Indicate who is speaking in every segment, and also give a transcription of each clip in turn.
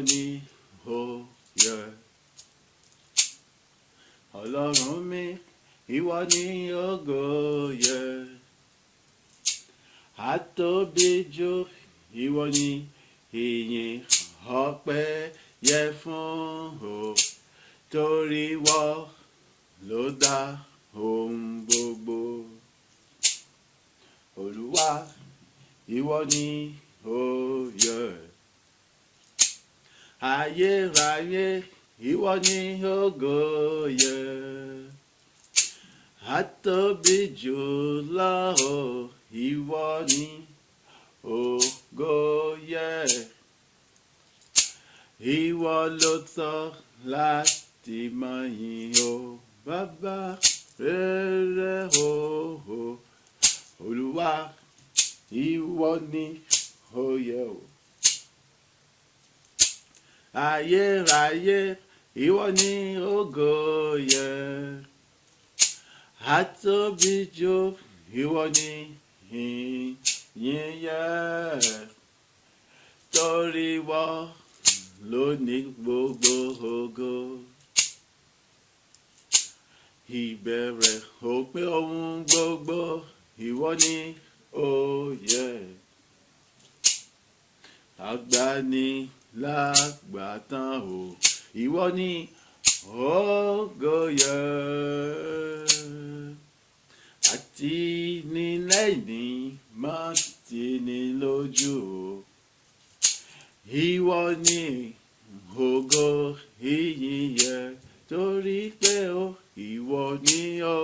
Speaker 1: ni ó yẹ. Ọlọ́run mi, ìwọ ni ògo yẹ. Àtóbi jù, ìwọ ni ìyìn ọpẹ́ yẹ fún o. Torí wọ́n ló dá ohun gbogbo. Olúwa, ìwọ ni ó yẹ. Ayérayé, ìwọ ni ògo yẹ. Àtóbi jùlọ o, ìwọ ni ògo yẹ. Ìwọ ló tọ́ láti máa yìn o, Bàbá rere o. Olúwa, ìwọ ni ó yẹ o. Ayérayé, ìwọ ni ògo yẹ. Àtóbi jù, ìwọ ni ìyìn yẹ. Torí wọ́n ló ní gbogbo ògo. Ìbẹ̀rẹ̀ òpin ohun gbogbo, ìwọ ni ó yẹ. Agbanilágbàtàn o, ìwọ ni ògo yẹ. Àtìlẹ́yìn máa tì ní lójú o. Ìwọ ni ògo ìyìn yẹ. Torí pé o, ìwọ ni ó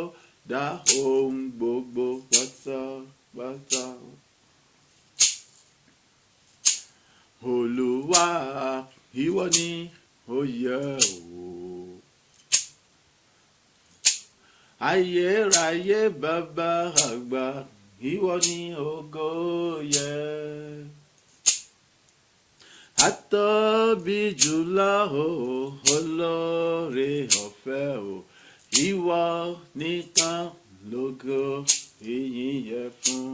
Speaker 1: dá ohun gbogbo pátápátá. Olúwa, ìwọ ni ó yẹ o. Ayérayé bàbá àgbà, ìwọ ni ògo yẹ. Àtóbi jùlọ o, olóore ọ̀fẹ́ o. Ìwọ nìkan lógo ìyìn yẹ fún.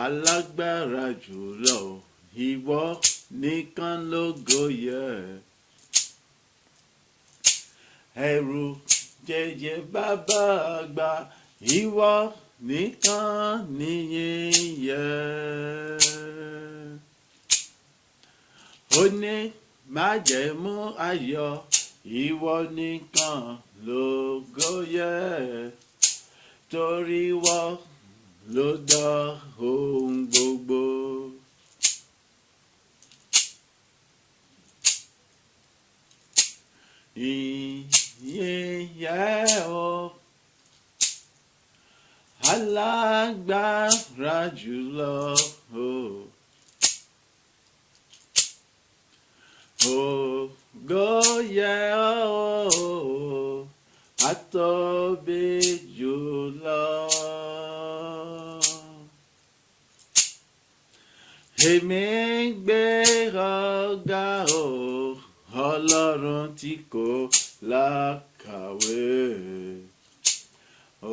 Speaker 1: Alágbára jùlọ o, ìwọ nìkan lógo yẹ. Ẹ̀rù jẹjẹ bàbá àgbà, ìwọ nìkan nìyìn yẹ. Oní májẹ̀mú ayọ̀, ìwọ nìkan lógo yẹ. Torí wọ́n ló dá ohun gbogbo. Ìyìn yẹ o. Alágbára jùlọ o. Ògo yẹ o. Àtóbi jùlọ. Èmi gbé ọ̀gá o, Ọlọ́run tí kò lákàwé.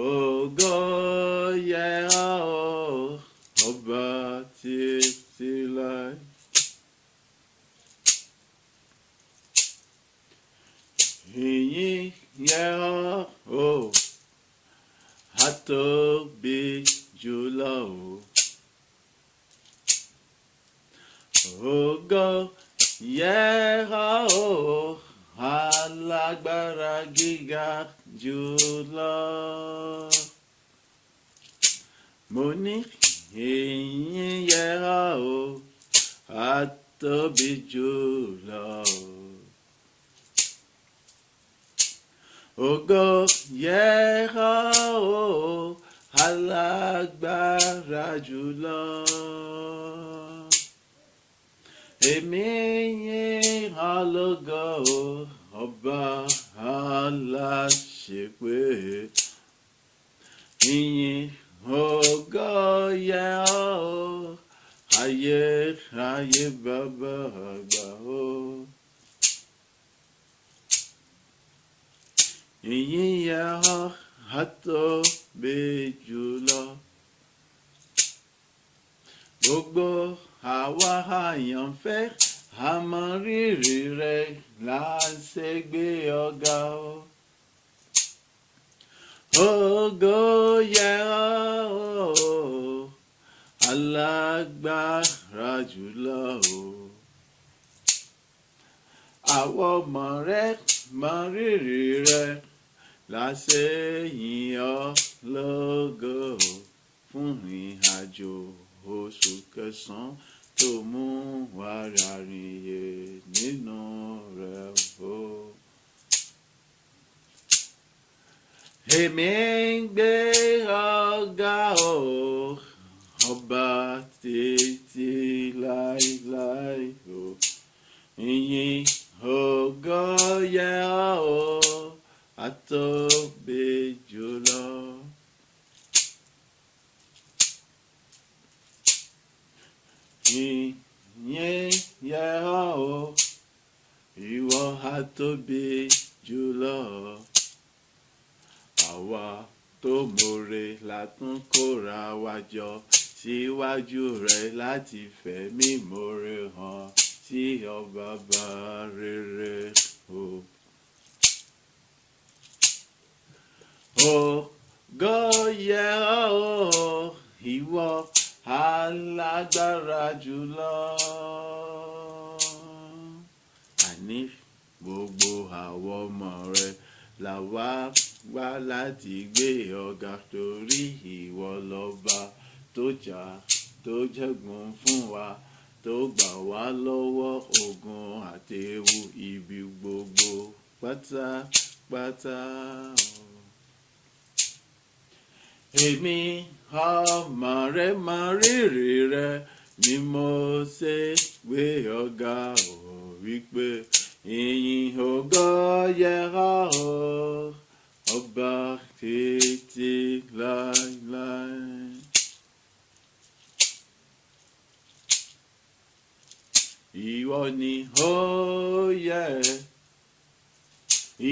Speaker 1: Ògo yẹ ọ́, ọba títí láé. Ìyìn yẹ ọ́, àtóbi jùlọ o. Ògo yẹ ọ́, alágbára gíga jùlọ. Mo ní ìyìn yẹ ọ́, àtóbi jùlọ. Ògo yẹ ọ́, alágbára jùlọ. Èmi yìn ọ́ lógo, ọba aláṣepé. Ìyìn ògo yẹ ọ́, ayérayé bàbá àgbà o. Ìyìn yẹ ọ́, àtóbi jùlọ. Gbogbo àwa àyànfẹ́ àmọ́ rírì rẹ là ń ṣe gbé ọ̀gá o. Ògo yẹ ọ́ alágbára jùlọ o. Àwọn ọmọ rẹ mọ rírì rẹ là ṣe yìn ọ́ lógo fún ìrìn àjò oṣù kẹsàn-án tó mú wa rárìnyè nínú rẹ̀ o. Èmi ń gbé ọ̀gá o, ọba títí láéláé o. Ìyìn ògo yẹ ọ́ o, àtóbi jùlọ. Ìyìn yẹ ọ́ o, ìwọ àtóbi jùlọ. Àwa tó mọ̀re la tún kóra wa jọ síwájú rẹ láti fẹ̀mí ìmoore hàn sí ọ Baba rere o. Ògo yẹ ọ́ o, ìwọ alágbára jùlọ. Àní gbogbo àwọn ọmọ rẹ là wá wá láti gbé ọ̀gá torí ìwọ lọ́ba tó jà tó jẹ́gun fún wa tó gbà wá lọ́wọ́ ogun àti ewu ibi gbogbo pátápátá. Èmi ọmọ rẹ mọ rírì rẹ ni mo ṣe gbé ọ̀gá o wípé ìyìn ògo yẹ ọ́ o, ọba títí láéláé. Ìwọ ni ó yẹ,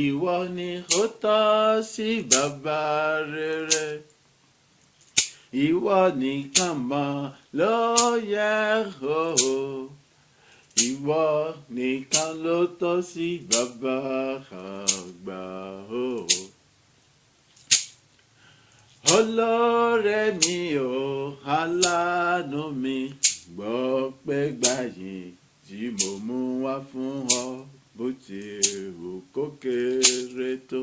Speaker 1: ìwọ ni ó tọ́ sí Baba rere. Ìwọ nìkan mọ̀ ló yẹ o, ìwọ nìkan ló tọ́ sí Baba àgbà o. Olóore mi o, aláàánú mi, gbọpẹ́ gbàyìn tí mo mú wá fún ọ bó ti wù kó kéré tó.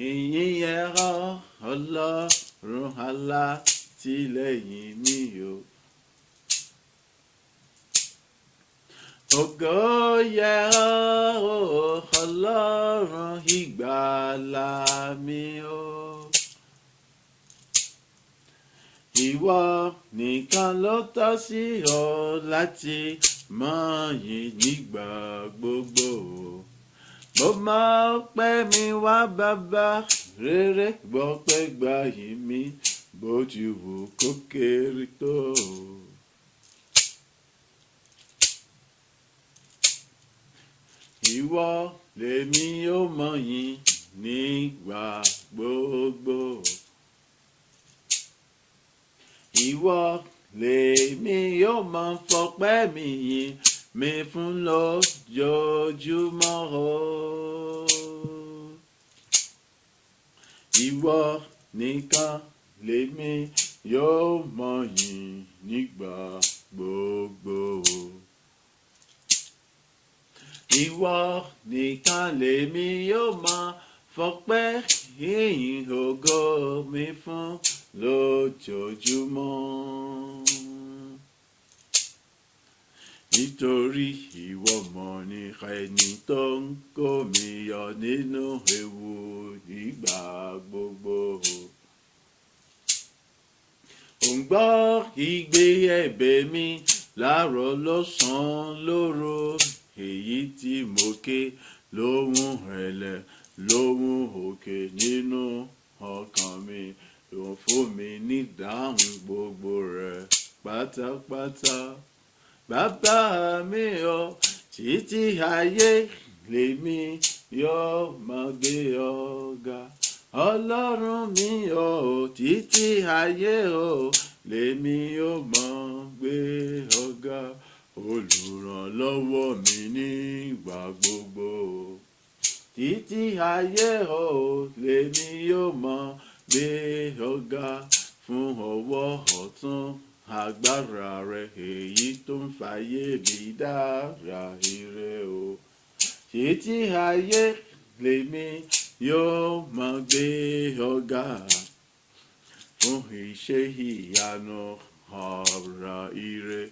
Speaker 1: Ìyìn yẹ ọ́ Ọlọ́run alátìlẹ́yìn mi o. Ògo yẹ ọ́ Ọlọ́run ìgbàlà mi o. Ìwọ nìkan ló tọ́ sí ọ láti máa yìn nígbà gbogbo. Mo máa pẹ́ mi wá Baba rere, gbọpẹ́ gbàyìn mi bó ti wù kó kéré tó. Ìwọ lèmi ó mọ̀ yìn nígbà gbogbo. Ìwọ lèmi yóò máa fọpẹ́ mi yìn mi fún lójoojúmọ́ o. Ìwọ nìkan lèmi yóò máa yìn nígbà gbogbo. Ìwọ nìkan lèmi yóò máa fọpẹ́ ìyìn ògo mi fún lójoojúmọ́. Nítorí ìwọ mọ̀ ní ẹni tó ń kó mi yọ nínú ewu nígbà gbogbo. Ò ń gbọ́ igbe ẹ̀bẹ̀ mi láàárọ̀ lọ́sàn-án lóru, èyí tí mo ké lóhùn ẹ̀lẹ̀ lóhùn òkè nínú ọkàn mi, ló fún mi ní ìdáhùn gbogbo rẹ̀ pátápátá. Bàbá mi o, títí ayé lèmi yóò máa gbé ọ̀gá. Ọlọ́run mi o, títí ayé o, lèmi ó mọ̀ gbé ọ̀gá, olùrànlọ́wọ́ mi nígbà gbogbo. Títí ayé o lèmi ó mọ̀ gbé ọ̀gá, fún ọwọ́ ọ̀tún agbára rẹ̀ èyí tó ń fàyè mi dára ire o. Títí ayé lèmi yóò mọ̀ gbé ọ̀gá, fún iṣẹ́ ìyanu ọ̀rọ̀ ire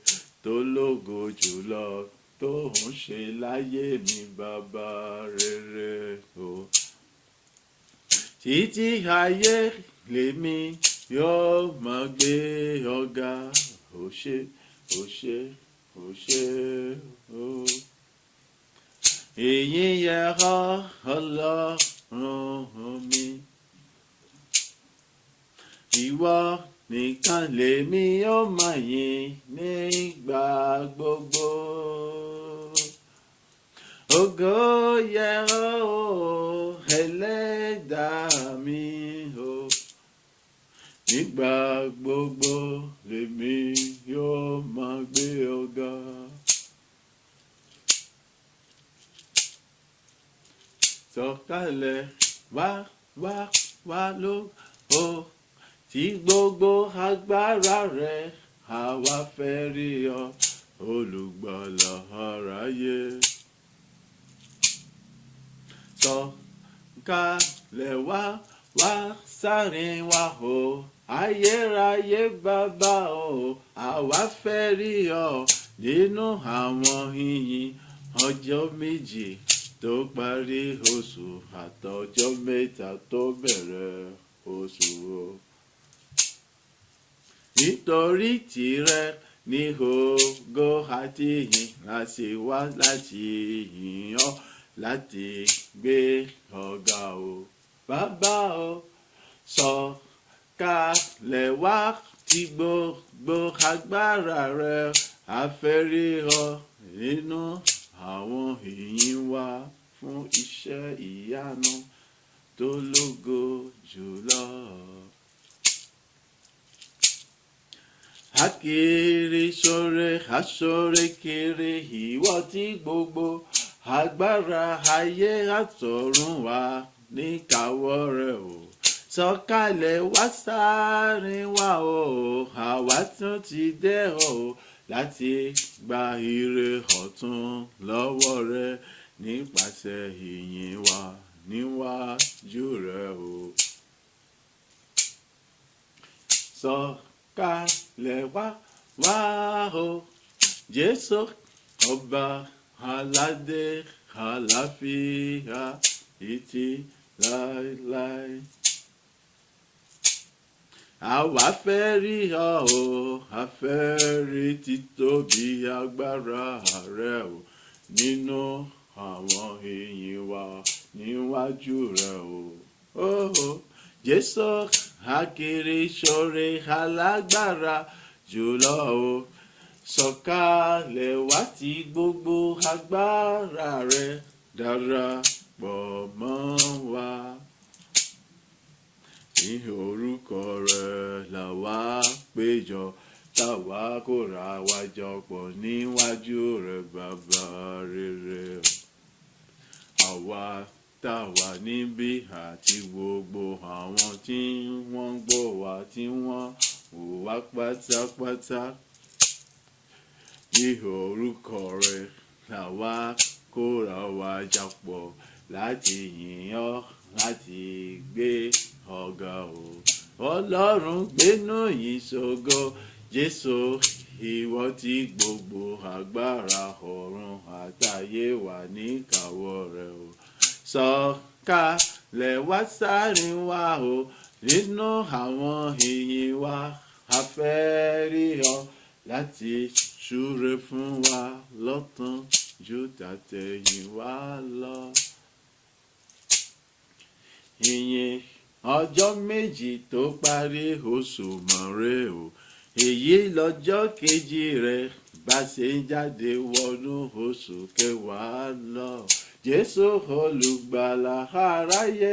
Speaker 1: tó lógo jùlọ tó ń ṣe láyé mi bàbá rere o. Títí ayé lèmi yóò mọ̀ gbé ọ̀gá, ó ṣé, ó ṣé, ó ṣé o. Ìyìn yẹ ọ́ Ọlọ́run mi, ìwọ nìkan lèmi ó máa yìn nígbà gbogbo. Ògo yẹ ọ́ Ẹlẹ́dàá mi o, nígbà gbogbo lèmi yóò máa gbé ọ̀gá. Sọ̀kalẹ̀ wá wá wá lógo, tí gbogbo agbára rẹ̀ àwa fẹ́ rí ọ, olùgbàlà aráyé. Sọ̀kalẹ̀ wá wá sáàrin wa o, ayérayé bàbá o, àwa fẹ́ rí ọ nínú àwọn ìyìn ọjọ́ méjì tó parí oṣù àtọjọ́ mẹ́ta tó bẹ̀rẹ̀ oṣù o. Nítorí tìrẹ ní ògo àti ìyìn láti wá láti yìn ọ́, láti gbé ọ̀gá o. Bàbá o, sọ̀kalẹ̀ wá, tí gbogbo agbára rẹ a fẹ́ rí ọ nínú àwọn ìyìn wa, fún iṣẹ́ ìyanu tó lógo jùlọ. Akiri ṣoore aṣoore kiri, ìwọ tí gbogbo agbára ayé àtọ̀run wà níkàáwọ́ rẹ̀ o. Sọ̀kalẹ̀ wá sáàrin wa o, àwa tún ti dé o, láti gba ire ọ̀tun lọ́wọ́ rẹ nípasẹ̀ ìyìn wa níwájú rẹ o. Sọ̀kalẹ̀ wá wá o, Jésù ọba aládé àlàáfíà títí láéláé. Àwa fẹ́ rí ọ o, a fẹ́ rí títóbi agbára rẹ o, nínú àwọn ìyìn wa níwájú rẹ o. Oh, Jésù akiri ṣoore alágbára jùlọ o, sọ̀kalẹ̀ wá, tí gbogbo agbára rẹ darapọ̀ mọ́ wa. Ní orúkọ rẹ làwa péjọ, táwa kóra wa jọ pọ̀ níwájú rẹ bàbá rere. Àwa táwa níbí àti gbogbo àwọn tí wọ́n ń gbọ́ wa, tí wọ́n wò wá pátápátá. Ní orúkọ rẹ làwa kóra wa jọ pọ̀ láti yìn ọ́, láti gbé ọ̀gá o. Ọlọ́run gbénú yìí ṣògo, Jésù ìwọ tí gbogbo agbára ọ̀run àtayé wà níkàáwọ́ rẹ o. Sọ̀kalẹ̀ wá sáàrin wa o, nínú àwọn ìyìn wa a fẹ́ rí ọ, láti súre fún wa lọ́tún ju tàtẹ̀yìn wá lọ. Ìyìn ọjọ́ méjì tó parí oṣù mọ̀rẹ́ o, èyí lọ́jọ́ kejì rẹ̀ bá ṣe ń jáde wọnú oṣù kẹwàá lọ. Jésù olùgbàlà aráyé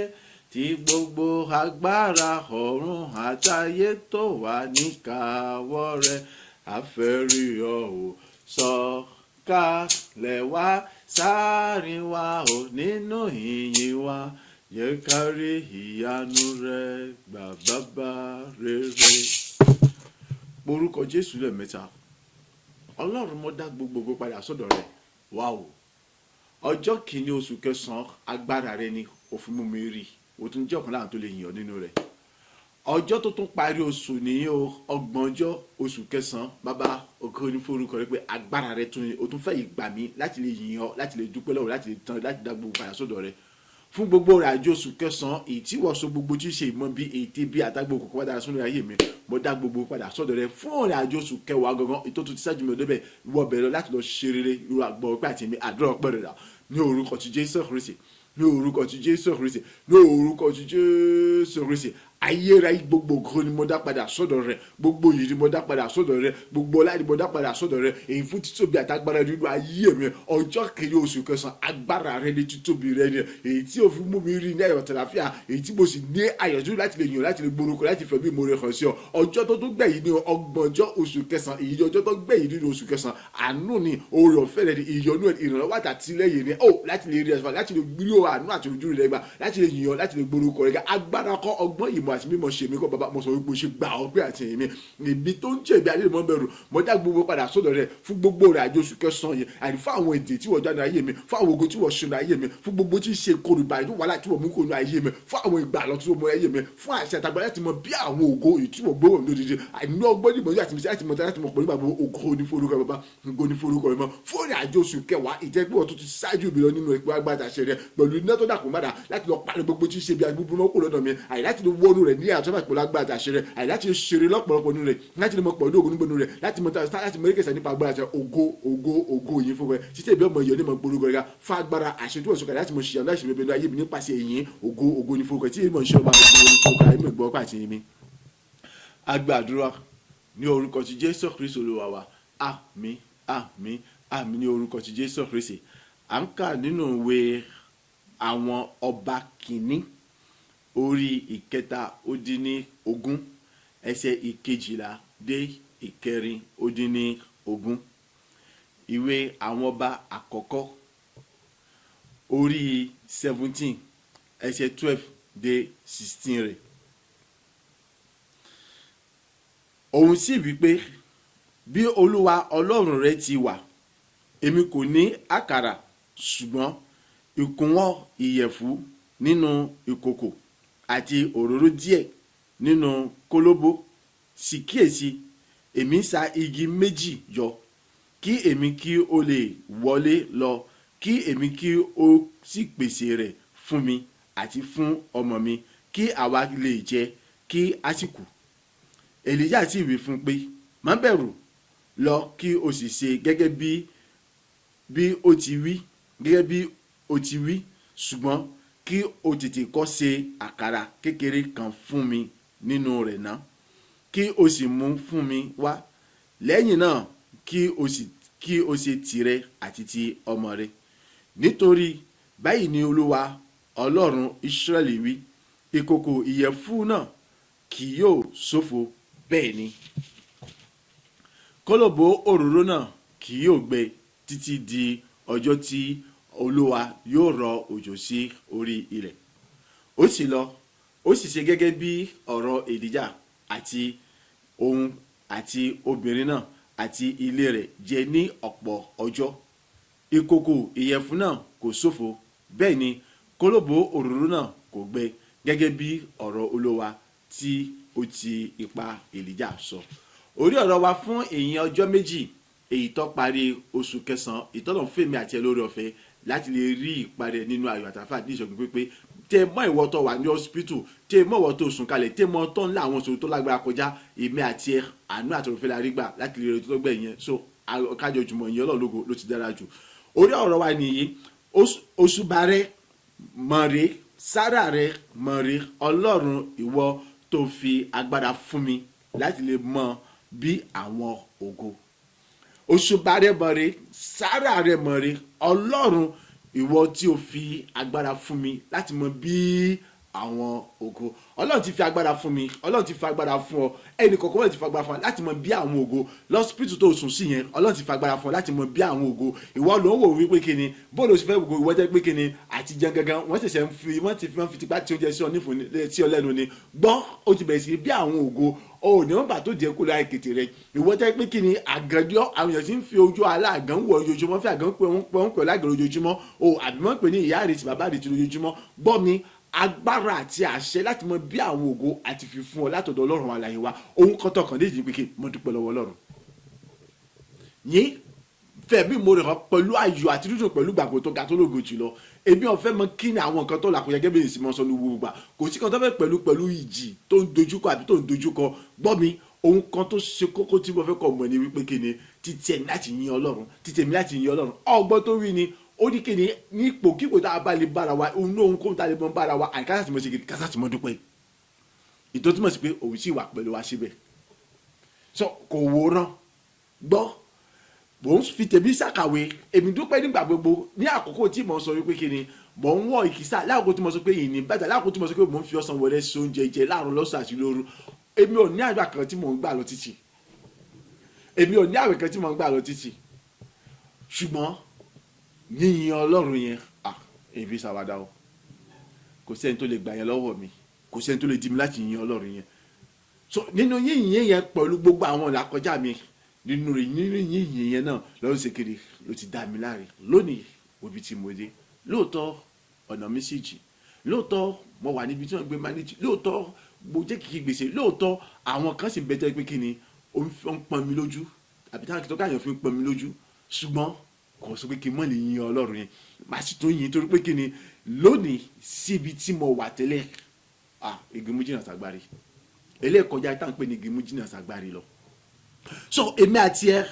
Speaker 1: tí gbogbo agbára ọ̀run àtayé tó wà níkàáwọ́ rẹ̀ àfẹ́rí ọ ò sọ̀kalẹ̀ wá sáàrin wa ò nínú ìyìn wa yẹ kárí ìyanu rẹ̀ gbà bàbá rere. Orúkọ Jésù lẹ́ẹ̀mẹ́ta. Ọlọ́run mo dá gbogbo padà sọ́dọ̀ rẹ̀. Wáò, ọjọ́ kìíní oṣù kẹsàn-án agbára rẹ ni òfin mú mi rí, o tún jẹ́ ọ̀kan láwọn tó lè yìn ọ́ nínú rẹ̀. Ọjọ́ tó tún parí oṣù ní ọgbọ̀njọ́ oṣù kẹsàn-án, bàbá ògo ni fún orúkọ rẹ pé agbára rẹ tún ni o tún fẹ́ ìgbà mi láti lè yìn ọ́, láti lè dúpẹ́ lọ́wọ́, láti lè tán, láti dá gbogbo padà sọ́dọ̀ rẹ. Fún gbogbo rẹ̀ àjọ oṣù kẹsàn-án èyí tí wọ́n so gbogbo tí ṣe ìmọ̀ bí ètè bí àtàgbò kòkó padà sínú ayé mi, mo dá gbogbo padà sọ́dọ̀ rẹ. Fún ọ̀rẹ́ àjọ oṣù kẹwàá gangan ètò tó ti ṣáájú mi ọdẹ wọ bẹ̀rẹ̀ láti lọ ṣe rere irú àgbọ̀ ọpẹ́ àti mi àdúrà ọpẹ́ rẹ̀ rà ní orúkọ ti Jésù Kristi, ní orúkọ ti Jésù Kristi, ní orúkọ ti Jésù Kristi. Ayérayé gbogbo ògo ni mo dá padà sọ́dọ̀ rẹ, gbogbo yìí ni mo dá padà sọ́dọ̀ rẹ, gbogbo ọlá ni mo dá padà sọ́dọ̀ rẹ. Èyí fún títóbi àtàgbára nínú ayé mi ọjọ́ kejì oṣù kẹsàn-án agbára rẹ ní títóbi rẹ ni èyí tí ó fi mú mi rí ní ayọ̀ tàlàfíà, èyí tí mo sì ní àyànjú láti lè yàn, láti lè gborúkọ, láti fẹ́ bí mo rẹ hàn sí ọ. Ọjọ́ tó tún gbẹ̀yìn ní ọgbọ̀njọ́ oṣù kẹsàn-án, èyí ni ọjọ́ tó gbẹ̀yìn nínú oṣù kẹsàn-án. Àánú ni oore ọ̀fẹ́ rẹ ni ìyọ́nú ìrànlọ́wọ́ àtàtìlẹ́yìn ni láti lè rí ẹ̀sán, láti lè gbúrí àánú àti ojú rẹ gbà, láti lè yàn, láti lè gborúkọ rẹ. Agbára kọ́ ọgbọ́n ìmọ̀ àti mímọ̀ ṣe mí kọ́ bàbá, mo sọ wípé o ṣe gbà ọpẹ́ àti ìyìn mi níbi tó ń jẹ́ ibi ayé mọ́ bẹ̀rù. Mo dá gbogbo padà sọ́dọ̀ rẹ fún gbogbo rẹ̀ àjọ oṣù kẹsàn-án yẹn, àti fún àwọn èdè tí wọ́n jáde ayé mi, fún àwọn ogun tí wọ́n ṣe ní ayé mi, fún gbogbo tí ń ṣe korùbá ìlú wàhálà tí wọ́n mú kó ní ayé mi, fún àwọn ìgbà lọ tí wọ́n mú ayé mi, fún àṣẹ àtàgbà láti mọ bí àwọn ògo tí wọ́n gbówó lódìdí àìní ọgbọ́n ìmọ̀ yóò àti mi láti mọ láti mọ pẹ̀lú bàbá ògo ní forúkọ bàbá, ògo ní forúkọ rẹ mọ́. Fún ìrìn àjò oṣù kẹwàá ìjẹ́gbẹ́ tó ti ṣáájú mi lọ nínú ẹgbẹ́ agbára àṣẹ rẹ pẹ̀lú iná tó dàpọ̀ mọ́dà láti lọ parí gbogbo tí ń ṣe bí agbègbè mọ́kò lọ́dọ̀ mi, àyè láti lọ wọnú rẹ̀ ní àtọ́fà pẹ̀lú agbára àṣẹ rẹ, àyè láti ṣeré lọ́pọ̀lọpọ̀ nínú rẹ̀, láti lè mọ pẹ̀lú ògo nígbà nínú rẹ̀, láti mọ mẹ́rẹ́kẹsẹ̀ nípa agbára àṣẹ ògo yìí fún rẹ títí ìbí ọmọ ìyọ̀ ní mọ̀ gbórúkọ rẹ̀ fún agbára àṣẹ tí wọ́n sọ̀kà láti mọ ṣìyàn láti ṣe bẹ́ẹ̀ ayé mi nípasẹ̀ ìyìn ògo ní fún rẹ̀ tí ìmọ̀ ìṣẹ́ ọba ìgbọ̀ pàṣẹ mi. Agbàdúrà ní orúkọ ti Jésù Kristi Olúwa wa, àmín àmín àmín ní orúkọ ti Jésù Kristi. À ń kà nínú ìwé àwọn ọba kìíní orí ìkẹta-ó-dín-ní-ogún ẹsẹ̀ ìkejìlá dé ìkẹrin-ó-dín-ní-ogún. Ìwé àwọn ọba àkọ́kọ́ orí 17 ẹsẹ̀ 12 dé 16 rẹ̀. Òun sì wí pé bí Olúwa Ọlọ́run rẹ ti wà, èmi kò ní àkàrà ṣùgbọ́n ìkúnwọ́ ìyẹ̀fun nínú ìkòkò àti òróró díẹ̀ nínú kólóbó. Sì kíyèsí, èmi sa igi méjì yọ kí èmi kí ó lè wọlé lọ, kí èmi kí ó sì pèsè rẹ̀ fún mi àti fún ọmọ mi, kí àwa lè jẹ kí a sì kú. Èlíjà sì wí fún pé má bẹ̀rù, lọ kí o sì ṣe gẹ́gẹ́ bí ó ti wí, ṣùgbọ́n kí o tètè kọ́ ṣe àkàrà kékeré kan fún mi nínú rẹ̀ náà, kí o sì mú fún mi wá. Lẹ́yìn náà kí o ṣe tìrẹ àti ti ọmọ rẹ. Nítorí báyìí ni Olúwa Ọlọ́run Ísírẹ́lì wí, ìkòkò ìyẹ̀fun náà kì yóò ṣòfò, bẹ́ẹ̀ ni kólòbó òróró náà kì yóò gbẹ títí di ọjọ́ tí Olúwa yóò rọ òjò sí orí ilẹ̀. Ó sì lọ, ó sì ṣe gẹ́gẹ́ bí ọ̀rọ̀ Èlíjà àti òun àti obìnrin náà àti ilé rẹ̀ jẹ ní ọ̀pọ̀ ọjọ́. Ìkòkò ìyẹ̀fun náà kò ṣòfò, bẹ́ẹ̀ ni kólòbó òróró náà kò gbẹ, gẹ́gẹ́ bí ọ̀rọ̀ Olúwa tí ó ti ipa Èlíjà sọ. Orí ọ̀rọ̀ wa fún èyí ọjọ́ méjì èyí tó parí oṣù kẹsàn-án ìtọ́nà fèmí àti ẹlórí ọ̀fẹ́ láti lè rí ìparẹ́ nínú ayọ̀ àtàfà ní ìṣọ̀gbìn pípé. Tẹ mọ́ ìwọ tó wà ní hospital, tẹ mọ́ ìwọ tó sùn kalẹ̀, tẹ mọ́ tó ńlá àwọn ìṣòro tó lágbára kọjá, èmi àti àánú àtọ̀rọ̀fẹ́ la rí gbà láti lè rí tó gbẹ̀ yẹn. So kájọ jùmọ̀ ìyẹn Ọlọ́run ló ti dára jù. Orí ọ̀rọ̀ wa nìyí, òṣùbà rẹ mọ̀rẹ́, sára rẹ mọ̀rẹ́, Ọlọ́run ìwọ tó fi agbára fún mi láti lè mọ bí àwọn ògo. Òṣùbà rẹ mọ̀rẹ́, sára rẹ mọ̀rẹ́, Ọlọ́run ìwọ tí o fi agbára fún mi láti mọ bí àwọn ògo. Ọlọ́run ti fi agbára fún mi, Ọlọ́run ti fi agbára fún ọ, ẹnì kọ̀ọ̀kan ti fi agbára fún ọ láti mọ bí àwọn ògo lọ́sípítù tó sùn sí yẹn. Ọlọ́run ti fi agbára fún ọ láti mọ bí àwọn ògo. Ìwọ ló ń wò wípé kíni bóòlù òsì fẹ́ ògo ìwọ jẹ́ pé kíni àti jẹun gangan wọ́n ṣẹ̀ṣẹ̀ wọ́n fi tipá tí ó jẹ sí ọ lẹ́nu ni. Gbọ́ ó ti bẹ̀rẹ̀ sí bí àwọn ògo o ní wọn bá tó jẹ kó láì kété rẹ. Ìwọ jẹ́ pé kíni àgàndíọ́ àwọn èèyàn ti ń fi ojú aláàgán wọ ojoojúmọ́ fi àgàn pé wọ́n pè lágàn ojoojúmọ́ o àbí wọ́n pè ní ìyá rẹ̀ ti bàbá rẹ̀ ti ojoojúmọ́. Gbọ́ mi agbára àti àṣẹ láti mọ bí àwọn ògo àti fi fún ọ látọ̀dọ̀ Ọlọ́run alààyè wa ohun kan tọkàn dé yìí pé kí mo dúpẹ́ lọ́wọ́ Ọlọ́run yín fẹ̀mí mo rẹ̀ hàn pẹ̀lú ayọ̀ àti dúdú pẹ̀lú gbàgbọ́ tó ga tó lógo jùlọ. Èmi ọ̀fẹ́ mọ kí ni àwọn nǹkan tó là kó yẹ gẹ́gẹ́ bí èsì mọ́ sọ ní gbogbo gbà kò sí kan tó fẹ́ pẹ̀lú ìjì tó ń dojúkọ àbí tó ń dojúkọ. Gbọ́ mi ohun kan tó ṣe kókó tí mo fẹ́ kọ́ mọ̀ ni wípé kí ni títí ẹ̀mí láti yin Ọlọ́run títí ẹ̀mí láti yin Ọlọ́run. Ọgbọ́n tó wí ni ó ní kí ni ní ipòkípò tá a bá lè bára wa ohun kó tá a lè mọ bára wa àìkásá tí mo ṣe kí kásá tí mo dúpẹ́ ìtọ́ túmọ̀ sí pé òun sì wà pẹ̀lú wa síbẹ̀. So kò wòran gbọ́ mò ń fi tèmi ṣàkàwé èmi dúpẹ́ nígbà gbogbo ní àkókò tí mò ń sọ wípé kí ni mò ń wọ ìkísà láàkókò tí mo sọ pé ìní bàtà láàkókò tí mo sọ pé mò ń fi ọsàn wẹrẹ sí oúnjẹ jẹ láàrún lọ́sàn àti lóru. Èmi ò ní àgbà kan tí mò ń gbà lọ títì ṣùgbọ́n yíyin Ọlọ́run yẹn èmi ṣàwádà o kò sẹ́ni tó lè gbà yẹn lọ́wọ́ mi kò sẹ́ni tó lè dì mí láti yin Ọlọ́run yẹn. So nínú yíyin yẹn pẹ̀lú gbogbo àwọn ìlàkọjá mi nínú yíyin yẹn náà lọ́run ṣe kiri ló ti dá mi láre lónìí òbí tí mo dé. Lóòótọ́ ọ̀nà mi sì jì, lóòótọ́ mo wà níbi tí wọ́n gbé mánéjì, lóòótọ́ mo jẹ́ kìkì gbèsè, lóòótọ́ àwọn kan sì bẹ́tẹ̀ pé kí ni ó ń pọn mi lójú àbí táwọn kìtọ́ káyọ̀ fi ń pọn mi lójú ṣùgbọ́n kò sọ pé kí n mọ̀ lè yin Ọlọ́run yẹn màá sì tún yin torí pé kí ni lónìí síbi tí mo wà tẹ́lẹ̀ igi mú jìnnà sàgbárí eléèkọjá tá à ń pè ní igi mú jìnnà sàgbárí lọ. So èmi àti ẹ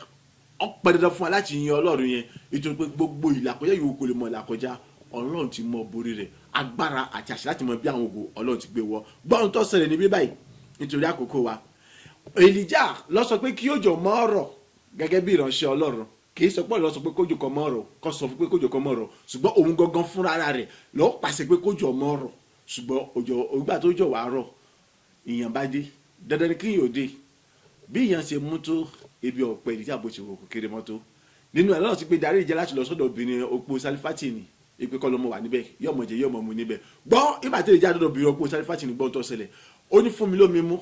Speaker 1: ọpẹ́ dandan fún wa láti yin Ọlọ́run yẹn nítorí pé gbogbo ìlàkọjá yòówù kò lè mọ ìlàkọjá Ọlọ́run ti mọ borí rẹ̀ agbára àti àṣẹ láti mọ bí àwọn ògo Ọlọ́run ti gbé wọ. Gbọ́n tó ṣẹlẹ̀ níbí báyìí nítorí àkókò wa Èlíjà ló sọ pé kí òjò má rọ̀ gẹ́gẹ́ bí ìránṣẹ́ Ọlọ́run kì í sọ pé lọ sọ pé kójò kan mọ́ rọ̀ kó sọ pé kójò kan mọ́ rọ̀ ṣùgbọ́n òun gangan fúnra rẹ̀ ló pàṣẹ pé kójò mọ́ rọ̀ ṣùgbọ́n ògbà tó jọ wá rọ̀ ìyàn bá dé dandan ni kí yóò dé bí ìyàn ṣe mú tó ebi ọ̀pẹ ìdí àbò ṣe wò kó kéré mọ́tò nínú ẹ̀ lọ́nà ti pé darí ìjẹ́ láti lọ sọ́dọ̀ obìnrin opó Sálífátì ni ìpè kọ́ lọ́mọ wà níbẹ̀ yọ̀mọ̀ jẹ yọ̀mọ̀ mu níbẹ̀ gbọ́ ìgbà tí ìjà dọ̀dọ̀ obìnrin opó Sálífátì ni gbọ́n tó ṣẹlẹ̀ ó ní fún mi lómi mú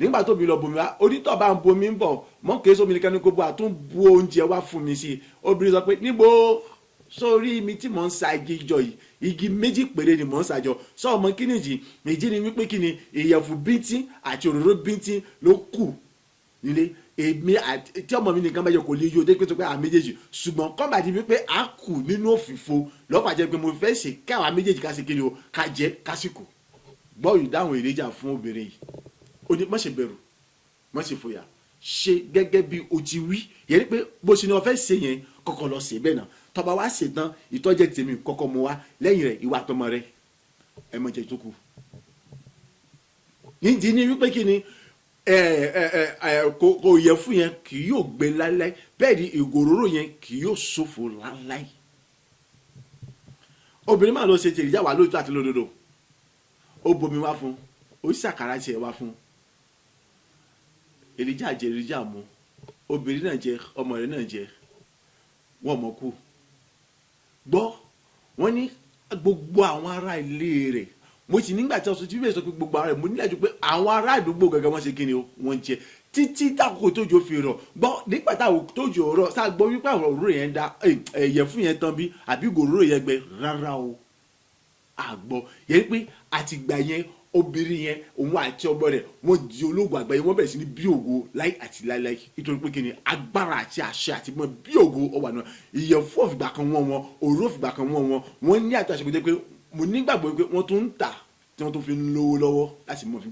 Speaker 1: nígbà tó bí lọ bomi wá onítọ̀ bá ń bomi ń bọ̀ mọ́ kìí sómi nìkan ní kó bọ́ àtún bu oúnjẹ wá fún mi sí i obìnrin sọ pé níbo sórí mi tí mò ń sa igi jọ yìí igi méjì péré ni mò ń sàjọ sọ ọmọ kíni jì méjì ni wípé kíni ìyẹ̀fun bíntín àti òróró bíntín ló kù nílé èmi àti tí ọmọ mi nìkan bá yẹ kò lè yọ dé pé tó pé àwọn méjèèjì ṣùgbọ́n kọ́ bá di wípé a kù nínú òfìfo lọ́fà jẹ́ pé mo fẹ́ ṣe káwa méjèèjì ká ṣe kíni o ká jẹ́ kásìkò gbọ́ ìdáhùn Èlíjà fún obìnrin yìí ó ní má ṣe bẹ̀rù má ṣe fòyà ṣe gẹ́gẹ́ bí o ti wí yẹn pé bó ṣe ni wọ́n fẹ́ ṣe yẹn kọ́kọ́ lọ ṣe bẹ́ẹ̀ náà tọba wá ṣe tán ìtọ́jẹ́ tèmi kọ́kọ́ mu wá lẹ́yìn rẹ̀ ìwà àtọmọ rẹ̀ ẹ mọ̀ jẹ́ tó kù. nídìí ni wípé kí ni kò yẹ fún yẹn kì yóò gbé láéláé bẹ́ẹ̀ ni ìgòróró yẹn kì yóò ṣòfò láéláé. obìnrin máa lọ ṣe tèrè jáwá lóòótọ́ àti lódodo ó bomi wá fún ó ṣàkàrà tiẹ̀ wá fún Èlíjà jẹ Èlíjà mu obìnrin náà jẹ ọmọ rẹ̀ náà jẹ wọ́n mọ̀ kú gbọ́ wọ́n ní gbogbo àwọn ará ilé rẹ̀ mo sì nígbà tí ọsùn tí bẹ́ẹ̀ sọ pé gbogbo ara rẹ̀ mo nílẹ̀ jù pé àwọn ará àdúgbò gẹ́gẹ́ wọ́n ṣe kí ni wọ́n jẹ títí táwọn tójò fi rọ̀ gbọ́ nígbà táwọn tójò rọ̀ sá gbọ́ wípé àwọn òróró yẹn da ẹ̀yẹ fún yẹn tán bí àbí gòróró yẹn gbẹ rárá o àgbọ̀ yẹn pé àtìgbà yẹn obìnrin yẹn òun àti ọmọ rẹ̀ wọ́n di ológun àgbáyé wọ́n bẹ̀rẹ̀ sí ní bí ògo láì àti láíláí nítorí pé kí ni agbára àti àṣẹ àti mọ bí ògo ọwà náà ìyẹ̀fun òfìgbà kan wọ́n òróró òfìgbà kan wọ́n ní àti àṣẹ pé mo nígbàgbọ́ pé wọ́n tún ń tà tí wọ́n tún fi ń lówó lọ́wọ́ láti mọ̀ fi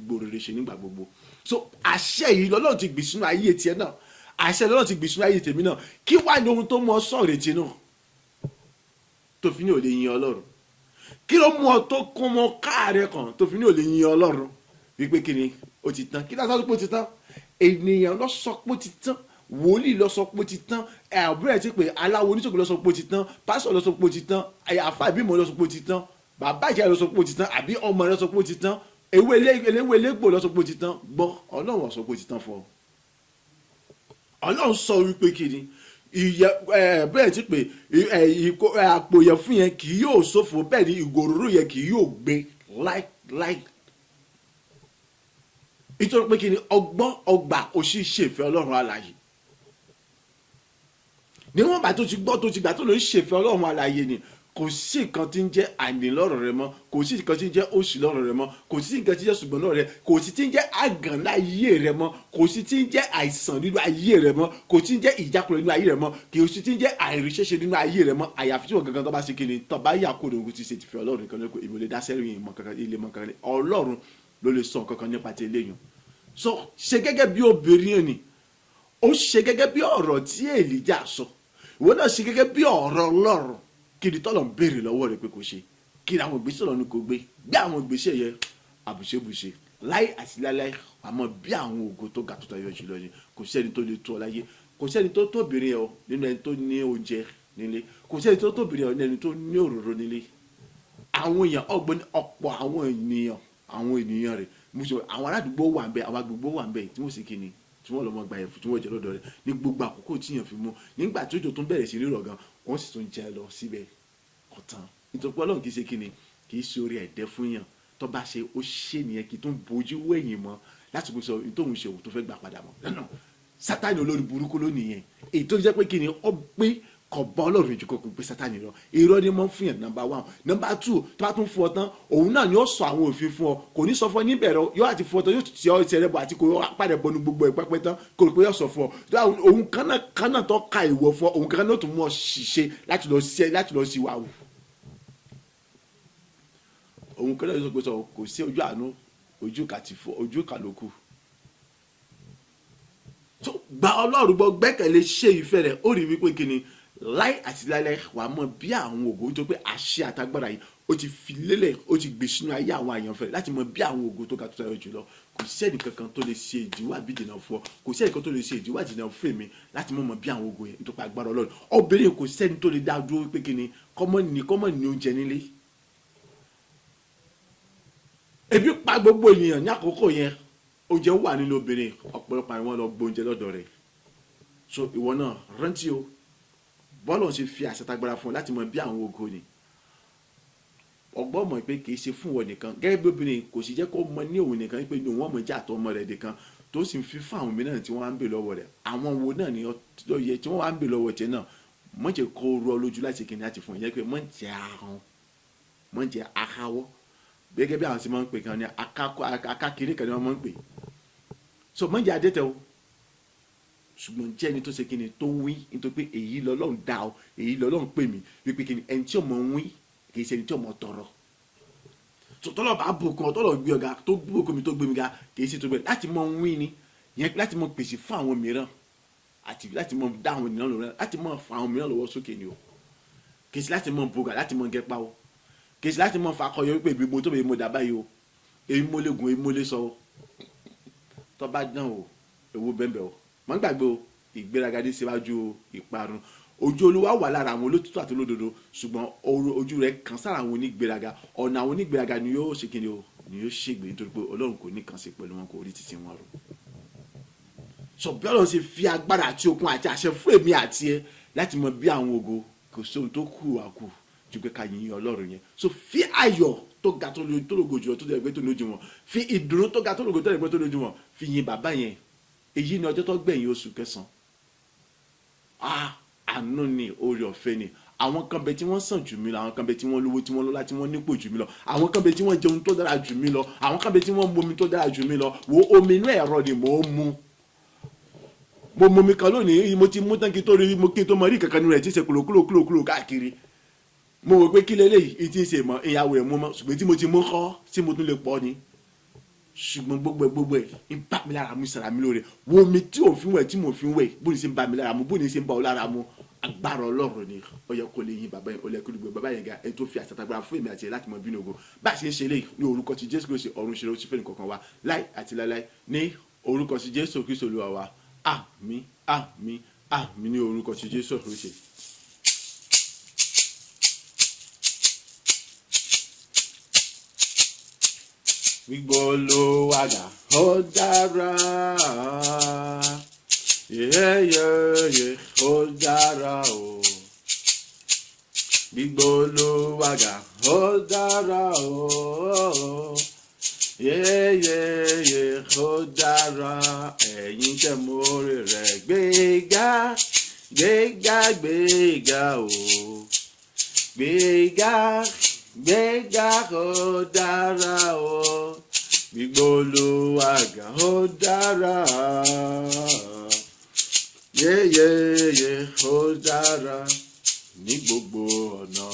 Speaker 1: gbòòrò rere ṣe nígbà gbogbo. So àṣẹ yìí lọ́lọ́run ti gbìn sínú ayé tiẹ̀ náà àṣẹ lọ́lọ́run ti gbìn sínú ayé tèmi náà kí wá ní ohun tó mọ sọ̀rètí náà tó fi ní ò lè yin Ọlọ́run kí ló mú ọ tó kún mọ káàrẹ kan tó fi ní ò lè yin Ọlọ́run wípé kí ni ó ti tán kí ló sọ pé ó ti tán ènìyàn ló sọ pé ó ti tán wòlíì ló sọ pé ó ti tán àbúrò ẹ̀ ti pé aláwo oníṣègùn ló sọ pé ó ti tán pásítọ̀ ló sọ pé ó ti tán àfáà ìbímọ ló sọ pé ó ti tán bàbá ìjà lọ sọ pé ó ti tán àbí ọmọ rẹ sọ pé ó ti tán ewé elégbò lọ sọ pé ó ti tán gbọ́ ọlọ́run sọ pé ó ti tán fún ọ. ọlọ́run sọ wípé kiri bẹ́ẹ̀ ti pé àpò yẹn fún yẹn kì yóò ṣòfò bẹ́ẹ̀ ni ìgò òróró yẹn kì yóò gbé láì. nítorí pé kí ni ọgbọ́n ọgbà òṣìṣẹ́ ìfẹ́ ọlọ́run alààyè níwọ̀n bá tó ti gbọ́ tó ti gbà tó lè ṣèfẹ́ ọlọ́run alààyè ni kò sí nǹkan tí ń jẹ́ àìní lọ́rọ̀ rẹ mọ́ kò sí nǹkan tí ń jẹ́ òṣì lọ́rọ̀ rẹ mọ́ kò sí nǹkan tí ń jẹ́ ṣùgbọ́n lọ́rọ̀ rẹ kò sí tí ń jẹ́ àgàn láyé rẹ mọ́ kò sí tí ń jẹ́ àìsàn nínú ayé rẹ mọ́ kò sí tí ń jẹ́ ìjákulẹ̀ nínú ayé rẹ mọ́ kò sí tí ń jẹ́ àìríṣẹ́ṣe nínú ayé rẹ mọ́ àyàfi tí wọ́n gangan tó bá ṣe kíni tó bá yà kó lóògùn ti ṣe tìfẹ́ ọlọ́run nìkan lóko ìmọ̀lẹ́ dásẹ́rìn ìmọ̀ kankan ilé mọ̀ kankan ọlọ́run ló lè sọ kankan nípa ti eléyìí so ṣe gẹ́gẹ́ bí obìnrin ni ó ṣe gẹ́gẹ́ bí ọ̀rọ̀ tí Èlíjà sọ ìwọ náà ṣe gẹ́gẹ́ bí ọ̀rọ̀ ọlọ́run kí ni tọ́lọ̀ ń béèrè lọ́wọ́ rẹ pé kò ṣe kí ni àwọn ìgbésẹ̀ lọ́nu kò gbé àwọn ìgbésẹ̀ yẹn àbùṣebùṣe láì àti láíláí àmọ́ bí àwọn ògo tó ga tó tayọ jùlọ ni kò sẹ́ni tó lè tó ọ láyé kò sẹ́ni tó tóbìnrin ọ nínú ẹni tó ní oúnjẹ nílé kò sẹ́ni tó tóbìnrin ọ nínú ẹni tó ní òróró nílé àwọn èèyàn ọgbọ́n ọ̀pọ̀ àwọn ènìyàn rẹ̀ àwọn aládùúgbò wà ń bẹ àwọn agbègbè wà ń bẹ tí wọ́n sì kí ni tí wọ́n lọ mọ gba ẹ̀fù tí wọ́n jẹ lọ́dọ̀ rẹ̀ ní gbogbo àkókò tí yàn fi mú nígbà tí òjò tó ń bẹ̀rẹ̀ sí rírọ̀ gan wọ́n sì tún jẹ lọ síbẹ̀ ọ̀tàn nítorí pé ọlọ́run kì í ṣe kíni kì í ṣe orí ẹ̀dẹ́ fún yàn tó bá ṣe ó ṣe nìyẹn kì í tún bójú wẹ̀yìn mọ́ láti kó sọ tóun ṣe òun tó fẹ́ gbà padà mọ́ lọ́nà sátani olórí burúkú lónìí yẹn èyí tó jẹ́ pé kíni ó gbé kò bá ọlọ́run ìjù kò pé sátani lọ irọ́ ni mọ́ fún yàn number 1 number 2 tó bá tún fún ọ tán òun náà ni ó sọ àwọn òfin fún ọ kò ní sọ fún ọ níbẹ̀rẹ̀ yóò àti fún ọ tán yóò ti ọ ìṣẹ̀lẹ̀ bọ̀ àti kò pàdé bọnu gbogbo ẹ̀ pẹ́pẹ́ tán kò rò pé yóò sọ fún ọ òun kan náà tó ka ìwọ fún ọ òun kan náà tó mú ọ ṣiṣẹ́ láti lọ sí wa wò òun kan náà yóò sọ pé kò sí ojú àánú ojú kàtìfọ ojú kàlókù tó gba ọlọ́run gbọ́ gbẹ́kẹ̀lé ṣe ìfẹ́ rẹ̀ ó rí wípé kíni láì àti lálẹ́ wà á mọ bí àwọn ògo tó pé àṣẹ àtagbára yìí ó ti fi lélẹ̀ ó ti gbé sínú ayé àwọn àyànfẹ́ láti mọ bí àwọn ògo tó ga tó tayọ jùlọ kò sẹ́ni kankan tó lè ṣe ìdíwọ́ àbí ìdènà fún ọ kò sẹ́ni kankan tó lè ṣe ìdíwọ́ àti ìdènà fún èmi láti mọ bí àwọn ògo yẹn tó pa agbára ọlọ́run obìnrin kò sẹ́ni tó lè dá dúró pé kíni kọ́mọ ní oúnjẹ nílé ebi pa gbogbo ènìyàn ní àkókò yẹn oúnjẹ wà nínú obìnrin ọ̀pọ̀lọpọ̀ àwọn lọ gbóúnjẹ lọ́dọ̀ rẹ̀ so ìwọ náà rántí o bọ́ọ̀lù ṣe fi àṣetagbára fún ọ láti mọ bí àwọn ògo ni ọgbọ́n mọ̀ pé kì í ṣe fún wọn nìkan gẹ́gẹ́ bí obìnrin kò sì jẹ́ kó mọ ní òun nìkan pé òun ọmọ jẹ́ àtọ́ ọmọ rẹ̀ nìkan tó sì ń fi fún àwọn mìíràn tí wọ́n á ń bè lọ́wọ́ rẹ̀ àwọn wo náà ni yẹ tí wọ́n á ń bè lọ́wọ́ tiẹ̀ náà mọ̀ jẹ́ kó rọ lójú láti kìnìún láti fún ìyẹn pé mọ̀ jẹ́ ahọ́n mọ̀ jẹ́ akáwọ́ gẹ́gẹ́ bí àwọn sì máa ń pè kan ní akákiri kan ni wọ́n máa ń pè so mọ̀ jẹ́ adẹ́tẹ̀ o ṣùgbọ́n jẹ́ ẹni tó ṣe kíni tó wí nítorí pé èyí lọ́lọ́run dá ọ èyí lọ́lọ́run pè mí wípé kíni ẹni tí ọmọ wí kì í ṣe ẹni tí ọmọ tọrọ tọ́lọ̀ bá bùkún ọ tọ́lọ̀ gbé ọ̀gá tó bùkún mi tó gbé mi ga kì í ṣe tó gbé láti mọ wí ni yẹn láti mọ pèsè fún àwọn mìíràn àti láti mọ dá àwọn ènìyàn lọ́wọ́ láti mọ fa àwọn mìíràn lọ́wọ́ sókè ni o kì í ṣe láti mọ bùgà láti mọ gẹ́pà o kì í ṣe láti mọ fakọyọ wípé ibi mo tó bẹ mo dà báyìí o èyí mo lè gun èyí mo lè sọ o tọ́ bá dán o èwo bẹ́ẹ̀ o mọ́ gbàgbé o ìgbéraga dé síwájú ìparun ojú olúwa wà lára àwọn olótìtọ́ àti olódodo ṣùgbọ́n ojú rẹ̀ kan sára àwọn onígbéraga ọ̀nà àwọn onígbéraga ni yóò ṣe kíni o ni yóò ṣègbè nítorí pé ọlọ́run kò ní kàn sí pẹ̀lú wọn kò rí títí wọn rò sọ bí ọlọ́run ṣe fi agbára àti okun àti àṣẹ fún èmi àti ẹ láti mọ bí àwọn ògo kò sóhun tó kù àkù ju pé ká yin ọlọ́run yẹn so fi ayọ̀ tó ga tó lógo jùlọ tó dẹ̀ tó lójú wọn fi ìdùnnú tó ga tó lógo tó dẹ̀ tó lójú wọn fi yin bàbá yẹn èyí ni ọjọ́ tó gbẹ̀yìn oṣù kẹsàn-án àánú ni oore ọ̀fẹ́ ni àwọn kan bẹ tí wọ́n sàn jù mí lọ àwọn kan bẹ tí wọ́n lówó tí wọ́n lọ́lá tí wọ́n nípò jù mí lọ àwọn kan bẹ tí wọ́n jẹun tó dára jù mí lọ àwọn kan bẹ tí wọ́n mu omi tó dára jù mí lọ wo omi inú ẹ̀rọ ni mò ń mu mo mu omi kan lónìí mo ti mú tán kí n tó rí mo kí n tó mọ rí kankan nínú rẹ̀ tí ń ṣe kúlòkúlò káàkiri mo wò pé kí lélẹ́yìí tí ń ṣe mọ ìyàwó rẹ̀ mú mọ́ ṣùgbọ́n tí mo ti mú kọ́ tí mo tún lè pọ̀ ni ṣùgbọ́n gbogbo ẹ̀ ń bá mi lára mu sara mi lóore wo mi tí òfin wẹ̀ tí mo fi wẹ̀ bó ni ṣe ń bá mi lára mu bó ni ṣe ń bá ọ lára mu agbára ọlọ́run ni ó yẹ kó lè yin bàbá yẹn ó lè kó lè gbé bàbá yẹn ga ẹni tó fi àṣàtàgbára fún èmi àti ẹ láti mọ bínú ogo bá a ṣe ń ṣe léyìí ní orúkọ ti Jésù Kristi ọ̀run ṣe lóṣù fẹ́ni kankan wa láì àti láíláí ní orúkọ ti Jésù Kristi Olúwa wa àmín àmín àmín ní orúkọ ti Jésù Kristi. gbígbó Olúwa ga ó dára. Yẹ́yẹ́yẹ́ ó dára o. Gbígbó Olúwa ga ó dára o. Yẹ́yẹ́yẹ́ ó dára. Ẹ̀yin tẹ́ mórí rẹ̀ gbéga gbéga gbéga o. Gbéga gbéga ó dára o. Gbígbó Olúwa ga ó dára. Yẹ́yẹ́yẹ́ ó dára ní gbogbo ọ̀nà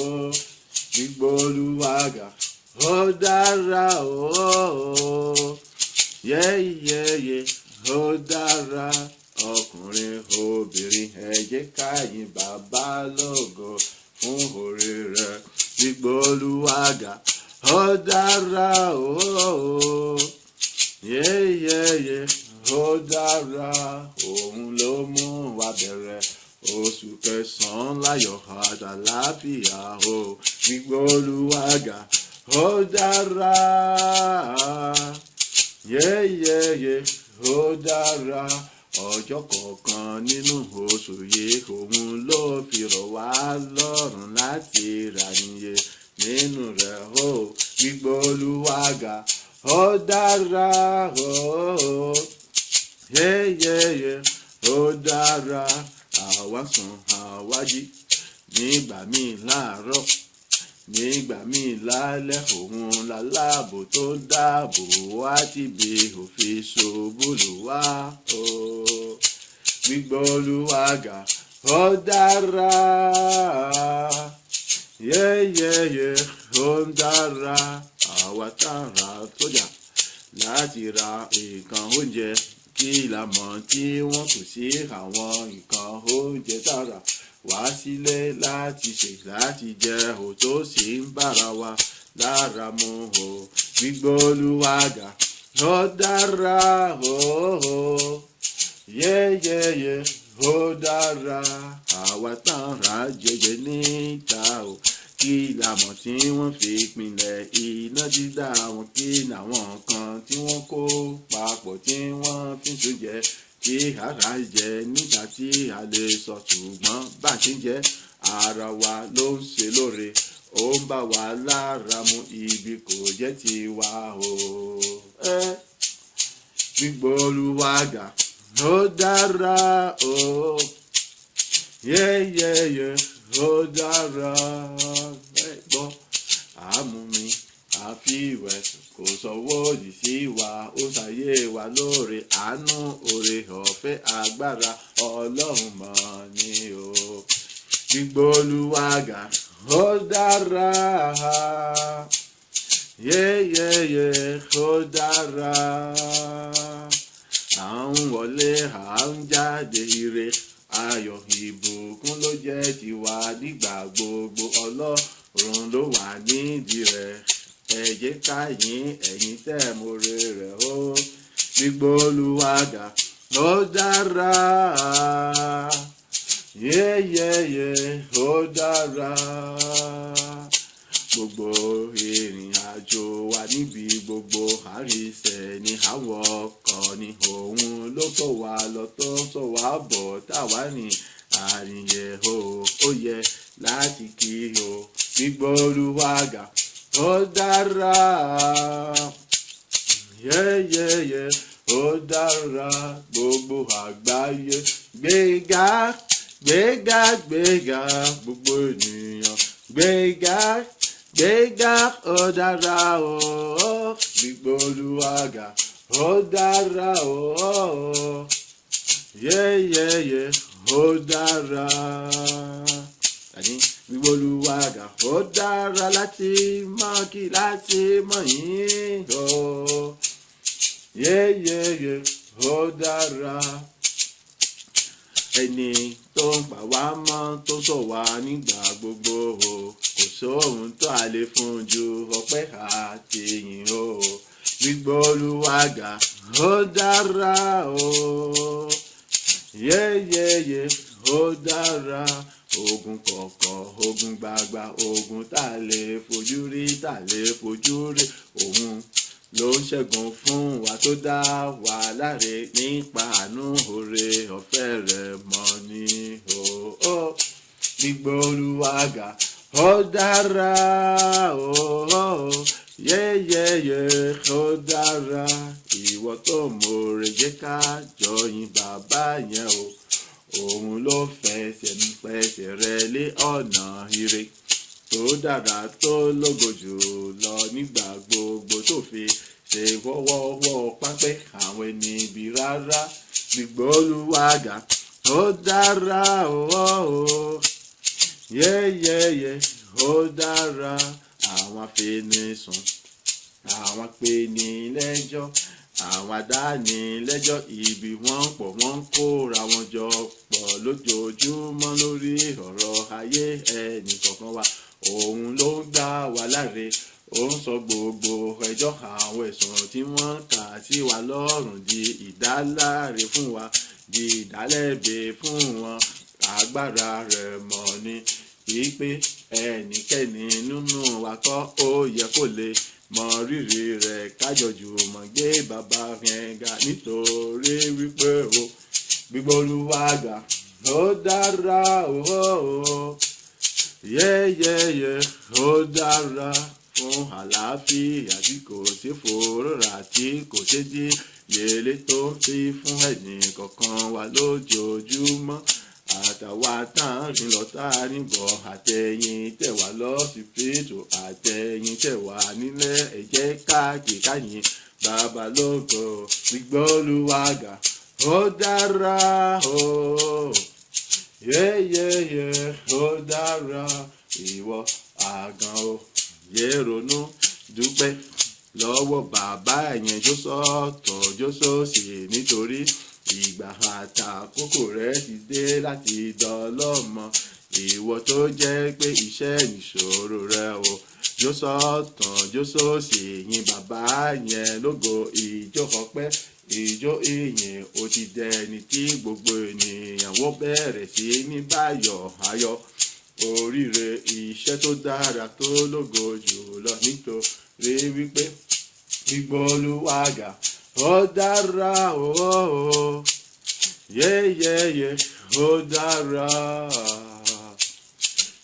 Speaker 1: o. Gbígbó Olúwa ga ó dára o. Yẹ́yẹ́yẹ́ ó dára. Ọkùnrin obìnrin ẹ jẹ́ ká yìn bàbá lógo fún oore rẹ̀. Gbígbó Olúwa ga ó dára o. Yẹ́yẹ́yẹ́ ó dára. Òun ló mú wa bẹ̀rẹ̀ oṣù kẹsàn-án láyọ̀ àtàlàáfíà o. Gbígbó Olúwa ga ó dára. Yẹ́yẹ́yẹ́ ó dára. Ọjọ́ kọ̀ọ̀kan nínú oṣù yìí òun ló fi rọ̀ wá lọ́rùn láti ràníyè nínú rẹ̀ o. Gbígbó Olúwa ga ó dára o. Yẹ́yẹ́yẹ́ ó dára. Àwa sùn àwa jí nígbà míì láàárọ̀ nígbà míì lálẹ́. Òun lálábò tó ń dáàbò wá tìbí òfin ṣubú lù wá o. Gbígbó Olúwa ga ó dára. Yẹ́yẹ́yẹ́ ó ń dára. Àwa tààrà sójà láti ra nǹkan oúnjẹ kí la mọ̀ tí wọ́n kò sí àwọn nǹkan oúnjẹ tààrà wá sílé láti ṣe láti jẹ ò tó sì ń bára wa lára mu o. Gbígbó Olúwa ga ó dára o. Yẹ́yẹ́yẹ́ ó dára. Àwa tán ra jẹjẹ níta o kí la mọ̀ tí wọ́n fi pinlẹ̀ iná dídá wọn kí làwọn kan tí wọ́n kó papọ̀ tí wọ́n fi ń sóúnjẹ tí ara jẹ níta tí a lè sọ ṣùgbọ́n bá a ṣe ń jẹ ara wa ló ń ṣe lóore ó ń bá wa lára mu ibi kò jẹ́ tiwa o. Gbígbó Olúwa ga ó dára o. Yẹ́yẹ́yẹ́ ó dára. Gbọ́ àmú mi àfiwẹ̀ kò sọ̀wọ́ òdì sí wa ó ṣàyè wa lóore àánú oore ọ̀fẹ́ agbára Ọlọ́run mọ̀ ni o. Gbígbó Olúwa ga ó dára. Yẹ́yẹ́yẹ́ ó dára. À ń wọlé à ń jáde ire ayọ̀ ìbùkún ló jẹ́ tiwa nígbà gbogbo. Ọlọ́run ló wà nídìí rẹ̀. Ẹ jẹ́ ká yìn ẹ̀yin tẹ́ mórí rẹ̀ o. Gbígbó Olúwa ga ó dára. Yẹ́yẹ́yẹ́ ó dára. Gbogbo ìrìn àjò wa níbi gbogbo àrísẹ̀ ní àwọn ọkọ̀ ni òun ló tọ́ wa lọ tó sọ wá bọ̀ táwa ní àríyẹ o. Ó yẹ láti kí o. Gbígbó Olúwa ga ó dára. Yẹ́yẹ́yẹ́ ó dára. Gbogbo àgbáyé gbéga gbéga gbéga. Gbogbo ènìyàn gbéga gbéga ó dára o. Gbígbó Olúwa ga ó dára o. Yẹ́yẹ́yẹ́ ó dára. Gbígbó Olúwa ga ó dára láti mọ̀ kí láti mọ̀ yín o. Yẹ́yẹ́yẹ́ ó dára. Ẹni tó ń pa wá mọ́ tó sọ wá nígbà gbogbo o. Kò sóhun tó a lè fún ju ọpẹ́ àti ìyìn o. Gbígbó Olúwa ga ó dára o. Yẹ́yẹ́yẹ́ ó dára. Ogun kọ̀ọ̀kan ogun gbagba ogun tá lè fojú rí tá lè fojú rí òun ló ń ṣẹ́gun fún wa tó dá wa láre nípa àánú oore ọ̀fẹ́ rẹ̀ mọ́ ni o. Gbígbé Olúwa ga ó dára o. Yẹ́yẹ́yẹ́ ó dára. Ìwọ tó mọ̀ọ́rẹ́ jẹ́ ká jọyìn bàbá yẹn o. Òun ló fẹsẹ̀ rẹ̀ lé ọ̀nà ire tó dára tó lógo jù lọ nígbà gbogbo tó fi ṣe wọ́wọ́wọ́ pápẹ́ àwọn ẹni ibi rárá. Gbígbé Olúwa ga ó dára o. Yẹ́yẹ́yẹ́ ó dára. Àwọn afẹnisùn, àwọn apenilẹ́jọ́, àwọn adánilẹ́jọ́ ibi wọ́n pọ̀ wọ́n kóra wọn jọ pọ̀ lójoojúmọ́ lórí ọ̀rọ̀ ayé ẹnì kọ̀ọ̀kan wa. Òun ló ń gbà wá láre, ó ń sọ gbogbo ẹjọ́ àwọn ẹ̀sùn tí wọ́n kà sí wa lọ́rùn di ìdáláre fún wa, di ìdálẹ́bi fún wọn. Agbára rẹ̀ mọ̀ ni wípé ẹnikẹ́ni nínú wa kọ́ ó yẹ kó lè mọ rírì rẹ̀ kájọjù mọ̀ gbé bàbá yẹn ga nítorí wípé o gbígbé Olúwa ga ó dára o. Yẹ́yẹ́yẹ́ ó dára fún àlàáfíà tí kò sí fòrórà tí kò ṣe dí yèlé tó ń fi fún ẹnì kọ̀ọ̀kan wa lójoojúmọ́. Àtàwa táàrin lọ táàrin bọ̀ àtẹ̀yìn tẹ̀wá lọ́sibítù àtẹ̀yìn tẹ̀wá nílẹ̀ ẹ jẹ́ káàkiri káyìn bàbá lógo. Gbígbé Olúwa ga ó dára o. Yẹ́yẹ́yẹ́ ó dára. Ìwọ àgàn o yé ronú dúpẹ́ lọ́wọ́ bàbá ẹ̀yẹn jó sọ́tọ̀ jó sósì nítorí ìgbà àtàkókò rẹ̀ ti dé láti dọlọ́mọ. Ìwọ tó jẹ́ pé iṣẹ́ ìṣòro rẹ o jó sọ́tàn jó sósì yìn bàbá yẹn lógo. Ìjó ọpẹ́ ìjó ìyìn ó ti dẹni tí gbogbo ènìyàn wọ́n bẹ̀rẹ̀ sí ní báyọ̀ ayọ̀ oríire iṣẹ́ tó dára tó lógo jùlọ nítorí wípé gbígbé Olúwa ga ó dára o. Yẹ́yẹ́yẹ́ ó dára.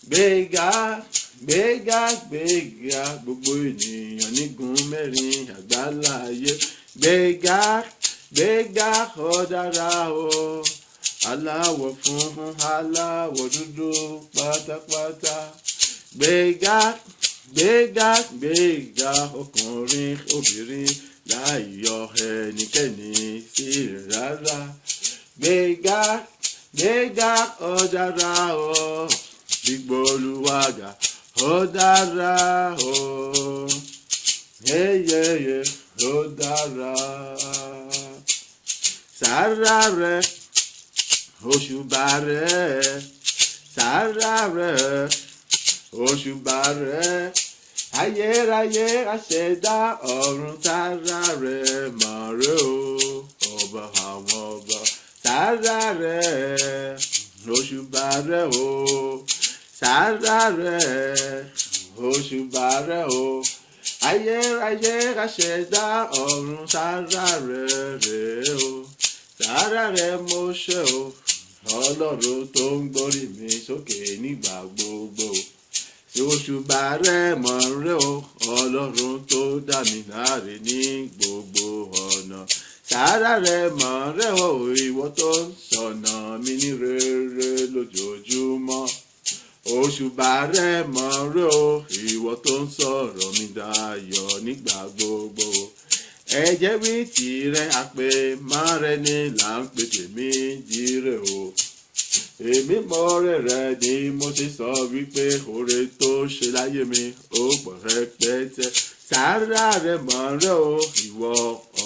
Speaker 1: Gbéga gbéga gbéga gbogbo ènìyàn nígun mẹ́rin àgbáláyé. Gbéga gbéga ó dára o. Aláwọ̀ funfun aláwọ̀ dúdú pátápátá. Gbéga gbéga gbéga ọkùnrin obìnrin láì yọ ẹnikẹ́ni sí rárá. Gbéga gbéga ó dára o. Gbígbé Olúwa ga ó dára o. Yẹ́yẹ́yẹ́ ó dára. Sára rẹ̀ òṣùbà rẹ̀, sára rẹ̀ òṣùbà rẹ̀. Ayérayé aṣẹ̀dá ọ̀run sára rẹ̀ mọ̀ rẹ́ o. Ọba àwọn ọba sára rẹ̀ òṣùbà rẹ̀ o. Sára rẹ̀ òṣùbà rẹ̀ o. Ayérayé aṣẹ̀dá ọ̀run sára rẹ̀ rẹ̀ o. Sára rẹ̀ mo ṣe o. Ọlọ́run tó ń gbórí mi sókè nígbà gbogbo. Òṣùbà rẹ̀ mọ̀ rẹ́ o. Ọlọ́run tó dá mi láre ní gbogbo ọ̀nà. Sára rẹ̀ mọ̀ rẹ́ o. Ìwọ tó ń ṣọ̀nà mi ní rere lójoojúmọ́. Òṣùbà rẹ̀ mọ̀ rẹ́ o. Ìwọ tó ń sọ̀rọ̀ mi dayọ̀ nígbà gbogbo. Ẹ̀jẹ̀ wí tirẹ̀ àpè má rẹ̀ ní là ń pè tèmi jíire o. Èmi mọ̀ọ́rẹ́ rẹ̀ ni mo ti sọ wípé oore tó ṣe láyé mi ó pọ̀ rẹpẹtẹ. Sára rẹ̀ mọ̀ rẹ́ o. Ìwọ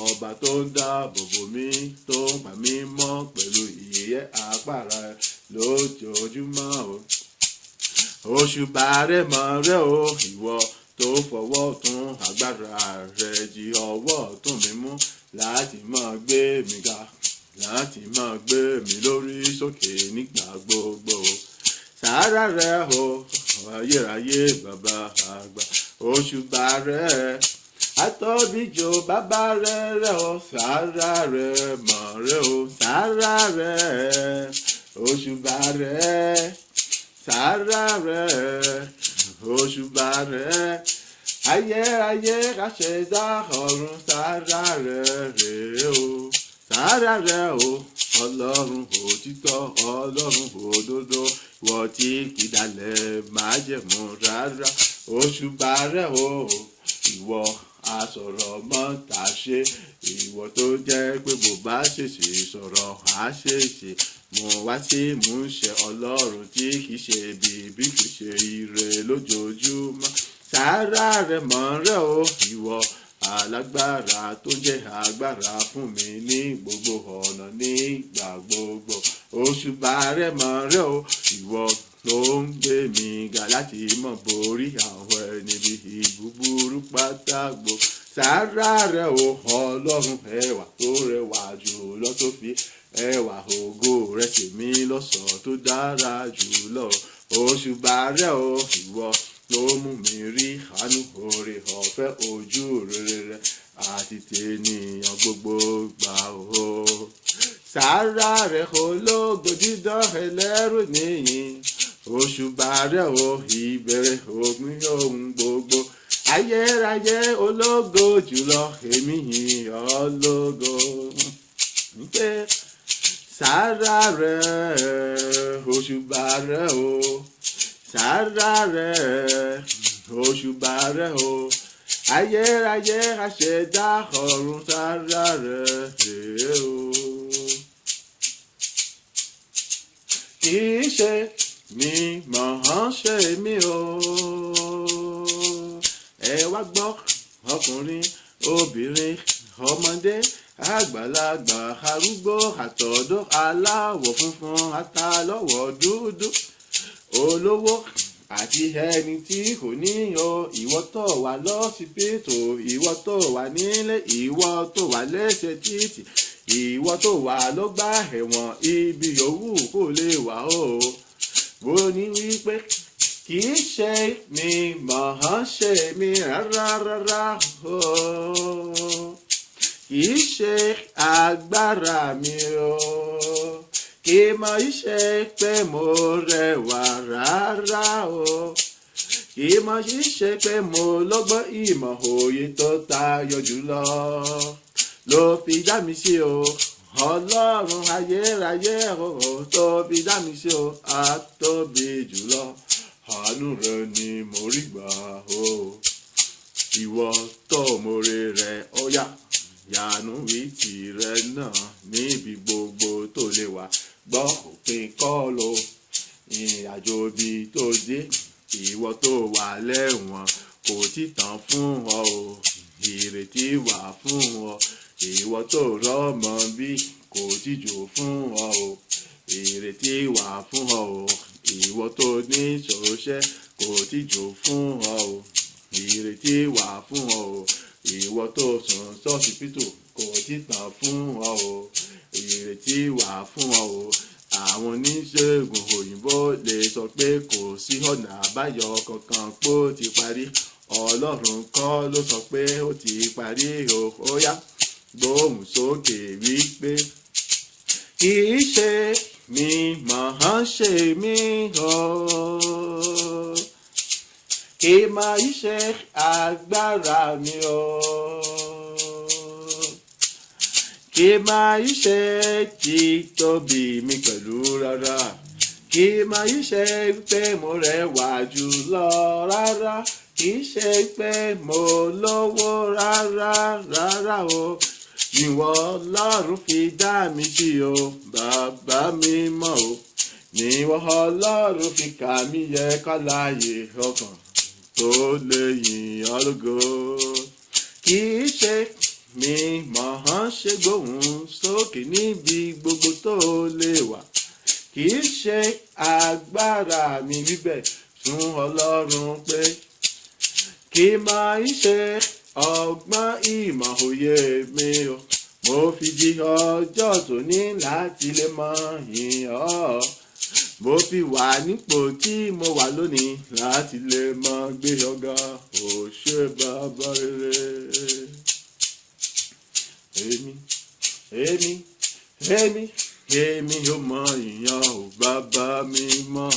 Speaker 1: ọba tó ń dáàbò bò mí tó ń pa mí mọ́ pẹ̀lú ìyẹ́ agbára lójoojúmọ́ o. Òṣùbà rẹ̀ mọ̀ rẹ́ o. Ìwọ tó fọwọ́ tún agbára rẹ̀ di ọwọ́ tún mi mú láti máa gbé mi ga, láti máa gbé mi lórí sókè nígbà gbogbo. Sára rẹ̀ o ayérayé bàbá àgbà. Òṣùbà rẹ̀ àtọ́bíjò bàbá rẹ̀ o sára rẹ̀ mọ̀ rẹ̀ o sára rẹ̀ òṣùbà rẹ̀ sára rẹ̀ òṣùbà rẹ̀ ayérayé àṣẹdá ọ̀run sára rẹ̀ rèé o sára rẹ̀ o ọlọ́run òtítọ́ ọlọ́run òdodo ìwọ tí kì í dalẹ̀ májẹ̀mú rárá òṣùbà rẹ̀ o ìwọ asọ̀rọ̀ mọ́ tá a ṣe ìwọ tó jẹ́ pé bó bá ṣèṣe sọ̀rọ̀ á ṣèṣe mo wá sí ìmúṣẹ ọlọ́run tí kì í ṣe bí kì í ṣe ire lójoojúmọ́ sára rẹ̀ mọ́ rẹ̀ o ìwọ alágbára tó jẹ́ agbára fún mi ní gbogbo ọ̀nà nígbà gbogbo òṣùbà rẹ̀ mọ́ rẹ̀ o ìwọ tó ń gbé mi ga láti mọ̀ borí àwọn ẹni bí búburú pátágbó sára rẹ̀ o ọlọ́run ẹwà tó rẹwà jùlọ tó fi ẹwà ògo rẹ̀ tèmi lọ́ṣọ̀ọ́ tó dára jùlọ òṣùbà rẹ̀ o ìwọ ló mú mi rí àánú oore ọ̀fẹ́ ojú rere rẹ̀ àti tènìyàn gbogbo gbà o sára rẹ̀ ológo dídán ẹlẹ́rù níyìn òṣùbà rẹ̀ o ìbẹ̀rẹ̀ òpin ohun gbogbo ayérayé ológo jùlọ èmi yìn ọ́ lógo pé sára rẹ̀ òṣùbà rẹ̀ o sára rẹ̀ òṣùbà rẹ̀ o ayérayé àṣẹdá ọ̀run sára rẹ̀ rèé o. kì í ṣe mi mọ̀ ọ́n ṣe mí o ẹ wá gbọ́ ọkùnrin obìnrin ọmọdé àgbàlagbà arúgbó àtọ̀dọ́ aláwọ̀ funfun àtàlọ́wọ̀ dúdú olówó àti ẹni tí kò ní o ìwọ tó wà lọ́sibítù ìwọ tó wà nílé ìwọ tó wà lẹ́sẹ̀ títì ìwọ tó wà lọ́gbà ẹ̀wọ̀n ibi yòówù kò lè wà o bó ní wípé kì í ṣe mi mọ̀ ọ́n ṣe mi rárá o kì í ṣe agbára mi o kì í mọ̀ í ṣe pé mo rẹwà rárá o kì í mọ̀ í ṣe pé mo lọ́gbọ́n ìmọ̀ òye tó tayọ jùlọ ló fi dá mi sí o ọlọ́run ayérayé o tó fi dá mi sí o àtóbi jùlọ àánú rẹ ni mo rí gbà o ìwọ tó more rẹ ó yá yanu wí tìrẹ náà níbi gbogbo tó lè wà gbọ́ òpin kọ́ ló ìrìn àjò bí tó dé ìwọ tó wà lẹ́wọ̀n kò tí tán fún ọ o ìrètí wà fún ọ ìwọ tó rọ́mọ bí kò tí jò fún ọ o ìrètí wà fún ọ o ìwọ tó ní ṣòṣẹ́ kò tí jò fún ọ o ìrètí wà fún ọ o ìwọ tó sùn sọ́sibítù kò tí tán fún ọ o ìrètí wà fún ọ o àwọn oníṣègùn òyìnbó lè sọ pé kò sí ọ̀nà àbáyọ kankan pé ó ti parí ọlọ́run kọ́ ló sọ pé ó ti parí o ó yá gbóhùn sókè wípé kì í ṣe mi mọ̀ ọ́n ṣe mí o kì í mọ̀ í ṣe agbára mi o kì í mọ̀ í ṣe títóbi mi pẹ̀lú rárá kì í mọ̀ í ṣe pé mo rẹwà jùlọ rárá kì í ṣe pé mo lówó rárá o ìwọ ọlọ́run fi dá mi sí o bàbá mi mọ̀ o níwọ ọlọ́run fi kà mí yẹ káláyé ọkàn tó lè yìn ọ́ lógo kì í ṣe mi mọ̀ ọ́n ṣe gbóhùn sókè níbi gbogbo tó lè wà kì í ṣe agbára mi bíbẹ̀ fún ọlọ́run pé kì í máa ń ṣe ọgbọ́n ìmọ̀ òye mi o mo fi di ọjọ́ tòní láti lè mọ yìn ọ́ mo fi wà nípò tí mo wà lónìí láti lè máa gbé ọ̀gá ò ṣe bàbá rere. èmi ò mọ ìyàn ò bàbá mi mọ́.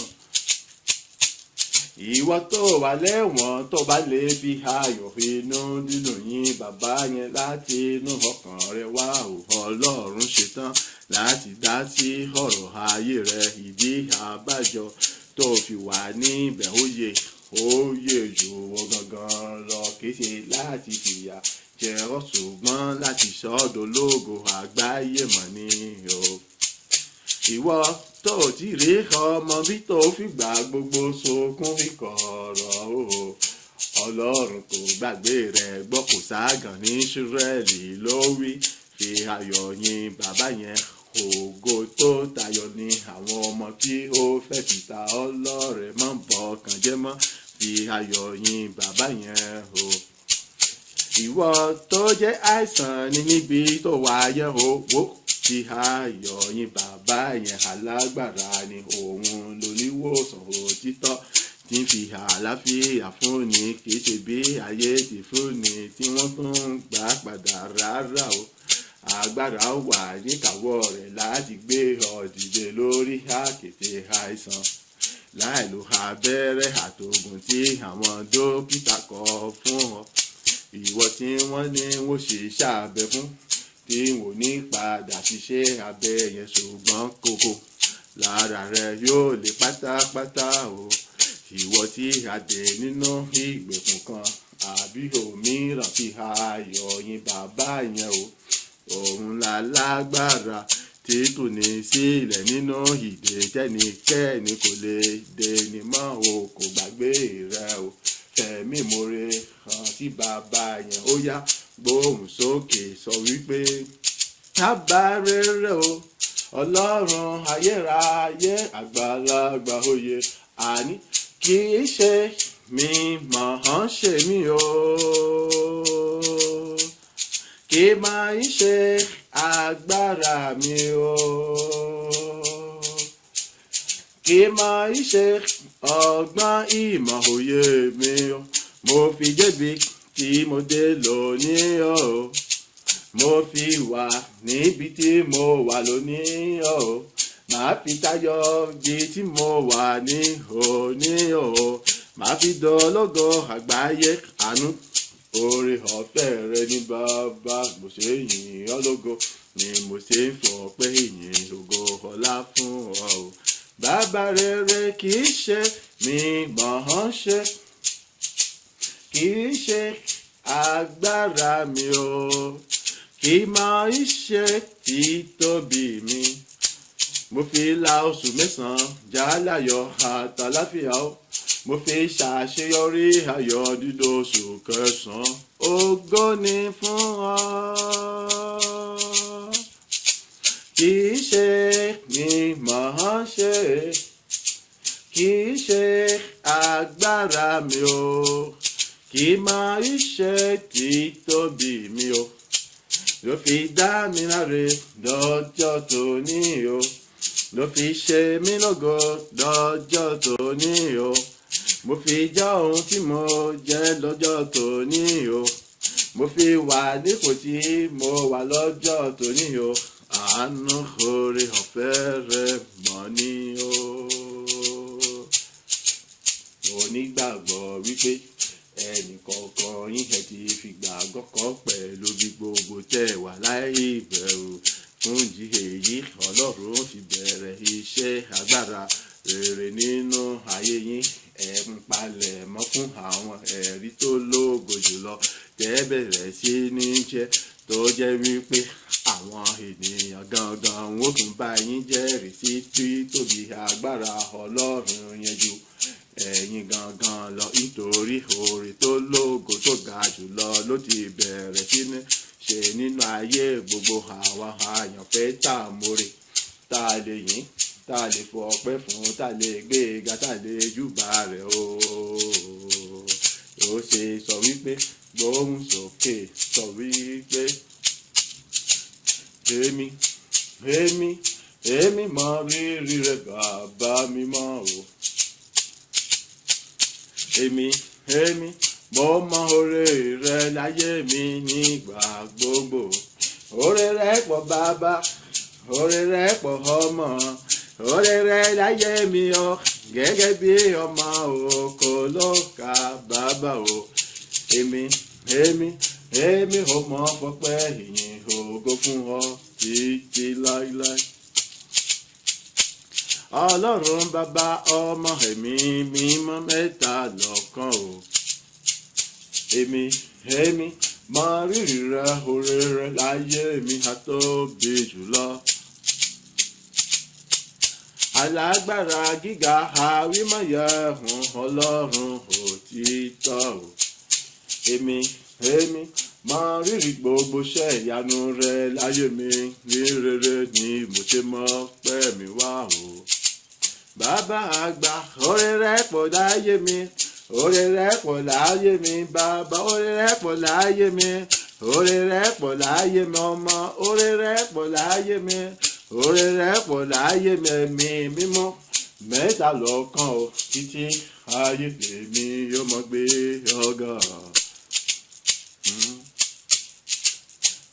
Speaker 1: Ìwọ tó wà lẹ́wọ̀n tó bá lè fi ayọ̀ inú dídùn yín bàbá yẹn láti inú ọkàn rẹ wá ò Ọlọ́run ṣetán láti dá sí ọ̀rọ̀ ayé rẹ. Ìdí àbájọ tó fi wà níbẹ̀ ó yè jù wọ́n gangan lọ, kìí ṣe láti fìyà jẹ ọ́ ṣùgbọ́n láti sọ́dọ̀ lógo àgbáyé mọ̀ ní o. Ìwọ tó ti rí ọmọ bí tó fi gbà gbogbo sọkún ìkọ̀rọ̀ o Ọlọ́run kò gbàgbé rẹ̀ gbọ́ kò ságàn ní Ísírẹ́lì ló wí fi ayọ̀ yìn bàbá yẹn. Ògo tó tayọ ní àwọn ọmọ tí ó fẹ́ fi ta ọlọ́rẹ mọ́ bọ̀ kàn jẹ́ mọ́ fi ayọ̀ yìn bàbá yẹn o. Ìwọ tó jẹ́ àìsàn ní níbi tó wáyé owó fi ayọ̀ yìn bàbá yẹn. Alágbára ni òun lóníwòsàn òtítọ́ tí ń fi àlàáfíà fúnni, kì í ṣe bí ayé ti fúnni tí wọ́n tún gbà padà rárá o. Agbára wà níkàáwọ́ rẹ̀ láti gbé ọ dìde lórí àkéte àìsàn láì lo abẹ́rẹ́ àtògùn tí àwọn dókítà kọ fún ọ. Ìwọ tí wọ́n ní wọ́n ṣe iṣẹ́ abẹ fún tí wọ́n ní padà ṣiṣẹ́ abẹ yẹn ṣùgbọ́n kókó lára rẹ yóò lè pátápátá o. Ìwọ tí a dè nínú ìgbèkùn kan àbí òmíràn fi ayọ̀ yìn bàbá yẹn o. Òun la lágbára tí kò ní sílẹ̀ nínú ìdè tẹ́nikẹ́ni kò lè dènì mọ́ o. Kò gbàgbé rẹ o. Fẹ̀mí ìmoore hàn sí bàbá yẹn ó yá gbóhùn sókè sọ wípé bàbá rere o Ọlọ́run ayérayé àgbàlagbà oyè àní kì í ṣe mi mọ̀ ọ́n ṣe mí o. Kì máa ń ṣe agbára mi o. Kì máa ń ṣe ọgbọ́n ìmọ̀ òye mi o. Mo fi jẹ̀bi tí mo dé lónìí o. Mo fi wà níbi tí mo wà lónìí o. Màá fi tayọ bí tí mo wà ní òní o. Màá fi dológo àgbáyé àánú. Oore ọ̀fẹ́ rẹ ní bàbá mo ṣe yìn ọ́ lógo ni mo ṣe ń fọpẹ́ ìyìn ògo ọlá fún ọ o. Bàbá rere kì í ṣe mi mọ̀ ọ́n ṣe, kì í ṣe agbára mi o. Kì í máa ń ṣe títóbi mi. Mo fi la oṣù mẹ́sàn-án já láyọ̀ àtàláfíà o. Mo fi ṣàṣeyọrí ayọ̀ dídóṣù kẹsàn-án. Ògo ni fún ọ. Kì í ṣe mi mọ̀ ọ́n ṣe, kì í ṣe agbára mi o. Kì í máa ń ṣe títóbi mi o. Ló fi dá mi láre lọ́jọ́ tóní o. Ló fi ṣe mí lógo lọ́jọ́ tóní o. Mo fi jẹ́ ohun tí mo jẹ́ lọ́jọ́ tóní o. Mo fi wà nípò tí mo wà lọ́jọ́ tóní o. Àánú oore ọ̀fẹ́ rẹ mọ̀ ní o. Mo nígbàgbọ́ wípé ẹnìkọ̀ọ̀kan yín ẹ ti fìgbà àkọ́kọ́ pẹ̀lú bí gbogbo tẹ́ wà láì ìbẹ̀rù. Fún ìdí èyí Ọlọ́run ti bẹ̀rẹ̀ iṣẹ́ agbára rere nínú ayé yín. Ẹ ń palẹ̀ mọ́ fún àwọn ẹ̀rí tó lógo jùlọ tẹ́ bẹ̀rẹ̀ sí ní jẹ́ tó jẹ́ wípé àwọn ènìyàn gangan wọ́n tún bá yín jẹ́rìí sí títóbi agbára Ọlọ́run yẹn jù ẹ̀yin gangan lọ. Nítorí oore tó lógo tó ga jùlọ ló ti bẹ̀rẹ̀ sí ní ṣe nínú ayé gbogbo àwọn àyànfẹ́ tá a mórè tá a lè yìn tá a lè fọ ọpẹ́ fún tá a lè gbé ga tá a lè júbà rẹ̀ o. Ó ṣe sọ wípé gbóhùn sókè sọ wípé èmi mọ rírì rẹ bàbá mímọ́ o. èmi mo mọ oore rẹ láyé mi nígbà gbogbo. Oore rẹ pọ̀ bàbá, oore rẹ pọ̀ ọmọ, oore rẹ láyé mi o, gẹ́gẹ́ bí ọmọ o kò ló ka bàbá o. èmi ò mọ fọpẹ́ ìyìn ògo fún ọ títí láíláí. Ọlọ́run bàbá ọmọ ẹ̀mí mímọ́ mẹ́ta lọ́kan o. èmi mọ rírì rẹ oore rẹ láyé mi àtóbi jùlọ. Alágbára gíga àwímáyẹ̀hún Ọlọ́run òtítọ́ o. èmi mọ rírì gbogbo iṣẹ́ ìyanu rẹ láyé mi, ní rere ni mo ṣe mọ̀ pé mi wá o. Bàbá àgbà oore rẹ pọ̀ láyé mi, oore rẹ pọ̀ láyé mi bàbá, oore rẹ pọ̀ láyé mi, oore rẹ pọ̀ láyé mi ọmọ, oore rẹ pọ̀ láyé mi, oore rẹ pọ̀ láyé mi ẹ̀mí mímọ́ mẹ́ta lọ́kan o, títí ayé tèmi yóò mọ̀ gbé ọ̀gá.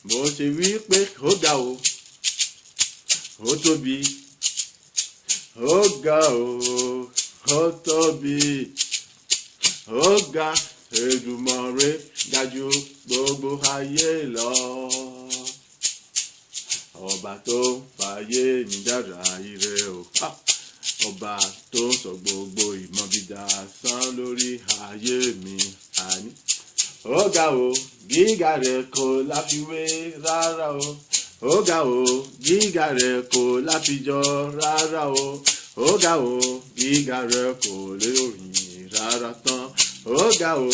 Speaker 1: Mo ṣe wí pé ó ga o, ó tóbi, ó ga o, ó tóbi, ó ga, Èdùmàrè ga jù gbogbo ayé lọ. Ọba tó fàyè mi dára ire o, ọba tó sọ gbogbo ìmọ̀bídà sán lórí ayé mi. Àní ó ga o, gíga rẹ̀ kò láfiwé rárá o. Ó ga o, gíga rẹ̀ kò láfijọ rárá o. Ó ga o, gíga rẹ̀ kò lè ròyìn rárá tán. Ó ga o,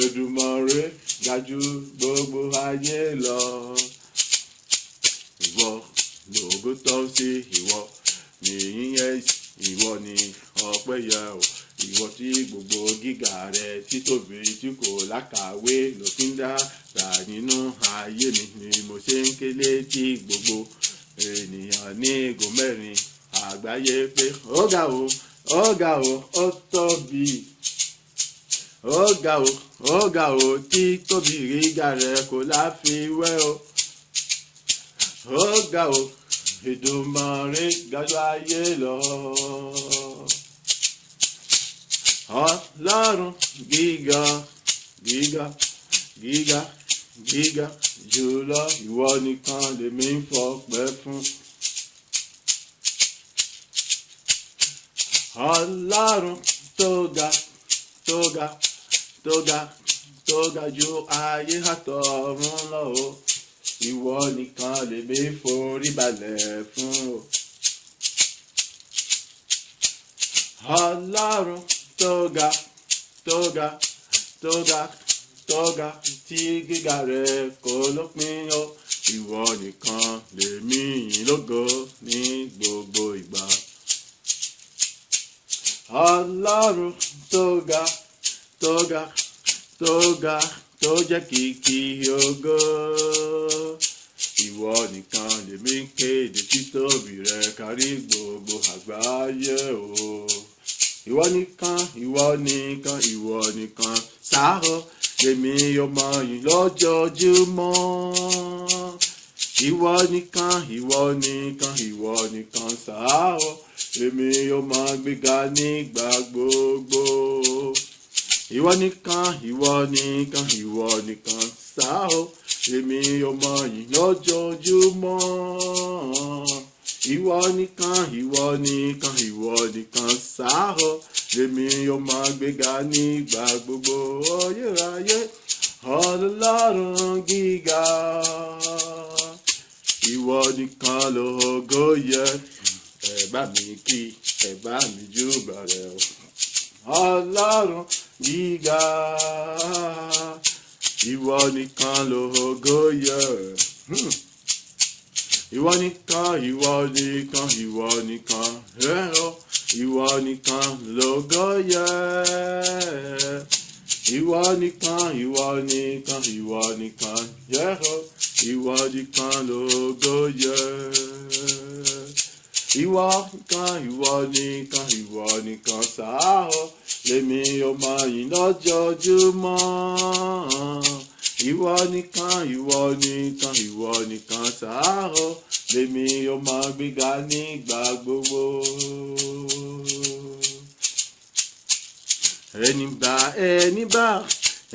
Speaker 1: Èdùmàrè ga jù gbogbo ayé lọ. Ìwọ lógo tọ́ sí, ìwọ ni yíyẹn, ìwọ ni ọpẹ́ yẹ o. Ìwọ tí gbogbo gíga rẹ̀ títóbi tí kò lákàwé ló fi ń dára nínú ayé mi, ni mo ṣe ń kélé tí gbogbo ènìyàn ní igun mẹ́rin àgbáyé pé ó ga o, ó ga o, ó tóbi. Ó ga o, ó ga o, tí tóbi gíga rẹ̀ kò láfiwé o. Ó ga o, Èdùmàrè ga jù ayé lọ. Ọlọ́run gíga gíga gíga gíga jùlọ, ìwọ nìkan lèmi ń fọpẹ́ fún. Ọlọ́run tó ga tó ga tó ga tó ga jù ayé àtọ̀run lọ o. Ìwọ nìkan lèmi forí balẹ̀ fún o. Ọlọ́run tó ga tó ga tó ga tó ga, tí gíga rẹ̀ kò lópin o. Ìwọ nìkan lèmi yìn lógo ní gbogbo ìgbà. Ọlọ́run tó ga tó ga tó ga tó jẹ́ kìkì ògo. Ìwọ nìkan lèmi ń kéde títóbi rẹ̀ kárí gbogbo àgbáyé o. Ìwọ nìkan, ìwọ nìkan, ìwọ nìkan sáà lèmi yóò máa yìn lójoojúmọ́. Ìwọ nìkan, ìwọ nìkan, ìwọ nìkan sáà lèmi yóò máa gbéga nígbà gbogbo. Ìwọ nìkan, ìwọ nìkan, ìwọ nìkan sáà lèmi yóò máa yìn lójoojúmọ́. Ìwọ nìkan, ìwọ nìkan, ìwọ nìkan sáà lèmi yóò máa gbéga nígbà gbogbo ayérayé. Ọlọ́run gíga, ìwọ nìkan lógo yẹ. Ẹ bá mi kí, ẹ bá mi júbà rẹ o. Ọlọ́run gíga, ìwọ nìkan lógo yẹ. Ìwọ nìkan, ìwọ nìkan, ìwọ nìkan, ìwọ nìkan lógo yẹ. Ìwọ nìkan, ìwọ nìkan, ìwọ nìkan, ìwọ nìkan lógo yẹ. ìwọ nìkan sáà o lèmi ò máa yìn lójoojúmọ́. Ìwọ nìkan sáà o lèmi ò máa gbéga nígbà gbogbo.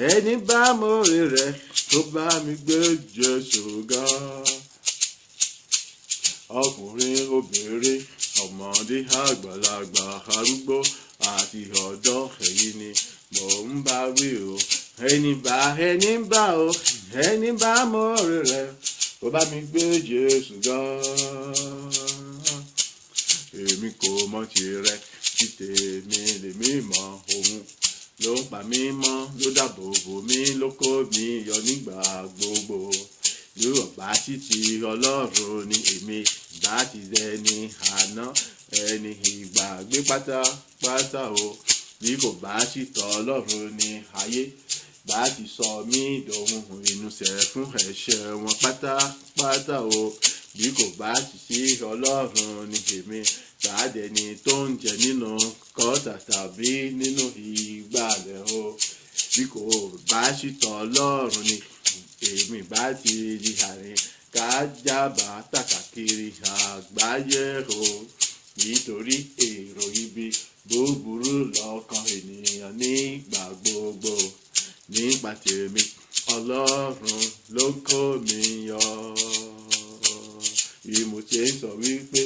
Speaker 1: ẹni bá mọ̀rẹ́ rẹ̀ tó bá mi gbé Jésù ga. Ọkùnrin, obìnrin, ọmọdé, àgbàlagbà, arúgbó àti ọ̀dọ́, èyí ni mò ń bá wí o. ẹni bá mọ̀rẹ́ rẹ̀ tó bá mi gbé Jésù ga. Èmi kò mọ̀ tirẹ̀, tí tèmi lèmi mọ̀, òun ló ń pa mí mọ́, ló dáàbò bò mí, ló kó mi yọ nígbà gbogbo. Yóò bá títí Ọlọ́run ni èmi bá ti dẹni àná, ẹni ìgbàgbé pátápátá o. Bí kò bá sì tọ́ Ọlọ́run ní ayé bá ti sọ mí dòun ìnusẹ̀ fún ẹ̀ṣẹ̀ wọn pátápátá o. Bí kò bá sì sí Ọlọ́run ní èmi bá dẹni tó ń jẹ nínú kọ́tà tàbí nínú ìgbàlẹ̀ o. Bí kò bá sì tọ́ Ọlọ́run ní èmi bá ti di àárín kájábà tàkàkiri àgbáyé o. Nítorí èrò ibi búburú lọ́kàn ènìyàn nígbà gbogbo. Nípa tèmi Ọlọ́run ló kó mi yọ. Ìmùtí sọ wípé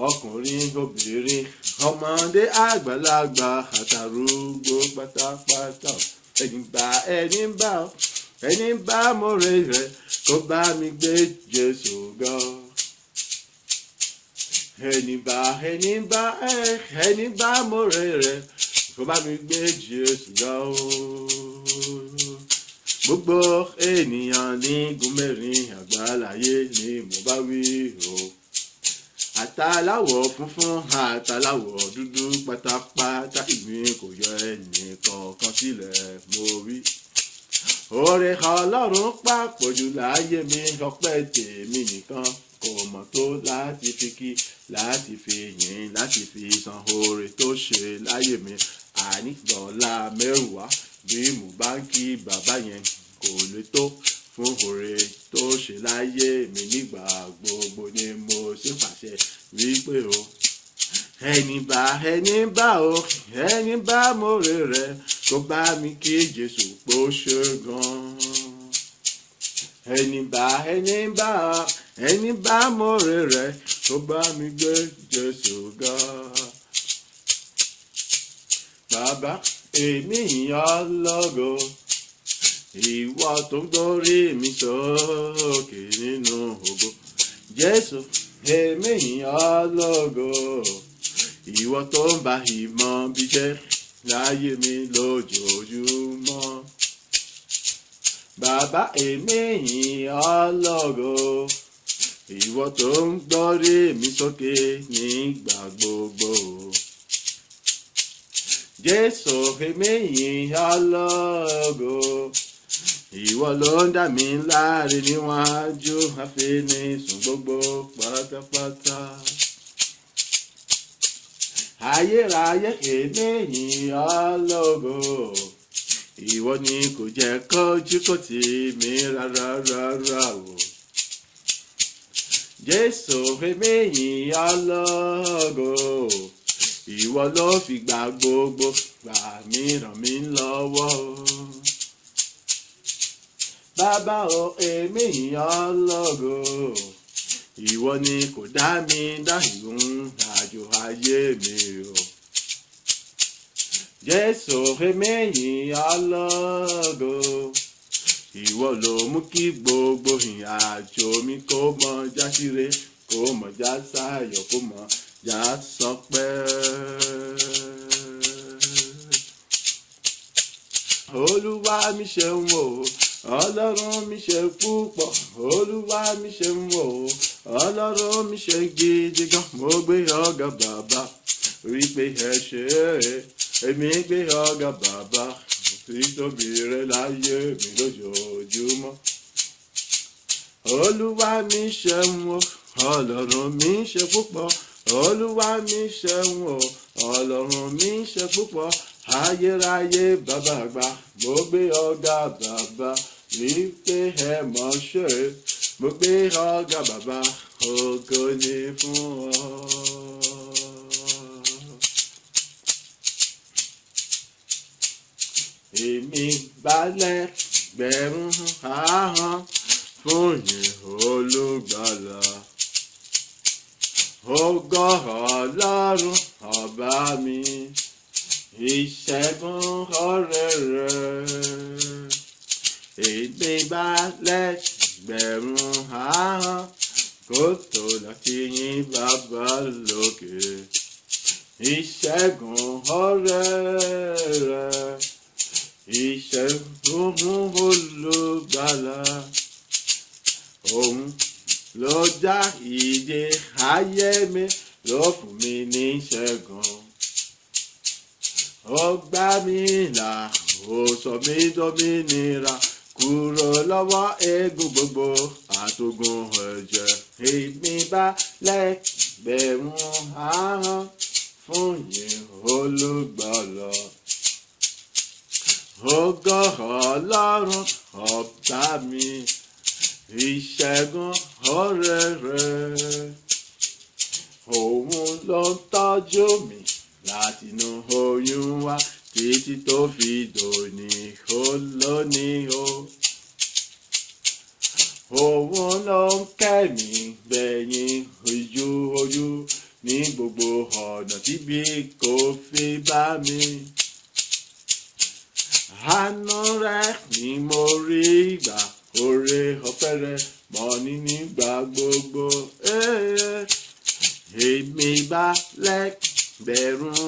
Speaker 1: ọkùnrin, obìnrin, ọmọdé, àgbàlagbà àtàrúgbó pátápátá. ẹni bá mọ̀rẹ́ rẹ̀ kó bá mi gbé Jésù ga. ẹni bá mọ̀rẹ́ rẹ̀ kó bá mi gbé Jésù ga o. Gbogbo ènìyàn ní igun mẹ́rin àgbáláyé ni mo bá wí o. Àtàláwọ̀ funfun, àtàláwọ̀ dúdú, pátápátá ìgbín kò yọ ẹnì kankan sílẹ̀, mo wí. Oore Ọlọ́run pàpọ̀ jù láyé mi, ọpẹ́ tèmi nìkan kò mọ̀ tó láti fi kí, láti fi yìn, láti fi san oore tó ṣe láyé mi. Àní dọ́là mẹ́wàá bí mo bá ń kí bàbá yẹn kò lè tó fún oore tó ṣe láyé mi. Nígbà gbogbo ni mo ṣe pàṣẹ wípé o. ẹni bá mọ̀rẹ́ rẹ̀ kó bá mi kí Jésù pé ó ṣe gan. ẹni bá mọ̀rẹ́ rẹ̀ kó bá mi gbé Jésù ga. Bàbá, èmi yìn ọ́ lógo, ìwọ tó ń gbórí mi sókè nínú ògo. Jésù, èmi yìn ọ́ lógo, ìwọ tó ń bá ìmọ̀ bí jẹ́ láyé mi lójoojúmọ́. Bàbá, èmi yìn ọ́ lógo, ìwọ tó ń gbórí mi sókè nígbà gbogbo. Jésù, èmi yìn ọ́ lógo, ìwọ ló ń dá mi láre níwájú àfinisùn gbogbo pátápátá. Ayérayé, èmi yìn ọ́ lógo, ìwọ ni kò jẹ́ kójú kò tì mí rárá o. Jésù, èmi yìn ọ́ lógo, ìwọ ló fi gbà gbogbo gbà mí, ràn mí lọ́wọ́. Bàbá o, èmi yìn ọ́ lógo, ìwọ ni kò dá mi dá ìrun àjò ayé mi o. Jésù, èmi yìn ọ́ lógo, ìwọ ló mú kí gbogbo ìrìn àjò mi kó mọ já síre, kó mọ já sáyọ̀, kó mọ já sọpẹ́. Olúwa mi ṣeun o, Ọlọ́run mi ṣe púpọ̀. Olúwa mi ṣeun o, Ọlọ́run mi ṣe gidi gan. Mo gbé ọ̀gá bàbá, rí pé ẹ ṣe é. Èmi gbé ọ̀gá bàbá, títóbi rẹ láyé mi lójoojúmọ́. Olúwa mi ṣeun o, Ọlọ́run mi ṣe púpọ̀. olúwa mi ṣeun o ọlọ́run mi ṣe púpọ̀ ayérayé bàbá àgbà mo gbé ọ̀gá bàbá wípé ẹ mọ̀ ṣe mo gbé ọ̀gá bàbá ògo ni fún ọ. èmi balẹ̀ gbẹ̀rún ahọ́n fún yín olùgbàlà ògo ọlọ́run ọba mi ìṣẹ́gun ọ̀rẹ́ rẹ̀. èmi balẹ̀ gbẹ̀rún ahọ́n kó tó láti yìn bàbá lókè ìṣẹ́gun ọ̀rẹ́ rẹ̀. ìṣẹ́gun olùgbàlà òun ló dá ìdè ayé mi ló fún mi ní ìṣẹ́gun ó gbà mí là ó sọ mí dòmìnira kúrò lọ́wọ́ eégún gbogbo àtogun ẹ̀jẹ̀. èmi balẹ̀ gbẹ̀rún ahọ́n fún yín olùgbàlà ògo ọlọ́run ọba mi ìṣẹ́gun ọ̀rẹ́ rẹ̀. òun ló ń tọ́jú mi látinú oyún wá títí tó fi dòní ó lónìí o. òun ló ń kẹ́ mi gbẹ̀yìn ojú ní gbogbo ọ̀nà tíbi kò fi bá mi. àánú rẹ̀ ni mo rí gbà oore ọ̀fẹ́ rẹ̀ mọ́ ní nígbà gbogbo. èmi balẹ̀ gbẹ̀rún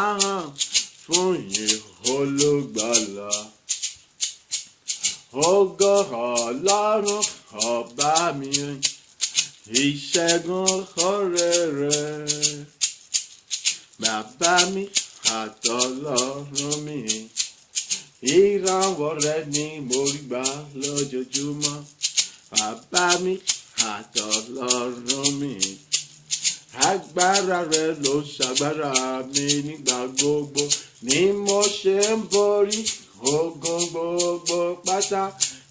Speaker 1: ahọ́n fún yín olùgbàlà ògo ọlọ́run ọba mi ìṣẹ́gun ọ̀rẹ́ rẹ̀. bàbá mi àtọlọ́run mi ìrànwọ́ rẹ̀ ni mo rí gbà lójoojúmọ́. bàbá mi àtọlọ́run mi agbára rẹ̀ ló ṣàgbára mi nígbà gbogbo ni mo ṣe ń borí ogun gbogbo pátá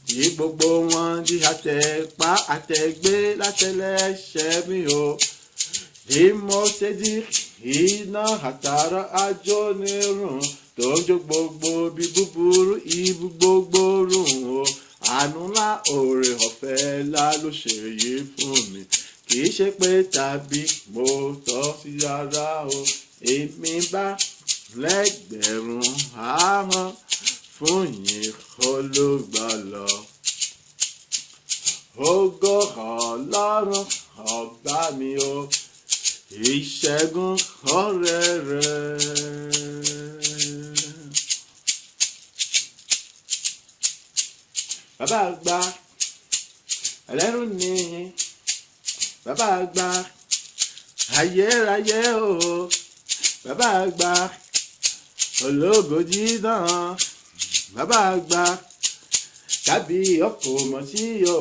Speaker 1: tí gbogbo wọn di àtẹ̀pá àtẹ̀gbé látẹlẹsẹ̀ mi o. bí mo ṣe di iná àtàrà ajónirun tó ń jó gbogbo bí búburú ibú gbogbo rùn o. àánú ńlá oore ọ̀fẹ́ ńlá ló ṣe yìí fún mi kì í ṣe pé tàbí mo tọ́ sí ara o. èmi balẹ̀ gbẹ̀rún ahọ́n fún yín olùgbàlà ògo ọlọ́run ọba mi o ìṣẹ́gun ọ̀rẹ́ rẹ̀. bàbá àgbà ẹlẹ́rù ni bàbá àgbà ayérayé o. bàbá àgbà ológo dídán. bàbá àgbà tàbí ọkọ̀ mọ̀ sí o.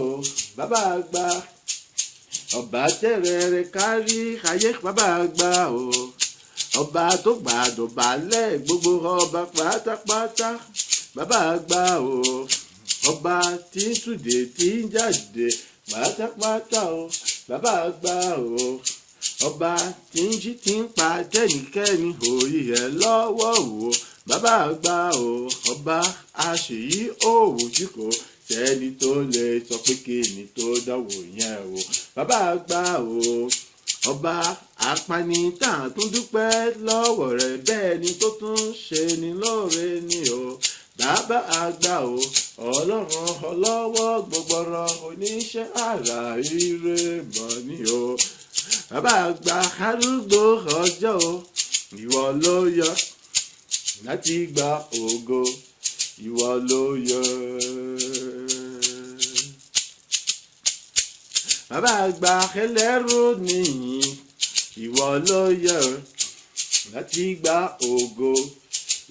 Speaker 1: bàbá àgbà ọba tẹ̀rẹ̀rẹ̀ kárí ayé. bàbá àgbà o ọba tó gbàdọ̀bálẹ̀ gbogbo ọba pátápátá. bàbá àgbà o ọba tí ń túdè tí ń jáde pátápátá o. bàbá àgbà o ọba tí ń jí tí ń pa kẹ́nikẹ́ni òye ẹ̀ lọ́wọ́ o. bàbá àgbà o ọba àṣeyí òwò tí kò sẹ́ni tó lè sọ pé kíni tó dáwọ́ yẹn o. bàbá àgbà o ọba apanitàn tún dúpẹ́ lọ́wọ́ rẹ̀ bẹ́ẹ̀ ni tó tún ṣe ni lóore ni o. bàbá àgbà o ọlọ́run ọlọ́wọ́ gbọgbọrọ oníṣẹ́ àrà ire mọ̀ ni o. bàbá àgbà arúgbó ọjọ́ o ìwọ ló yọ láti gba ògo ìwọ ló yọ. bàbá àgbà ẹlẹ́rù nìyí ìwọ ló yọ láti gba ògo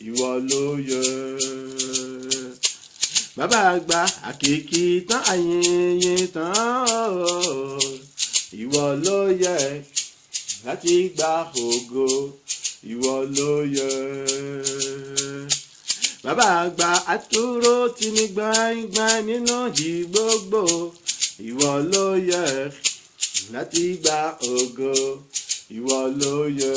Speaker 1: ìwọ ló yọ. bàbá àgbà àkìkì tán àyìnyín tán ìwọ ló yẹ láti gba ògo, ìwọ ló yẹ. Bàbá àgbà àtúrò tí ní gbàngbàn nínú yìí gbogbo, ìwọ ló yẹ láti gba ògo, ìwọ ló yẹ.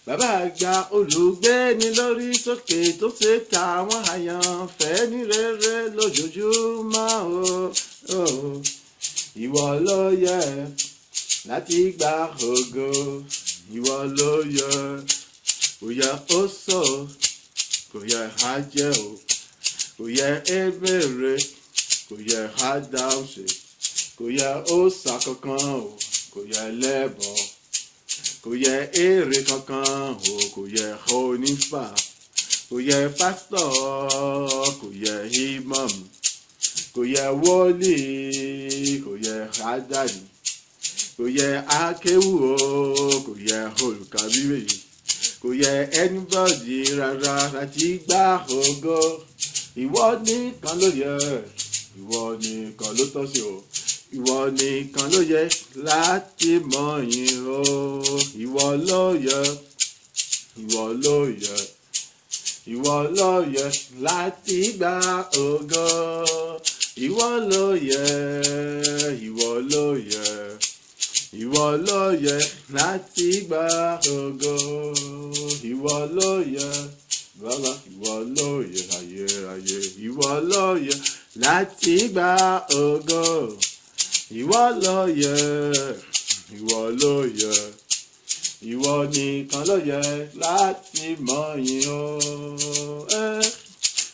Speaker 1: Bàbá àgbà olùgbéni lórí sókè tó ṣe tàwọn àyànfẹ́ ní rere lójoojúmọ́ o. Ìwọ ló yẹ láti gba ògo, ìwọ ló yẹ. Kò yẹ ó sọ, kò yẹ á jẹ́ o, kò yẹ é bèrè, kò yẹ á dáhùn ṣe, kò yẹ ó sà kankan o, kò yẹ lẹ́bọ̀, kò yẹ èrè kankan o, kò yẹ onífà, kò yẹ pásítọ̀, kò yẹ imam, kò yẹ wòlíì, kò yẹ àdáni, kò yẹ akéwù o, kò yẹ olùkà bíbélì, kò yẹ anybody rárá láti gba ògo. Ìwọ nìkan ló yẹ, ìwọ nìkan ló tọ́ sí o, ìwọ nìkan ló yẹ láti mọ̀yìn o. Ìwọ ló yẹ, ìwọ ló yẹ, ìwọ ló yẹ láti gba ògo. Ìwọ ló yẹ, ìwọ ló yẹ, ìwọ ló yẹ láti gba ògo. Ìwọ ló yẹ, bàbá, ìwọ ló yẹ ayérayé. Ìwọ ló yẹ láti gba ògo. Ìwọ ló yẹ, ìwọ ló yẹ, ìwọ nìkan ló yẹ láti mọ̀yìn o.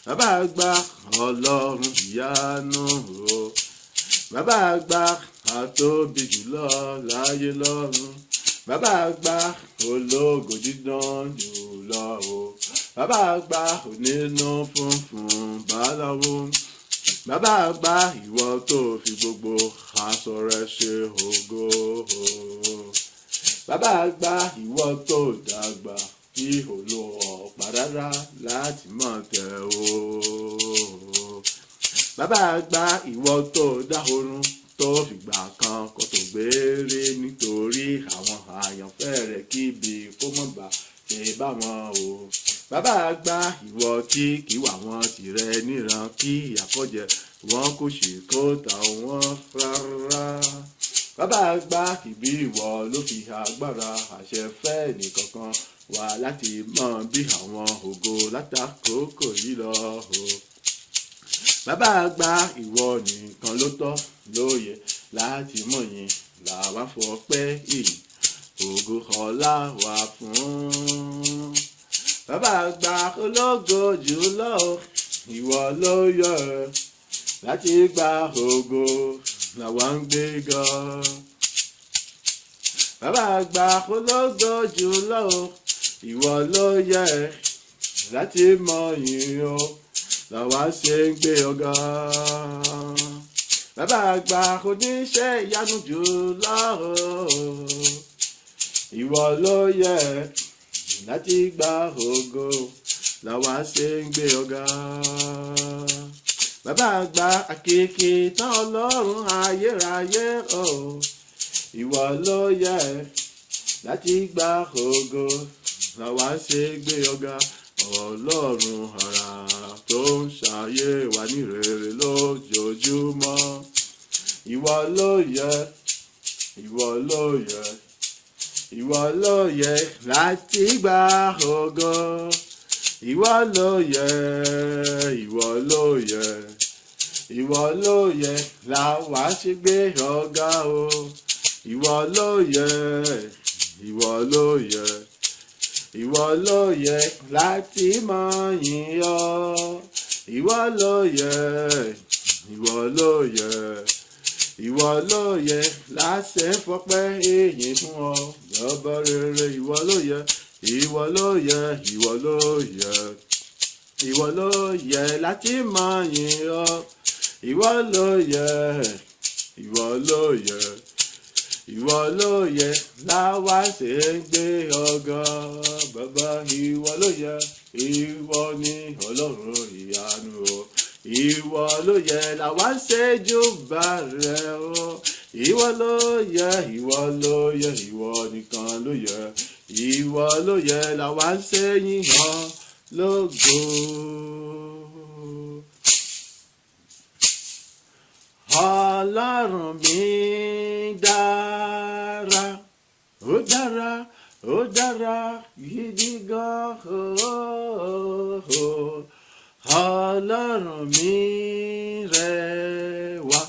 Speaker 1: Bàbá àgbà Ọlọ́run ìyanu o. Bàbá àgbà àtóbi jùlọ láyé lọ́run. Bàbá àgbà ológo dídán jùlọ o. Bàbá àgbà onínú funfun báláwo. Bàbá àgbà ìwọ tó fi gbogbo aṣọ rẹ ṣe ògo. Bàbá àgbà ìwọ tó dàgbà tí ò lo ọ̀pá rárá láti mọ̀ tẹ̀ o. Bàbá àgbà ìwọ tó dáhorun tó fìgbà kan kó tó gbére nítorí àwọn àyànfẹ́ rẹ̀ kíbi kó mọ̀ bá ṣe bá wọn o. Bàbá àgbà ìwọ tí kì wà wọn tìrẹ níran kí àkọ́jẹ wọn kò ṣe kó tà wọn rárá. Bàbá àgbà ìbí ìwọ ló fi agbára àṣẹ fẹ́ nìkankan wá láti mọ̀ bí àwọn ògo látàkókò yìí lọ o. Bàbá àgbà ìwọ nìkan ló tọ́ lóye láti mọ̀yìn làwa fọpẹ́ ìyìn ògo ọlá wà fún. Bàbá àgbà ológo jùlọ ìwọ ló yẹ láti gba ògo làwa ń gbé ga. Bàbá àgbà ológo jùlọ ìwọ ló yẹ láti mọ̀yìn o làwa ṣe ń gbé ọ̀gá. Bàbá àgbà oníṣẹ́ ìyanu jùlọ ìwọ ló yẹ láti gba ògo làwa ṣe ń gbé ọ̀gá. Bàbá àgbà àkèké tán Ọlọ́run ayérayé o ìwọ ló yẹ láti gba ògo làwa ṣe ń gbé ọ̀gá. Ọlọ́run àrà tó ń ṣayé wa ní rere lójoojúmọ́. Ìwọ ló yẹ, ìwọ ló yẹ, ìwọ ló yẹ láti gba ògo. Ìwọ ló yẹ, ìwọ ló yẹ, ìwọ ló yẹ làwa ṣe gbé ọ̀gá o. Ìwọ ló yẹ, ìwọ ló yẹ, ìwọ ló yẹ láti mọ̀yìn ọ́. Ìwọ ló yẹ, ìwọ ló yẹ, ìwọ ló yẹ láṣẹ fọpẹ́ èyí fún ọ. Bàbá rere ìwọ ló yẹ, ìwọ ló yẹ, ìwọ ló yẹ, ìwọ ló yẹ láti mọ̀yìn ọ́. Ìwọ ló yẹ, ìwọ ló yẹ, ìwọ ló yẹ láwa ṣe ń gbé ọ̀gá. Bàbá ìwọ ló yẹ, ìwọ ni Ọlọ́run ìyanu o. Ìwọ ló yẹ làwa ṣe júbà rẹ o. ìwọ ló yẹ, ìwọ ló yẹ, ìwọ nìkan ló yẹ, ìwọ ló yẹ làwa ń ṣe yíyan lógo. Ọlọ́run mi dára, ó dára, ó dára gidi gan. Ọlọ́run mi rẹwà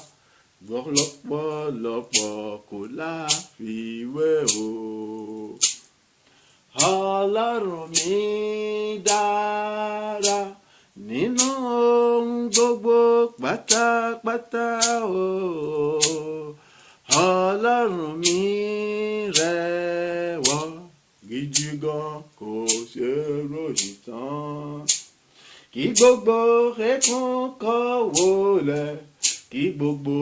Speaker 1: lọ́pọ̀lọpọ̀ kò láfiwé o. Ọlọ́run mi dára nínú ohun gbogbo pátápátá o. Ọlọ́run mi rẹwà gidi gan, kò ṣe ròyìn tán. Kí gbogbo ẹkún kó wólẹ̀, kí gbogbo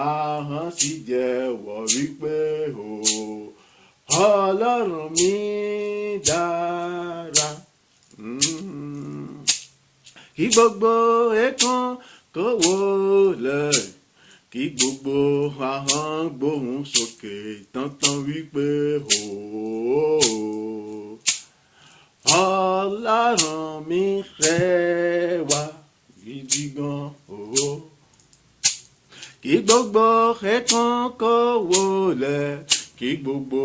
Speaker 1: ahọ́n sì jẹ́wọ́ wípé o. Ọlọ́run mi dára. Kí gbogbo ẹkún kó wólẹ̀, kí gbogbo ahọ́n gbóhùn sókè tántán wípé o. Ọlọ́run mi rẹwà gidi gan o. Kí gbogbo ẹkún kó wólẹ̀, kí gbogbo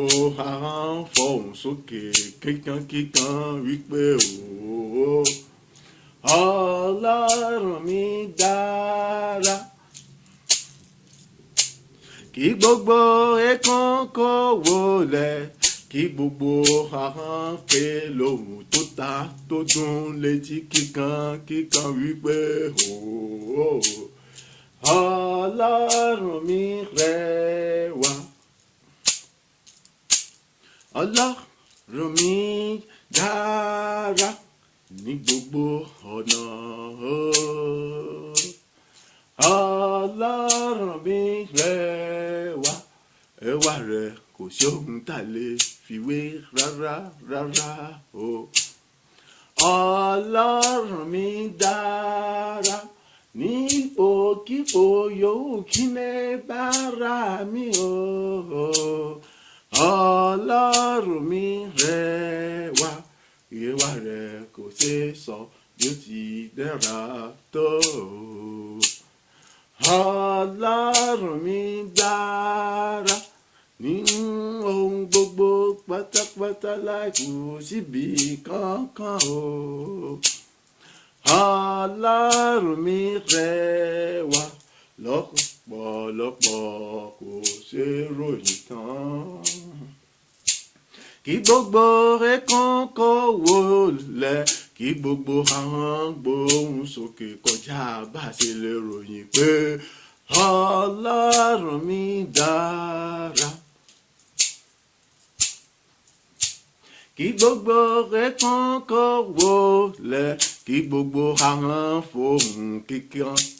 Speaker 1: ahọ́n fọhùn sókè kíkankíkan wípé o. Ọlọ́run mi dára. Kí gbogbo ẹkún kó wólẹ̀, kí gbogbo ahọ́n ké lóhùn tó ta tó dùn létí kíkankíkan wípé o. Ọlọ́run mi rẹwà. Ọlọ́run mi dára ní gbogbo ọ̀nà o. Ọlọ́run mi rẹwà, ẹwà rẹ̀ kò sí ohun tá lè fiwé rárá rárá o. Ọlọ́run mi dára ní ipòkípò yòówù kí lè bára mi o. Ọlọ́run mi rẹwà, ìwà rẹ̀ kò ṣeé sọ bí ó ti dára tó. Ọlọ́run mi dára nínú ohun gbogbo pátápátá láìkù síbi kankan o. Ọlọ́run mi rẹwà lọ́pọ̀lọpọ̀ kò ṣe ròyìn tán. Kí gbogbo ẹkún kó wólẹ̀, kí gbogbo ahọ́n gbóhùn sókè kọjá bá ṣe lè ròyìn pé Ọlọ́run mi dára. Kí gbogbo ẹkún kó wólẹ̀, kí gbogbo ahọ́n fọhùn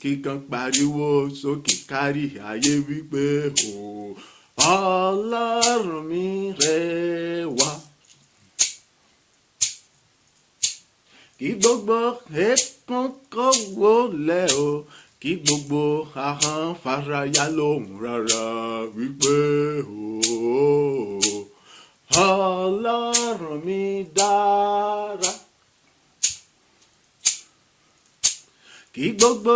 Speaker 1: kíkan pariwo sókè kárí ayé wípé o. Ọlọ́run mi rẹwà. Kí gbogbo ẹkún kó wólẹ̀ o, kí gbogbo ahọ́n faraya lóhùn rárá wípé o. Ọlọ́run mi dára. Kí gbogbo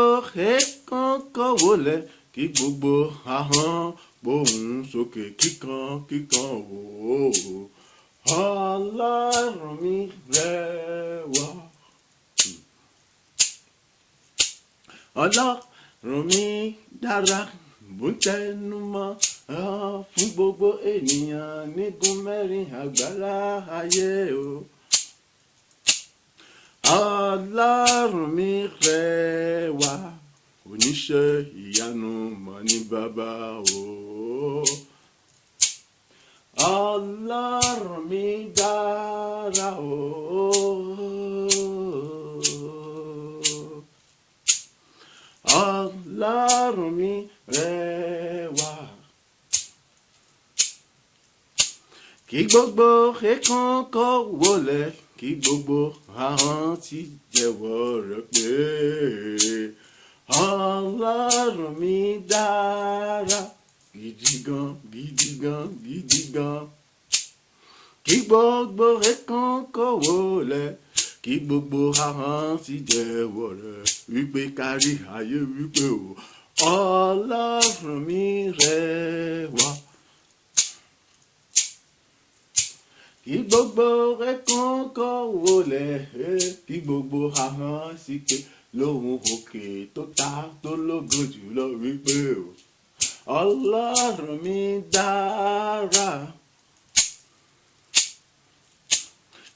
Speaker 1: ẹkún kó wólẹ̀, kí gbogbo ahọ́n gbóhùn sókè kíkankíkan o. Ọlọ́run mi rẹwà. Ọlọ́run mi dára, bó ń tẹnu mọ́ fún gbogbo ènìyàn nígun mẹ́rin àgbàlá ayé o. Ọlọ́run mi rẹwà, oníṣẹ́ ìyanu mọ̀ ní bàbá o. Ọlọ́run mi dára o. Ọlọ́run mi rẹwà. Kí gbogbo ẹkún kó wólẹ̀, kí gbogbo ahọ́n ti jẹ́wọ́ rẹ̀ pé Ọlọ́run mi dára gidi gan, gidi gan, gidi gan. Kí gbogbo ẹ̀kan kọ̀wọ́ lẹ̀, kí gbogbo ahọ́n sì jẹ́wọ́ rẹ̀, wípé kárí ayé wípé o, Ọlọ́run mi rẹwà. Kí gbogbo ẹ̀kan kọ̀wọ́ lẹ̀, kí gbogbo ahọ́n sì ké lóhùn òkè tó ta tó lógo jùlọ wípé o, Ọlọ́run mi dára.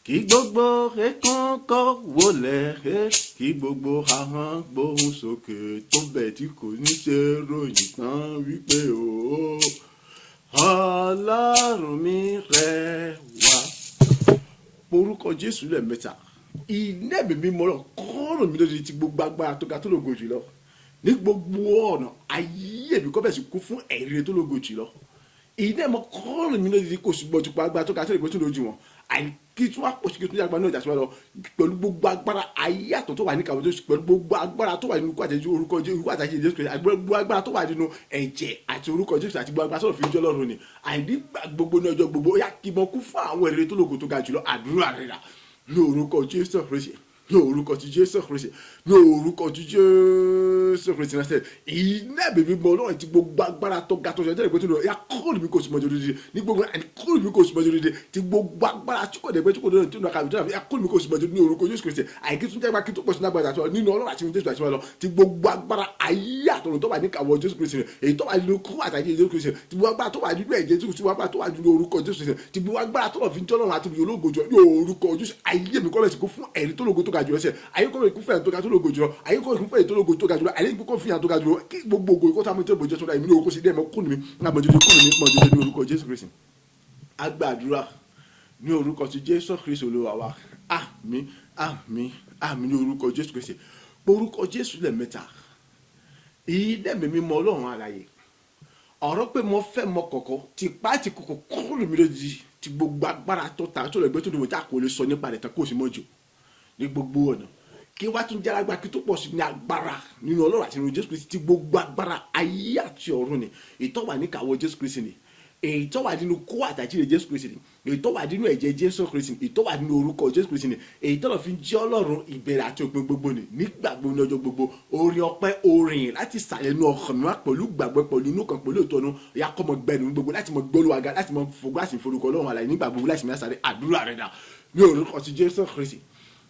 Speaker 1: Kí gbogbo ẹ̀kan kọ̀wọ́ lẹ̀, kí gbogbo ahọ́n gbóhùn sókè tó bẹ̀ tí kò ní ṣe ròyìn tán wípé o, Ọlọ́run mi rẹwà. Orúkọ Jésù lẹ́ẹ̀mẹ́ta. Iná ẹ̀mí mímọ́ lọ kọ́rọ̀ mi lóde ti gbogbo agbára tó ga tó lógo jùlọ. Ní gbogbo ọ̀nà ayé mi kọ́ bẹ̀ sí kú fún ẹ̀rí tó lógo jùlọ. Iná ẹ̀mọ́ kọ́rọ̀ mi lóde kò sì gbọ́jú pa agbára tó ga tó lógo tó lójú wọn. Àìkí tún wá pọ̀ sí kí tún yàgbá náà jà sí wa lọ pẹ̀lú gbogbo agbára ayé àtọ̀ tó wà ní kàwé pẹ̀lú gbogbo agbára tó wà nínú orúkọ Jésù Kristi, gbogbo agbára tó wà nínú ẹ̀jẹ̀ àti orúkọ Jésù àti gbogbo agbára tó fi jọ́ lọ́rùn ni. Àìní gbogbo ní ọjọ́ gbogbo ó yá kí mọ kú fún àwọn èrè tó lógo tó ga jùlọ. Àdúrà rẹ̀ rà ní orúkọ Jésù Kristi, ní orúkọ ti Jésù Kristi, ní orúkọ ti Jésù Kristi náà sẹ́yìn. Iná bèbí mọ Ọlọ́run ti gbogbo agbára tó ga tó ṣe jẹ́ ìgbésẹ̀ lọ yá kọ́ọ̀lù mi kò sì mọ́jọ́ dídí ní gbogbo àní kọ́ọ̀lù mi kò sì mọ́jọ́ dídí ti gbogbo agbára tí kò dẹ̀gbẹ́ tí kò dẹ̀gbẹ́ tí kò dẹ̀gbẹ́ yá kọ́ọ̀lù mi kò sì mọ́jọ́ ní orúkọ Jésù Kristi. Àìkí tún jẹ́gbà kí tó pọ̀ sí lágbàdà àti nínú Ọlọ́run àti Jésù àti wọn lọ ti gbogbo agbára ayé àtọ̀run tó wà ní kàwọ́ Jésù Kristi èyí tó wà nínú kú àtàkì Jésù Kristi ti gbogbo agbára tó wà nínú ẹ̀jẹ̀ Jésù ti gbogbo agbára tó wà nínú orúkọ Jésù Kristi ti gbogbo agbára tó lọ fi jọ́ lọ́run àti ológo jọ ní orúkọ Jésù. Ayé mi kọ́ bẹ̀ sí kó fún ẹ̀rí tó lógo tó ga jùlọ sẹ́, ayé kọ́ bẹ̀ kó fún ẹ̀rí tó ga tó lógo jùlọ, ayé kọ́ bẹ̀ kó fún ẹ̀rí tó lógo tó ga jùlọ, ayé kọ́ fún ẹ̀rí tó ga jùlọ kí gbogbo ògo ìkọ́ta mi tó bòjọ́ sọ́dọ̀ èmi ní orúkọ sí dẹ́ mọ́ kún mi ní àmọ́jọ́jọ́ kún mi mọ́jọ́jọ́ ní orúkọ Jésù Kristi. A gbàdúrà ní orúkọ ti Jésù Kristi Olúwa wa. Àmín, àmín, àmín ní orúkọ Jésù Kristi. Orúkọ Jésù lẹ́ẹ̀mẹ́ta. Ìdẹ́mi mímọ́ Ọlọ́run alààyè. Ọ̀rọ̀ pé mo fẹ́ mọ kọ̀kọ́ ti pa ti kọ̀kọ́ kúrò mi lójijì ti gbogbo agbára tó ta tó lọ gbé tó dùn mọ́ tí a kò lè sọ nípa rẹ̀ tán kó o sì mọ́jọ́ ní gbogbo ọ̀nà. Kí wá tún jára gba kí tó pọ̀ sí ní agbára nínú Ọlọ́run àti nínú Jésù Kristi ti gbogbo agbára ayé àti ọ̀run ni ìtọ́ wà ní kàwọ́ Jésù Kristi ni èyí tó wà nínú kó àtàjíire Jésù Kristi ni èyí tó wà nínú ẹ̀jẹ̀ Jésù Kristi ni èyí tó wà nínú orúkọ Jésù Kristi ni èyí tó lọ fi jẹ́ Ọlọ́run ìbẹ̀rẹ̀ àti òpin gbogbo ni nígbà gbogbo ní ọjọ́ gbogbo orin ọpẹ́ orin láti sàlẹ̀ inú ọkàn mi wá pẹ̀lú gbàgbọ́ pẹ̀lú inú kan pẹ̀lú ìtọ́nu ya kọ́ mọ gbẹnu gbogbo láti mọ gbólúwaga láti mọ fògbó láti forúkọ Ọlọ́run àlàyé nígbà gbogbo láti mọ sáré àdúrà rẹ̀ dà ní orúkọ ti Jésù Kristi,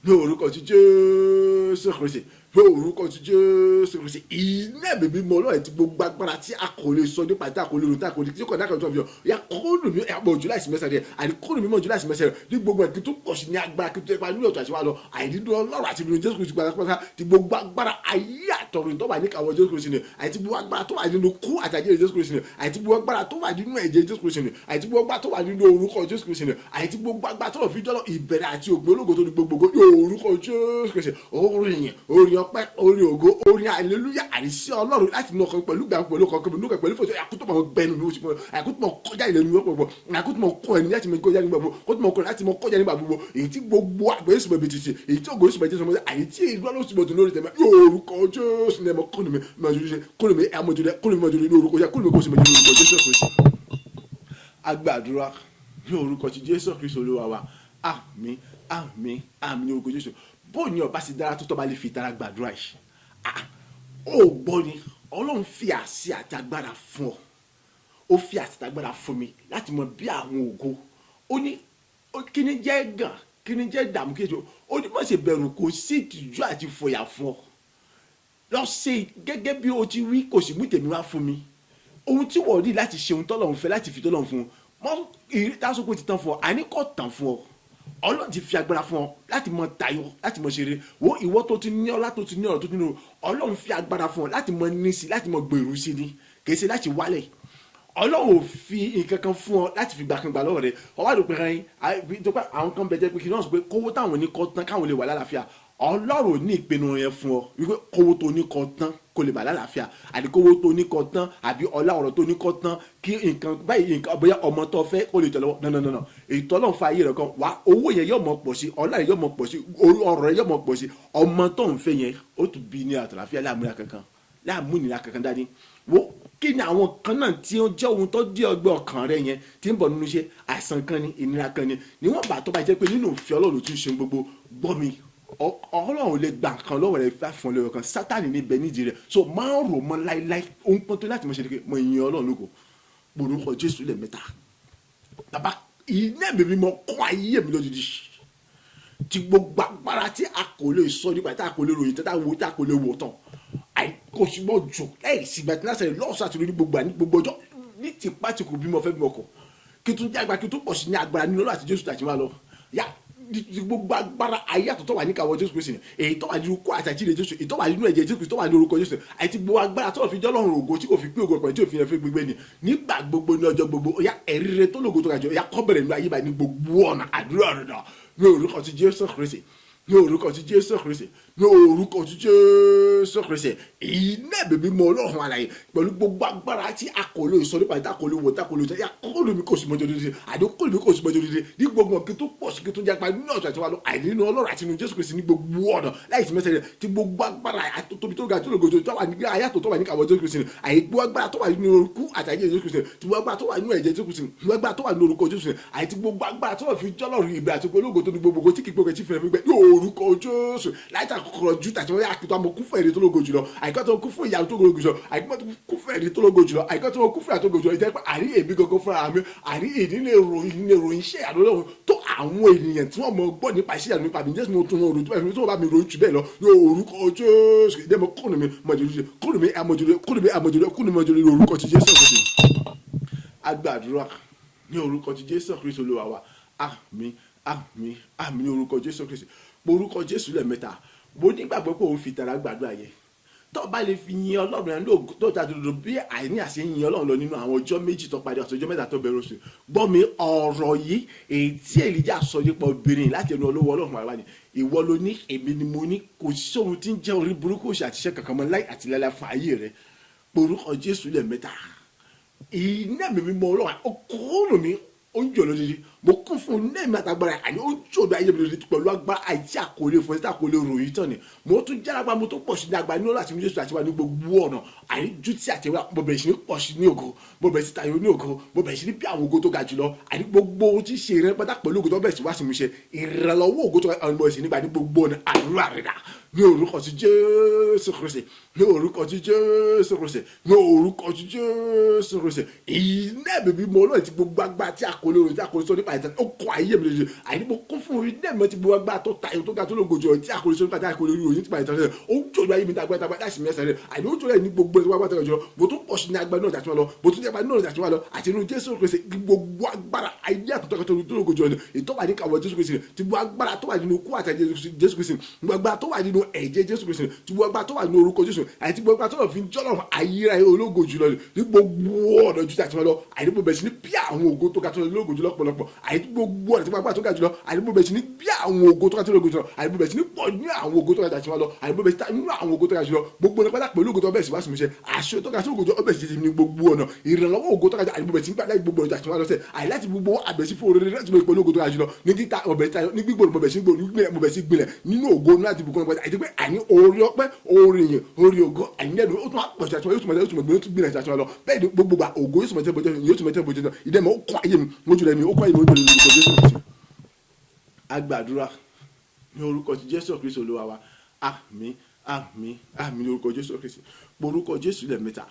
Speaker 1: ní orúkọ ti Jésù Kristi, ní orúkọ ti Jésù Kristi. Iná bèbí mọ Ọlọ́run ti gbogbo agbára tí a kò lè sọ nípa tí a kò lè rò tí a kò lè tí kò dákẹ́ tó fi ọ ya kóòdù mi àbọ̀ ojú láìsí mẹ́sẹ̀ rẹ̀ àti kóòdù mi mọ̀ ojú láìsí mẹ́sẹ̀ rẹ̀ ní gbogbo ẹ̀kí tó pọ̀ sí ní agbára kí tó ẹ̀pá ní ọ̀tọ̀ àti wa lọ àìdídú Ọlọ́run àti ìbínú Jésù Kristi gbàgbà ti gbogbo agbára ayé àtọ̀run tó wà ní kàwọ́ Jésù Kristi ni àti gbogbo agbára tó wà nínú kú àtàjẹ́ Jésù Kristi ni àti gbogbo agbára tó wà nínú ẹ̀jẹ̀ Jésù Kristi ni àti gbogbo agbára tó wà nínú orúkọ Jésù Kristi ni àti gbogbo agbára tó lọ fi jọ́lọ́ ìbẹ̀rẹ̀ àti ògbó ológo tó ní gbogbo orúkọ Jésù Kristi orin yẹn orin ọpẹ́ orin ògo orin hallelujah àrísí Ọlọ́run láti inú ọkàn pẹ̀lú gbà pẹ̀lú ọkàn pẹ̀lú nùkàn pẹ̀lú fòtò àkútọ̀ mọ̀ gbẹnu mi ó sì mọ̀ àkútọ̀ mọ̀ kọjá ìlẹ̀ mi ọ̀pọ̀ àkútọ̀ mọ̀ kọ ẹni láti mọ̀ kọjá nígbà gbogbo kótó mọ̀ kọ láti mọ̀ kọjá nígbà gbogbo èyí tí gbogbo àgbẹ̀ èsì bẹ̀bẹ̀ títì èyí tí ògo èsì bẹ̀bẹ̀ títì àyè tí ìlú ọlọ́run sì bọ̀dún lórí tẹ̀mẹ́ orúkọ Jésù ní ẹ̀mọ́ kọ́nùmí ní orúkọ Jésù Kristi. Agbàdúrà ní orúkọ ti Jésù Kristi Olúwa wa. Àmín, àmín, àmín ní orúkọ Jésù. Bó ni ọba sì dára tó tọ́ bá lè fi tara gbàdúrà yìí. Ó gbọ́ ni Ọlọ́run fi àṣẹ àti agbára fún ọ ó fi àṣẹ àti agbára fún mi láti mọ bí àwọn ògo ó ní kí ni jẹ́ gàn kí ni jẹ́ dààmú kí ó ní má ṣe bẹ̀rù kò sí ìtìjú àti ìfòyà fún ọ lọ ṣe gẹ́gẹ́ bí o ti wí kò sì mú tèmi wá fún mi ohun tí wọ́n rí láti ṣe ohun tọ́lọ́run fẹ́ láti fi tọ́lọ́run fún ọ mọ ìrítàsókò ti tán fún ọ àní kò tán fún ọ Ọlọ́run ti fi agbára fún ọ láti mọ tayọ láti mọ ṣeré wo ìwọ tó ti ní ọlá tó ti ní ọ̀rọ̀ tó ti ní ọ̀rọ̀ Ọlọ́run fi agbára fún ọ láti mọ ní sí láti mọ gbèrú sí ni kì í ṣe láti wálẹ̀ Ọlọ́run ò fi nǹkan kan fún ọ láti fi gbàkangbà lọ́wọ́ rẹ ọwọ́ àdópin kan yín tó pé àwọn kan bẹ jẹ́ pé kí náà sọ pé kówó táwọn ní kọ́ tán káwọn lè wà lálàáfíà Ọlọ́run ní ìpinnu yẹn fún ọ wípé kówó tó ní kọ́ tán kó lè bà lálàáfíà àti kówó tó ní kọ́ tán àbí ọlá ọ̀rọ̀ tó ní kọ́ tán kí nǹkan báyìí nǹkan bóyá ọmọ tó fẹ́ kó lè tẹ̀ lọ́wọ́ nọ́nọ́nọ́nọ́ ètò Ọlọ́run fa ayé rẹ̀ kan wá owó yẹn yóò mọ̀ pọ̀ sí ọlá yẹn yóò mọ̀ pọ̀ sí ọrọ̀ yẹn yóò mọ̀ pọ̀ sí ọmọ tó ń fẹ́ yẹn ó tún bí ní àtàlàfíà láàmúra kankan láàmú ìnira kankan dání wo kí ni àwọn kan náà tí ó jẹ́ ohun tó dé ọgbẹ́ ọkàn rẹ yẹn tí ń bọ̀ nínú iṣẹ́ àìsàn kan ni ìnira kan ni níwọ̀n bá tó bá jẹ́ pé nínú òfin ọlọ́run tí ń ṣe gbogbo gbọ́ mi ọlọ́run lè gba nǹkan lọ́wọ́ rẹ fẹ́ fún ọ lọ́wọ́ kan sátani níbẹ̀ nídìí rẹ so máa ń rò mọ́ láíláí ohun kan tó láti mọ̀ ṣe ni pé mo yin ọlọ́run lógo orúkọ jésù lẹ́ẹ̀mẹ́ta bàbá iná mi mọ kọ́ ayé mi lójijì tí gbogbo agbára tí a kò lè sọ nípa tí a kò lè ròyìn tí a kò lè wò tán àìkò ṣùgbọ́n jù láì sígbà tí náà sẹ́yìn lọ́sọ̀ àti lórí gbogbo ọjọ́ ní tipa tí kò bímọ fẹ́ bímọ kọ kí tún jẹ́ agbára kí tún pọ̀ sí ní agbára nínú ọlọ́run àti jésù àti máa lọ yá gbogbo agbára ayé àtọ̀tọ̀ wà ní kàwọ́ jésù kristi èyí tó wà nínú kó àtàjíire jésù èyí tó wà nínú ẹ̀jẹ̀ jésù kristi tó wà ní orúkọ jésù àti gbogbo agbára tó fi jọ́lọ́run ògo tí kò fi pé ògo ọ̀pọ̀ tí ò fi rẹ̀ fẹ́ gbégbé ni nígbà gbogbo ní ọjọ́ gbogbo ó yá ẹ̀rí rẹ tó lògo tó ga jọ ó yá kọ́ bẹ̀rẹ̀ nínú ayé báyìí ní gbogbo ọ̀nà àdúrà rẹ̀ náà ní orúkọ ti jésù kristi ní orúkọ ti jésù kristi ní orúkọ ti jésù kristi iná bèbí mọ ọlọ́run àlàyé pẹ̀lú gbogbo agbára tí a kò lè sọ nípa ìtàkùn olówó ìtàkùn olówó ìtàkùn kóòlù mi kò sí mọ́jọ́ dídí àdókòlù mi kò sí mọ́jọ́ dídí ní gbogbo kí tó pọ̀ sí kí tó jẹ́ apá nínú ọ̀sán àti wà lọ àìní nínú ọlọ́run àti nínú jésù kristi ní gbogbo ọ̀nà láì sí mẹ́sẹ̀ rẹ̀ tí gbogbo agbára tóbi tó ga tó lògòjò tó wà ní ayàtọ̀ tó wà ní kàwọ́ jésù kristi àìgbó agbára tó wà nínú orúkú àtàyè jésù kristi tí gbogbo agbára tó wà nínú ẹ̀jẹ̀ jésù kristi gbogbo agbára tó wà nínú orúkọ jésù àti gbogbo agbára tó wà fi jọ́lọ́run ìbẹ̀ àti ológo tó ní gbogbo tí kì í gbogbo tí fẹ́rẹ̀ gbẹ ní orúkọ jésù láìta kọ̀ọ̀rọ̀ ju tàbí wọ́n yà kí tó àmọ́ kún fún èrè tó lógo jùlọ àìkọ́ tó kún fún ìyàwó tó lógo jùlọ àìkọ́ tó kún fún èrè tó lógo jùlọ àìkọ́ tó kún fún ìyàwó tó lógo jùlọ ìjẹ́ pé àrí èmi gangan fúnra mi àrí ìdílé ròyìn iṣẹ́ àdúrà tó àwọn ènìyàn tí wọ́n mọ gbọ́ nípa iṣẹ́ àdúrà nípa mi jésù mo tún wọn ròjú báyìí tí wọ́n bá mi ròjú bẹ́ẹ̀ lọ ní orúkọ jésù ìdẹ́mọ̀ kúrò mi mọ̀jọ́lẹ̀ orúkọ ti jésù kristi agbàdúrà ní orúkọ ti jésù kristi olúwa wa àmín àmín àmín ní orúkọ jésù kristi orúkọ jésù lẹ́ẹ̀mẹ́ta mo nígbàgbọ́ pé òun fi tara gbàdúrà yẹn tó bá lè fi yin ọlọ́run ẹni tó ta dòdò bí àìní àṣẹ yin ọlọ́run lọ nínú àwọn ọjọ́ méjì tó parí àti ọjọ́ mẹ́ta tó bẹ̀rẹ̀ oṣù gbọ́ mi ọ̀rọ̀ yìí èyí tí èlìjà sọ nípa obìnrin láti ẹnu olówó ọlọ́run àwa ni ìwọ ló ní èmi ni mo ní kò sí ohun tí ń jẹ́ orí burúkú òṣì àti iṣẹ́ kankan mọ́ láì àti lálẹ́ fún ayé rẹ orúkọ jésù lẹ́ẹ̀mẹ́ta iná mi mímọ́ ọlọ́run ọkùnrin mi ó ń jò lódìdí mo kún fún un lẹ́ẹ̀mí àtàgbára àní ó ń jòdó ayé mi lódìdí pẹ̀lú agbára àìsí àkọlé fún ẹ̀sítà àkọlé ròyìn tán ni mo tún jálágbá mo tó pọ̀ sí ní agbára ní ọlọ́ àti jésù àti wà ní gbogbo ọ̀nà àní ju tí àtẹwà mo bẹ̀rẹ̀ sí ní pọ̀ sí ní ògo mo bẹ̀rẹ̀ sí tayọ ní ògo mo bẹ̀rẹ̀ sí ní bí àwọn ògo tó ga jùlọ àní gbogbo ohun tí ṣe rẹ pátá pẹ̀lú ògo tó bẹ̀rẹ̀ sí wá sí mi ṣe ìrànlọ́wọ́ ògo tó bẹ̀rẹ̀ sí nígbà ní gbogbo ọ̀nà àdúrà rẹ̀ dà ní orúkọ ti jésù kristi ní orúkọ ti jésù kristi ní orúkọ ti jésù kristi iná bèbí mo lọ́ọ̀ ti gbogbo agbá tí àkọlé ròyìn tí àkọlé sọ nípa ìtàn ó kọ ayé mi lóye àní mo kún fún iná mi ti gbogbo agbá tó tayọ tó ga tó lógo jọ tí àkọlé sọ nípa tí àkọlé ròyìn nípa ìtàn rẹ ó ń jòdó ayé mi dàgbà dàgbà láti mẹsàn rẹ àní ó jòdó ẹ ní gbogbo ẹ tó wá tẹ̀lé jọ mo tún pọ̀ sí ní agbá náà dàtí wọn lọ mo tún ní agbá náà dàtí wọn lọ àti inú jésù kristi gbogbo agbára ayé àtúntò tó lógo jọ ìtọ́wà ní kàwọ́ jésù kristi ti gbogbo agbára tó wà nínú kú àti jésù kristi gbogbo agbára tó wà nínú ẹ̀jẹ̀ jésù kristi tí gbogbo agbára tó wà ní orúkọ jésù àti gbogbo agbára tó wà fi jọ́lọ̀ ayérayé ológo jùlọ ní gbogbo ọ̀nà ju tàti wọn lọ àyè bẹ̀rẹ̀ sí ní bí àwọn ògo tó ga tó lógo jùlọ pọ̀lọpọ̀ àyè gbogbo ọ̀nà tí gbogbo agbára tó ga jùlọ àyè bẹ̀rẹ̀ sí ní bí àwọn ògo tó ga tó lógo jùlọ àyè bẹ̀rẹ̀ sí ní pọ̀ ní àwọn ògo tó ga tàti wọn lọ àyè bẹ̀rẹ̀ sí ní àwọn ògo tó ga jùlọ gbogbo ọ̀nà pátá pẹ̀lú ògo tó bẹ̀rẹ̀ sí wá sí mi ṣe àṣẹ tó ga tó lógo jùlọ ọbẹ̀ sí ní gbogbo ọ̀nà ìrànlọ́wọ́ ògo tó ga àyè bẹ̀rẹ̀ sí ní gbàdá gbogbo ọ̀nà tàti wọn lọ sẹ́ àyè láti gbogbo àbẹ̀sí fún oríire láti pẹ̀lú ògo tó ga jùlọ ní títa ọbẹ̀ ní gbígbó ọbẹ̀ sí gbilẹ̀ nínú ògo láti bùkún ọgbà àti pé àní orí ọpẹ́ orí yìn orí ògo àyìnlẹ́nu ó tún wá pọ̀ ṣàtúnwá yóò tún mọ̀ gbìyànjú ṣàtúnwá lọ bẹ́ẹ̀ ni gbogbo gbà ògo yóò tún mọ̀ bọ́jọ́ ìdẹ́mọ̀ ó kọ́ ayé mi mójú lẹ́mi ó kọ́ ayé mi ó jẹ́ lórúkọ jésù kristi. agbàdúrà ní orúkọ ti jésù kristi olúwa wa àmín àmín àmín ní orúkọ jésù kristi orúkọ jésù lẹ́ẹ̀mẹ́ta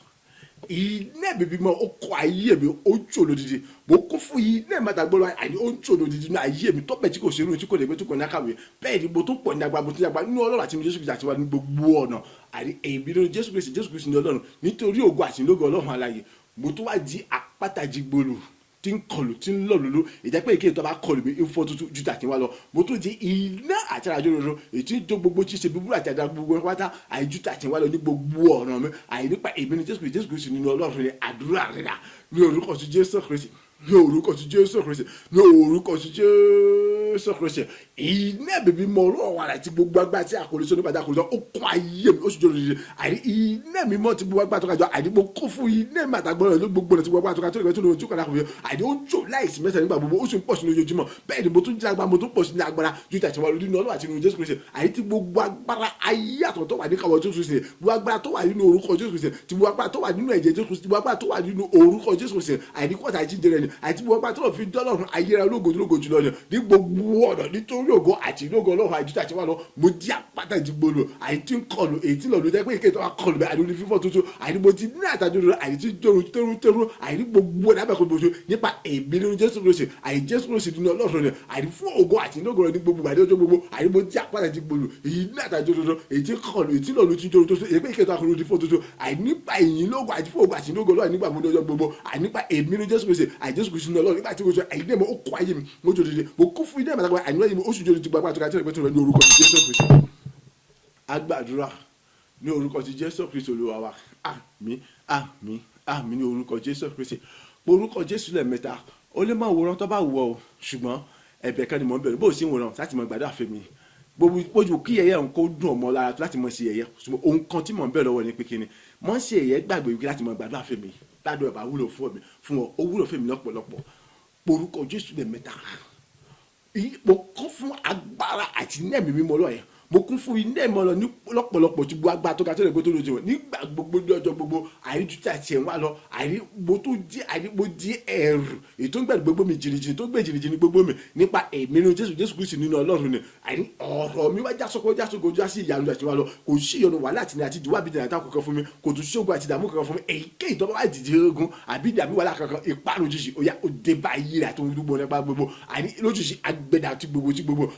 Speaker 1: iná bèbí mọ ó kọ ayé mi ó jò lódìdí mo kún fún iná mẹ́ta gbọ́dọ̀ àní ó jò lódìdí ní ayé mi tọ́pẹ̀ tí kò ṣe irú tí kò lè gbé tí kò ní akáwé bẹ́ẹ̀ ni mo tún pọ̀ ní agbára mo tún ní agbára nínú ọlọ́run àti jésù kristi àti wa ní gbogbo ọ̀nà àní èmi nínú jésù kristi ní ọlọ́run nítorí ògo àti ìlógo ọlọ́run alààyè mo tún wá di àpáta jígbóòlù tí ń kọlù tí ń lọ lólo ìjẹ́pẹ́ ìkéyìí tó bá kọlù mi ń fọ́ tuntun ju tàkí wá lọ mo tún di iná àti àjọ roro èyí tí ń jó gbogbo tí ń ṣe búburú àti àdá gbogbo pátá àìjú tàkí wá lọ ní gbogbo ọ̀ràn mi àìnípa èmi ní jésù kristi nínú ọlọ́run ní àdúrà rẹ̀ ní orúkọ ti jésù kristi ní orúkọ ti Jésù Kristi, ní orúkọ ti Jésù Kristi. Iná bèbí mọ ọlọ́run wa láti gbogbo agbára tí a kò lè sọ nípa tí a kò lè sọ ó kún ayé mi ó sì jọ lòdì àìrí iná mi mọ ti gbogbo agbára tó kájọ àìrí mo kún fún iná mi àtàgbọ́n rẹ̀ ló gbogbo rẹ̀ ti gbogbo agbára tó kájọ tó lè ojú kan lákòókò àìrí ó jò láìsí mẹ́sẹ̀ nígbà gbogbo ó sì ń pọ̀ sí lójoojúmọ́ bẹ́ẹ̀ ni mo tún jẹ́ agbára mo tún pọ̀ sí ní agbára ju ìtàtí wa lórí ọlọ́run àti nínú Jésù Kristi àìrí ti gbogbo agbára ayé àtọ̀ tó wà ní kàwọ́ Jésù Kristi gbogbo agbára tó wà nínú orúkọ Jésù Kristi ti gbogbo agbára tó wà nínú ẹ̀jẹ̀ Jésù Kristi gbogbo agbára tó wà nínú orúkọ Jésù Kristi àìrí kọ́ta àjíǹde rẹ̀ ni àti gbogbo agbára tó lọ fi dọ́lọ́run ayéra lógo jùlọ ni ní gbogbo ọ̀nà nítorí ògo àti lógo ọlọ́run àìjú àti wà lọ mo di àpáta ìdìgbòlò àìtí ń kọlù èyí tí lọ́dún jẹ́ pé ìkéde tó wà kọlù bẹ́ẹ̀ àìní fífọ́ tuntun àìní mo ti ní àtàjọ rẹ̀ àìní tí tẹ́rù àìní gbogbo ẹ̀dá bẹ́ẹ̀ kò gbòòso nípa èmi nínú Jésù Kristi àìní Jésù Kristi nínú ọlọ́run rẹ̀ àìní fún ògo àti lógo rẹ̀ ní gbogbo àdéjọ́ gbogbo àìní mo di àpáta ìdìgbòlò èyí ní àtàjọ rẹ̀ èyí tí kọlù èyí tí lọ́dún tí jọrù tó èyí pé ìkéde tó wà kọlù fífọ́ tuntun àìní pa èyí lógo àti fún ògo àti lógo lọ́wọ́ nígbà gbogbo àìní pa èmi nínú Jésù Kristi àìní Jésù Kristi nínú ọlọ́run nígbà tí mo sọ àìní mo kọ ayé mi mo jò dìde mo kún fún ilé ìmọ̀tàgbà àìní wáyé mi ó sì jò dìde gbàgbà tó ká tẹ́lẹ̀ pẹ́tù rẹ̀ ní orúkọ ti Jésù Kristi. Agbàdúrà ní orúkọ ti Jésù Kristi Olúwa wa àmín àmín àmín ní orúkọ Jésù Kristi orúkọ Jésù lẹ́ẹ̀mẹ́ta ó lè má wòran tó bá wù ọ́ ṣùgbọ́n ẹ̀bẹ̀ kan ni mò ń bẹ̀rù bó o sì ń wòran láti mọ gbàdúrà fèmí gbogbo ojú kí ẹ̀yẹ òun kó dùn ọmọ lára láti mọ sí ẹ̀yẹ ṣùgbọ́n ohun kan tí mò ń bẹ̀rù lọ́wọ́ ni pé kíni mọ́ sí ẹ̀yẹ gbàgbé wípé láti mọ gbàdúrà fèmí gbàdúrà bá wúlò fún ọ ó wúlò fèmí lọ́pọ̀lọpọ̀ orúkọ Jésù lẹ́ẹ̀mẹ́ta mo kún fún agbára àti ní ẹ̀mí mímọ́ lọ́yẹ̀ mo kún fún iná ìmọ̀ lọ ní lọ́pọ̀lọpọ̀ tí gbogbo agbára tó ga tó lè gbé tó lójú wọn nígbà gbogbo ní ọjọ́ gbogbo àìrí ju àti ẹ̀wọ̀n lọ àìrí mo tó di àìrí mo di ẹ̀rù èyí tó ń gbẹ̀rù gbogbo mi jìnnìjìnnì tó gbé jìnnìjìnnì gbogbo mi nípa èmi nínú Jésù Kristi nínú Ọlọ́run ni àìrí ọ̀rọ̀ mi wá jásọ́kọ́ já sí ìyanu àti wa lọ kò sí ìyọnu wàhálà àti ní àti ìdíwọ́ àbídìí àti àkọ́kọ́ fún mi kò tún ṣógun àti ìdààmú kankan fún mi èyíkéyìí tó bá wà dìde ogun àbí ìdààmú wàhálà kankan ìparun jìjì ó yá ó dé bá ayé rẹ̀ àti ohun gbogbo nípa gbogbo àìrí lójijì agbẹ̀dà àti gbogbo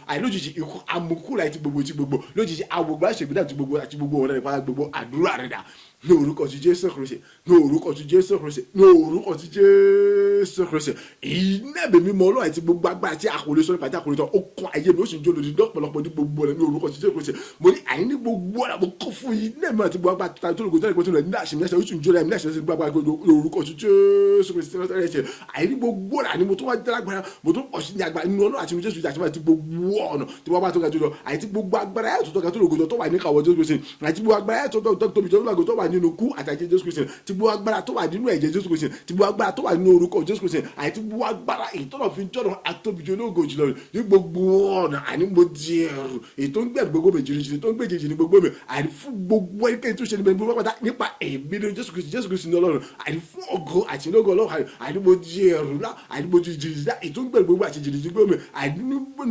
Speaker 1: àìrí lójijì ikú amukúra àti gbogbo lójijì awogba ṣègbè àti gbogbo ọ̀rẹ́ nípa gbogbo àdúrà rẹ̀ dà ní orúkọ ti Jésù Kristi ní orúkọ ti Jésù Kristi ní orúkọ ti Jésù Kristi iná ẹ̀mí mímọ́ Ọlọ́run àti gbogbo agbára tí a kò lè sọ nípa tí a kò lè tọ́ ó kún ayé mi ó sì ń jó lòdì lọ́pọ̀lọpọ̀ ní gbogbo ọ̀rẹ́ ní orúkọ ti Jésù Kristi mo ní àìní gbogbo ọ̀rẹ́ mo kún fún iná ẹ̀mí àti gbogbo agbára tó lògùn tó lè gbọ́tò rẹ̀ ní àṣìmílẹ̀ṣẹ̀ ó sì ń jó rẹ̀ ní àṣìmílẹ̀ṣẹ̀ gbogbo agbára ní orúkọ ti Jésù Kristi lọ́sẹ̀rẹ̀ àìní gbogbo ọ̀rẹ́ àní mo tún wá dálágbára mo tún pọ̀ sí ní agbára nínú Ọlọ́run àti Jésù àti gbogbo ọ̀nà tí wọ́n bá tó ga jùlọ àti gbogbo agbára ẹ̀ tó ga tó lògùn tó wà ní kàwọ́ Jésù Kristi àti gbogbo agbára ẹ̀ tó tóbi tó wà nínú kú àtàjẹ́ Jésù Kristi ti gbogbo agbára tó wà nínú ẹ̀jẹ̀ Jésù Kristi ti gbogbo agbára tó wà nínú orúkọ Jésù Kristi àti gbogbo agbára ìtọ́nà fi jọ́nà àtòbìjọ ológo jùlọ ní gbogbo ọ̀nà àní mo di ẹ̀rù ètò ń gbẹ̀rù gbogbo mi jìnnìjìnnì tó ń gbé jìnnì gbogbo mi àní fún gbogbo ẹ̀kẹ́ tó ṣe ní gbogbo pátá nípa èmi ní Jésù Kristi ní Ọlọ́run àní fún ògo àti ológo Ọlọ́run àní mo di ẹ̀rù lá àní mo di jìnnì lá ètò ń gbẹ̀rù gbogbo àti jìnnì gbogbo mi àní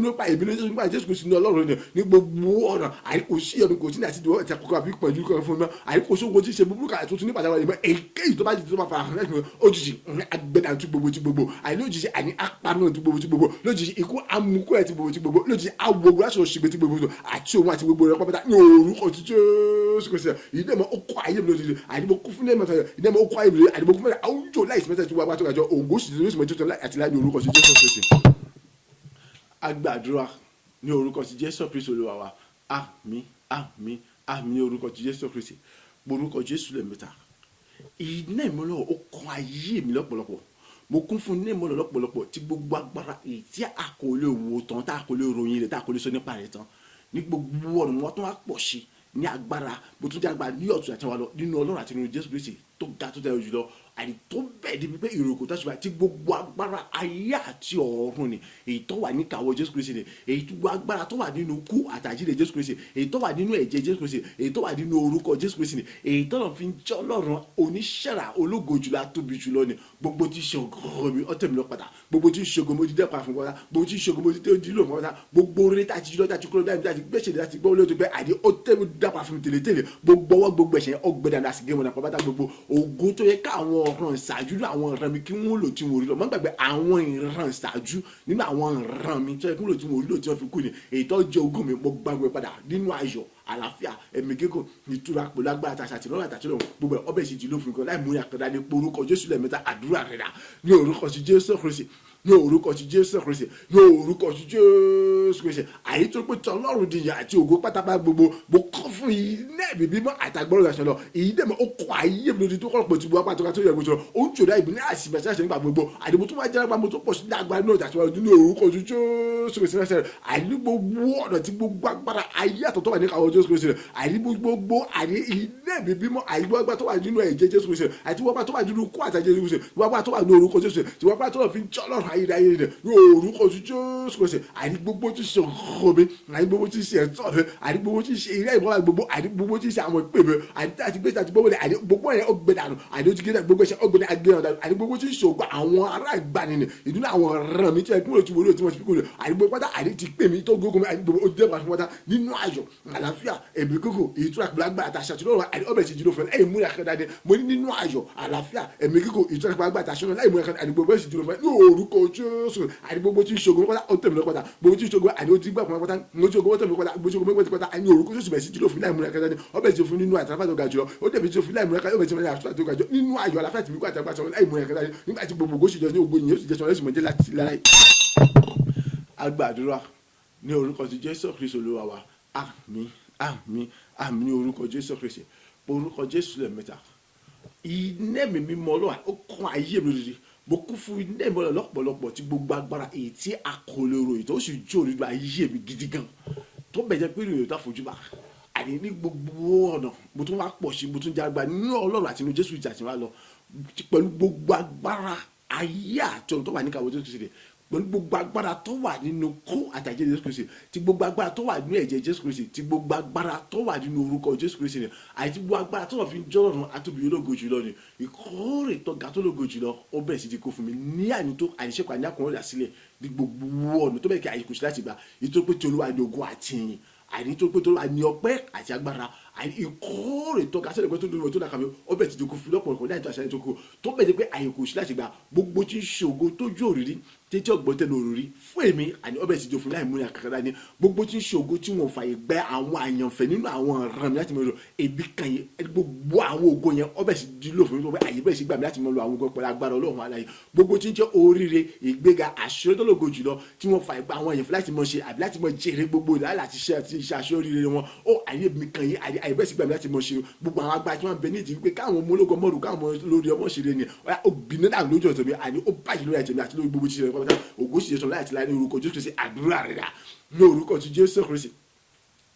Speaker 1: nípa èmi ní Jésù Kristi ní Ọlọ́run ní gbogbo ọ̀nà àní kò sí ọ̀nà kò sí ní àti ìdíwọ́ àti àkókò àbí pẹ̀lú kan fún mi àní kò sóhun tí ṣe búburú kàtó tún ní pàtàkì ìmọ̀ èyíkéyìí tó bá jìnnì tó bá fara hàn lẹ́nu òjijì agbẹ́dà tí gbogbo àní lójijì àní apanu tí gbogbo lójijì ikú amukú ẹ̀ tí gbogbo lójijì awogun aṣọ òṣìgbè tí gbogbo àti òun àti gbogbo rẹ̀ pọ́pẹ́ta ní orúkọ tí Jésù Kristi ìdẹ́mọ̀ ó kọ́ ayé mi lójijì àdìbò kú fún lẹ́mọ̀tà ìdẹ́mọ̀ ó kọ́ ayé mi lójijì àdìbò kú fún àwùjọ láìsí mẹ́ta tí wọ́n bá tó kájọ òǹgó sì ti lóṣìmọ̀ tó àti láì ní orúkọ tí Jésù Kristi. Agbàdúrà ní orúkọ tí Jésù Kristi Olúwa wa àmín àmín àmín ní orúkọ tí Jésù Kristi orúkọ Jésù lẹ́mẹ̀ta iná ìmọ̀lọ́ ó kọ́ ayé mi lọ́pọ̀lọpọ̀ mo kún fún iná ìmọ̀lọ́ lọ́pọ̀lọpọ̀ tí gbogbo agbára èyí tí a kò lè wò tán tá a kò lè ròyìn rẹ̀ tá a kò lè sọ nípa rẹ̀ tán ní gbogbo ọ̀nà wọn tó wá pọ̀ sí ní agbára bó tún jẹ́ agbára ní ọ̀tún àti wọn lọ nínú Ọlọ́run àti nínú Jésù Kristi tó ga tó dára jùlọ àní tó bẹ́ẹ̀ di pípé ìròkò tó ṣùgbọ́n tí gbogbo agbára ayé àti ọ̀run ni èyí tó wà ní kàwọ́ Jésù Kristi ni èyí tó gbogbo agbára tó wà nínú kú àtàjílẹ̀ Jésù Kristi èyí tó wà nínú ẹ̀jẹ̀ Jésù Kristi èyí tó wà nínú orúkọ Jésù Kristi ni èyí tó lọ́n fi ń jẹ́ Ọlọ́run oníṣẹ́ra ológo jùlọ àtóbi jùlọ ni gbogbo tí ṣe ògùn mi ọ̀tẹ̀ mi lọ padà gbogbo tí ṣe ògùn mo ti dẹ́pà fún padà gbogbo tí ṣe ògùn mo ti tẹ́ ojú lò mọ́ padà gbogbo orí tá a ti jùlọ tá a ti kúrò dáa tá a ti gbẹ́sẹ̀ tá a ti gbọ́ olóòtú pé àdé ó tẹ́ mi dẹ́pà fún mi tẹ́lẹ̀tẹ́lẹ̀ gbogbo ọwọ́ gbogbo ẹ̀ṣẹ̀ ọgbẹ́dà náà sì gé wọn náà pátá gbogbo ògùn tó yẹ káwọn ọ̀ràn ṣáájú àwọn ìran mi kí wọ́n lò tí wọ́n rí lọ mọ́ gbàgbé àwọn ìran ṣáájú nínú àwọn ìran mi tó yẹ kí wọ́n lò tí wọ́n rí lò tí wọ́n fi kú ni èyí tó jẹ́ ogún mi mo gbàgbé padà nínú ayọ̀ àlàáfíà ẹ̀mí gígùn ìtura pẹ̀lú agbára tàṣà àti lọ́rọ̀ àtàṣe lọ́wọ́ gbogbo ọbẹ̀ sì ti lófin kan láì mú ìyàkọ̀dá ní orúkọ Jésù lẹ́ẹ̀mẹ́ta àdúrà rẹ̀ dà ní orúkọ sí Jésù Kristi ní orúkọ ti Jésù Kristi ní orúkọ ti Jésù Kristi àyè tó pé tọlọ́run di ìyà àti ògo pátápátá gbogbo mo kọ́ fún iná ẹ̀mí mímọ́ àtàgbọ́rọ̀ ìyàsọ̀ lọ èyí dẹ̀ mọ́ ó kọ́ ayé mi lòdì tó kọ́ pọ̀ tí gbogbo apá tó ká tó yẹ gbogbo ó ń jòdá ìbí ní àṣìbẹ̀sẹ̀ àṣẹ nípa gbogbo àdìbò tó máa jẹ́ lápá mo tó pọ̀ sí lágbára náà tàṣíwájú ní orúkọ ti Jésù Kristi náà sẹ́rẹ̀ àní gbogbo ọ̀nà tí gbogbo agbára ayé àtọ̀tọ̀ wà ní káwọ́ Jésù Kristi rẹ̀ àní gbogbo àní iná ẹ̀mí mímọ́ àní gbogbo agbára tó wà nínú ẹ̀jẹ̀ Jésù Kristi àti gbogbo agbára tó wà nínú kó àtàjẹ́ Jésù Kristi gbogbo agbára tó wà ní orúkọ Jésù tí gbogbo agbára tó wà fi ń jọ́ lọ́rùn ayérayé rẹ̀ ní orúkọ ti Jésù Kristi àní gbogbo tí ṣe ọkọ mi àní gbogbo tí ṣe ẹ̀tọ́ mi àní gbogbo tí ṣe ilé ìbọn gbogbo àní gbogbo tí ṣe àwọn ìpè mi àní àti gbèsè àti gbogbo àní gbogbo yẹn ó gbé dànù àní ó ti gé gbogbo ẹ̀ṣẹ̀ ó gbé dànù àní gbogbo tí ṣe ògbà àwọn ará ìgbani ìdúná àwọn ọ̀ràn mi tí ẹ kúrò tí mo lò tí mo ti fi kúrò àní gbogbo pátá àní ti pè mí tó gógó mi àní gbogbo ó dé pàṣẹ pátá nínú ayọ̀ àlàáfíà ẹ̀mí kókò èyí tó àgbà àgbà àtàṣà tó lọ́wọ́ àní ọbẹ̀ sì jùlọ fẹ́ ẹ̀yìn múra kan dáadé mo ní nínú ayọ̀ àlàáfíà ẹ̀mí kókò èyí tó àgbà àtàṣà náà láì múra kan àní gbogbo sì jùlọ fẹ́ ní orúkọ Jésù àní gbogbo tí ń ṣogun pátá ó tẹ̀mí lọ́pátá gbogbo tí ń ṣogun àní ó ti gbà pátá mo ti ṣogun ó tẹ̀mí lọ́pátá gbogbo ṣogun mẹ́gbẹ́ pátá àní orúkọ Jésù bẹ̀ sí jùlọ fún láì múra kan dáadé ọbẹ̀ sì fún nínú àtàfà tó ga jùlọ ó dẹ̀ bí tí ó fún láì múra kan ọbẹ̀ sì fún àtàfà tó ga jùlọ nínú ayọ̀ àlàáfíà tìmí kó àtàfà sọ láì múra kan dáadé nígbà tí gbogbo sì jọ ní ogbó yìí ó sì jẹ́ sọ lẹ́sìn mọ́jẹ́ láti láì. agbàdúrà ní orúkọ ti Jésù Kristi Olúwa wa àmín àmín àmín ní orúkọ Jésù Kristi orúkọ Jésù lẹ́ẹ̀mẹ́ta iná mi mímọ́ Ọlọ́run ó kún ayé mi lórí mo kún fún iná mi lọ́pọ̀lọpọ̀ tí gbogbo agbára èyí tí a kò lè ròyìn tó sì jó orí ayé mi gidi gan tó bẹ̀jẹ̀ pé ìròyìn tó fojú bá àní ní gbogbo ọ̀nà mo tún wá pọ̀ sí mo tún jẹ́ agbára nínú Ọlọ́run àti inú Jésù ìjà tí wàá lọ pẹ̀lú gbogbo agbára ayé àti ọ̀run tó wà ní káwọ́ Jésù Kristi pẹ̀lú gbogbo agbára tó wà nínú kó àtàjẹ́ Jésù Kristi ti gbogbo agbára tó wà nínú ẹ̀jẹ̀ Jésù Kristi ti gbogbo agbára tó wà nínú orúkọ Jésù Kristi ni àti gbogbo agbára tó wà fi ń jọ́rọ̀rùn àtòbí ológo jùlọ ni ìkórè tó ga tó lógo jùlọ ó bẹ̀rẹ̀ sí ti kó fún mi ní ànító àníṣẹ́kọ̀ àníàkùnrin rẹ̀ sílẹ̀ ní gbogbo ọ̀nà tó bẹ̀rẹ̀ kí àyè kò sí láti gbà ìtòpé tí Olúwa ní ogun àti ìyìn àní tó pé tó wà ní ọpẹ́ àti agbára àní ìkórè tó ga sẹ́lẹ̀ pé tó dúró tó dàkàmí ọbẹ̀ ti dùkú fún lọ́pọ̀lọpọ̀ ní àìtó àṣà tó kú tó bẹ̀rẹ̀ pé àyè kò sí láti gbà gbogbo tí ń ṣògo tó jó òrìrí tètè ọgbọ́n tẹ̀lé òrìrí fún èmi àní ọbẹ̀ ti dùn fún láì múra kankan dání gbogbo tí ń ṣògo tí wọn fàyè gbẹ àwọn àyànfẹ́ nínú àwọn ọ̀ràn mi láti mọ̀ lọ ebi kan yẹn gbogbo àwọn ògo yẹn ọbẹ̀ sì dúró fún mi pé àyè bẹ́ẹ̀ sì gbà mí láti mọ̀ lọ àwọn ògo pẹ̀lú agbára Ọlọ́run aláyé gbogbo tí ń jẹ́ oríire ìgbéga àṣírí tó lógo jùlọ tí wọn fàyè gbà àwọn àyànfẹ́ láti mọ̀ ṣe àbí láti mọ̀ jèrè gbogbo ìlànà àti iṣẹ́ àṣírí wọn ó àyè mi kan yẹn àyè bẹ́ẹ̀ sì gbà mí láti mọ̀ ṣe gbogbo àwọn agbára tí wọ́n bẹ ní ìdí pé káwọn ọmọ ológun mọ̀rù káwọn lórí ọmọ ṣeré ni ó bìnrin náà lójú ọ̀tọ̀ mi àní ó báyìí lórí ẹ̀jẹ̀ mi àti lórí gbogbo ṣiṣẹ́ pátá ògo ṣiṣẹ́ sọ láti láì ní orúkọ Jésù Kristi àdúrà rẹ̀ dà ní orúkọ ti Jésù Kristi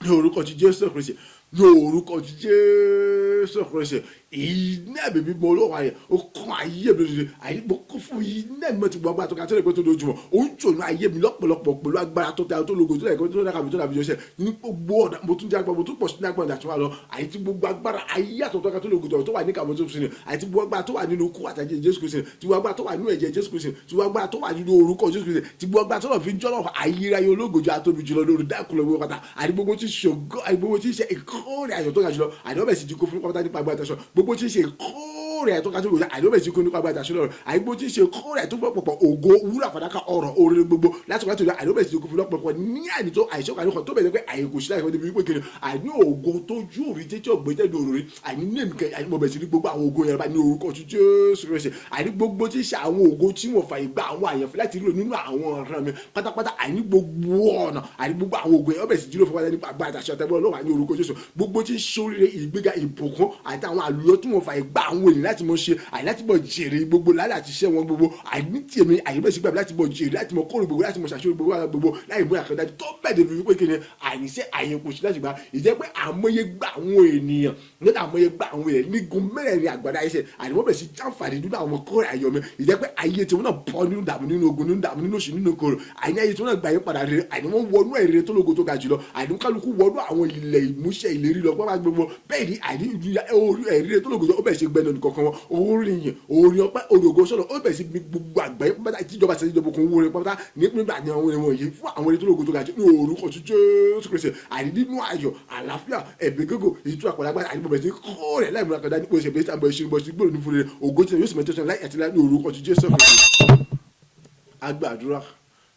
Speaker 1: ní orúkọ ti Jésù Kristi ní orúkọ ti Jésù Kristi iná ẹ̀mí mímọ́ Ọlọ́run ayẹ ó kún ayé mi lórí ayé mo kún fún iná ẹ̀mí tí gbogbo àtọ́ka tẹ́lẹ̀ pé tó lójúmọ́ ó ń jòlú ayé mi lọ́pọ̀lọpọ̀ pẹ̀lú agbára tó dáa tó lógo tó lẹ́kọ̀ọ́ tó dáa mi tó dàbí jọ́sẹ̀ ní gbogbo ọ̀nà mo tún jẹ́ agbára mo tún pọ̀ sí ní agbára àti wà lọ àyè tí gbogbo agbára ayé àtọ́ka tó lógo tó wà ní kàwọn Jésù Kristi àyè tí gbogbo agbára tó wà nínú kú àtàjẹ́ Jésù Kristi tí gbogbo agbára tó wà nínú ẹ̀jẹ̀ Jésù Kristi tí gbogbo agbára tó wà nínú orúkọ Jésù Kristi tí gbogbo agbára tó wà fi ń jọ́lọ́ ayérayé ológojú àtóbi jùlọ lórí dákùnlé gbogbo pátá àti gbogbo tí ṣògo àti gbogbo tí ṣe ìkórè ayọ̀ tó ga jùlọ àti ọbẹ̀ sì ti kó fún pátá nípa agbára tẹ̀sán gbogbo tí ṣe ìkórè ayọ̀ tó ga jùlọ àti ọbẹ̀ sì kó nípa agbára tẹ̀sán lọ́rọ̀ àti gbogbo tí ṣe ìkórè ayọ̀ tó fọ́ pọ̀pọ̀ ògo wúrà fàdákà ọ̀rọ̀ oore gbogbo láti wá tó yọ àti ọbẹ̀ sì kó fún lọ́pọ̀lọpọ̀ ní àdìtó àìsàn kan tó bẹ̀rẹ̀ pé àyèkò sí láìpẹ́ níbi wípé kiri àní ògo tó ju òrí tẹ́tí ọ̀gbẹ́ tẹ́tí òròrí àní ní èmìkẹ́ àní mo bẹ̀ sí ní gbogbo àwọn ògo yẹn bá ní orúkọ tí Jésù Kristi àní gbogbo tí ṣe àwọn ògo tí wọ́n fàyè gba àwọn àyànfẹ́ láti rí nínú àwọn ọ̀ràn mi pátápátá àní gbogbo ọ̀nà àní gbogbo àwọn ògo yẹn ọbẹ̀ sì dúró fún wa nípa agbára àti àṣẹ Ọlọ́run àní orúkọ Jésù gbogbo tí ṣoríire ìgbéga ìbùkún àti àwọn àlùyọ tí wọ́n fàyè gba àwọn ènìyàn láti mọ̀ ṣe àní láti mọ̀ jèrè gbogbo lálẹ́ àti iṣẹ́ wọn gbogbo àní tèmi àyè bẹ́ẹ̀ sì gbà láti mọ̀ jèrè láti mọ̀ kórè gbogbo láti mọ̀ ṣàṣeyọrí gbogbo láì mú àkàndá tó bẹ́ẹ̀ dé wípé kí ni àníṣe àyẹ̀kò sí láti gbà ìjẹ́ pé àmọye gba àwọn ènìyàn nígbà àmọye gba àwọn ènìyàn nígun mẹ́rẹ̀ẹ̀rin àgbàdo ayé ṣe àníwọ́n bẹ̀ sí jàǹfààní nínú àwọn kórè ayọ̀ mi ìjẹ́ pé ayé tí wọ́n náà bọ́ nínú dààmú nínú ogun nínú dààmú nínú òṣì nínú kòrò àní ayé tí wọ́n náà gbà yín padà rere àníwọ́n wọnú ẹ̀rẹ́ tó lógo tó ga jùlọ àníkálukú wọnú àwọn ilẹ̀ ìmúṣẹ ìlérí lọ pápá gbogbo bẹ́ẹ̀ ni àní ẹ̀rẹ́ tó lógo tó bẹ̀ ṣe gbẹ́nu nìkankan wọn orin yẹn orin ọpẹ́ òdògo sọ̀rọ̀ ó bẹ̀ sí gbogbo àgbáyé pátá tíjọba ṣe ìjọba kan wọlé pátá nígbà ní àwọn ènìyàn yìí fún àwọn ẹni tó lógo tó ga jù ní orúkọ tí Jésù Kristi àní nínú ayọ̀ àlàáfíà ẹ̀mí gígùn ìtura àpàlágbára àní bọ̀bẹ̀ sí kọ́ rẹ̀ láì múra kan dání pé ṣe bẹ́ẹ̀ àbọ̀ ìṣirí bọ̀ sí gbòòrò ní fúnra rẹ̀ ògo tí yóò sì mẹ́tẹ́sán láì àti láì ní orúkọ tí Jésù Kristi. agbàdúrà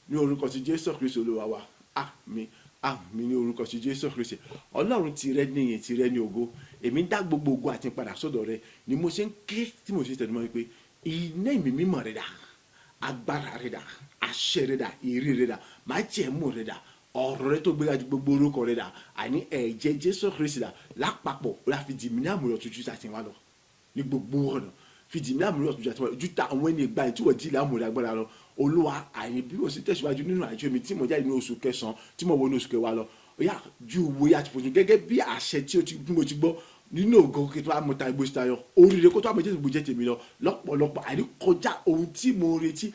Speaker 1: ní orúkọ tí Jésù Kristi Olúwa wa àmín àmín ní orúkọ tí Jésù Kristi Ọlọ́run tìrẹ ní ìyìn tìrẹ ní ògo èmi dá gbogbo ògo àti padà sọ́dọ̀ rẹ ni mo ṣe ń ké tí mo ṣe tẹnu mọ́ pé iná ìmì mímọ́ rẹ dà agbára rẹ dà, àṣẹ rẹ dà, ìrí rẹ dà, májẹ̀mú rẹ dà, ọ̀rọ̀ rẹ tó gbéga ju gbogbo orúkọ rẹ dà, àní ẹ̀jẹ̀ Jésù Kristi dà lápapọ̀ ó yá fi dì mí ní àmúlò tuntun tí a ti wá lọ ní gbogbo ọ̀nà, fi dì mí ní àmúlò tuntun tí a ti wá lọ ju ta àwọn ẹni ìgbà tí wọ́n jí lámúlò agbára lọ. Olúwa àní bí wọ́n sì tẹ̀síwájú nínú àjọ mi tí mo jáde ní oṣù kẹsàn-án tí mo wọ ní oṣù kẹwàá lọ, ó yá ju òwe àti fòṣù gẹ́gẹ́ bí àṣẹ tí mo ti gbọ́ nínú ògo kí tó àmọ̀ta ìgbò síta yọ oríire kó tó àmọ̀ jésù gbòjẹ́ tèmi lọ lọ́pọ̀lọpọ̀ àní kọjá ohun tí mo retí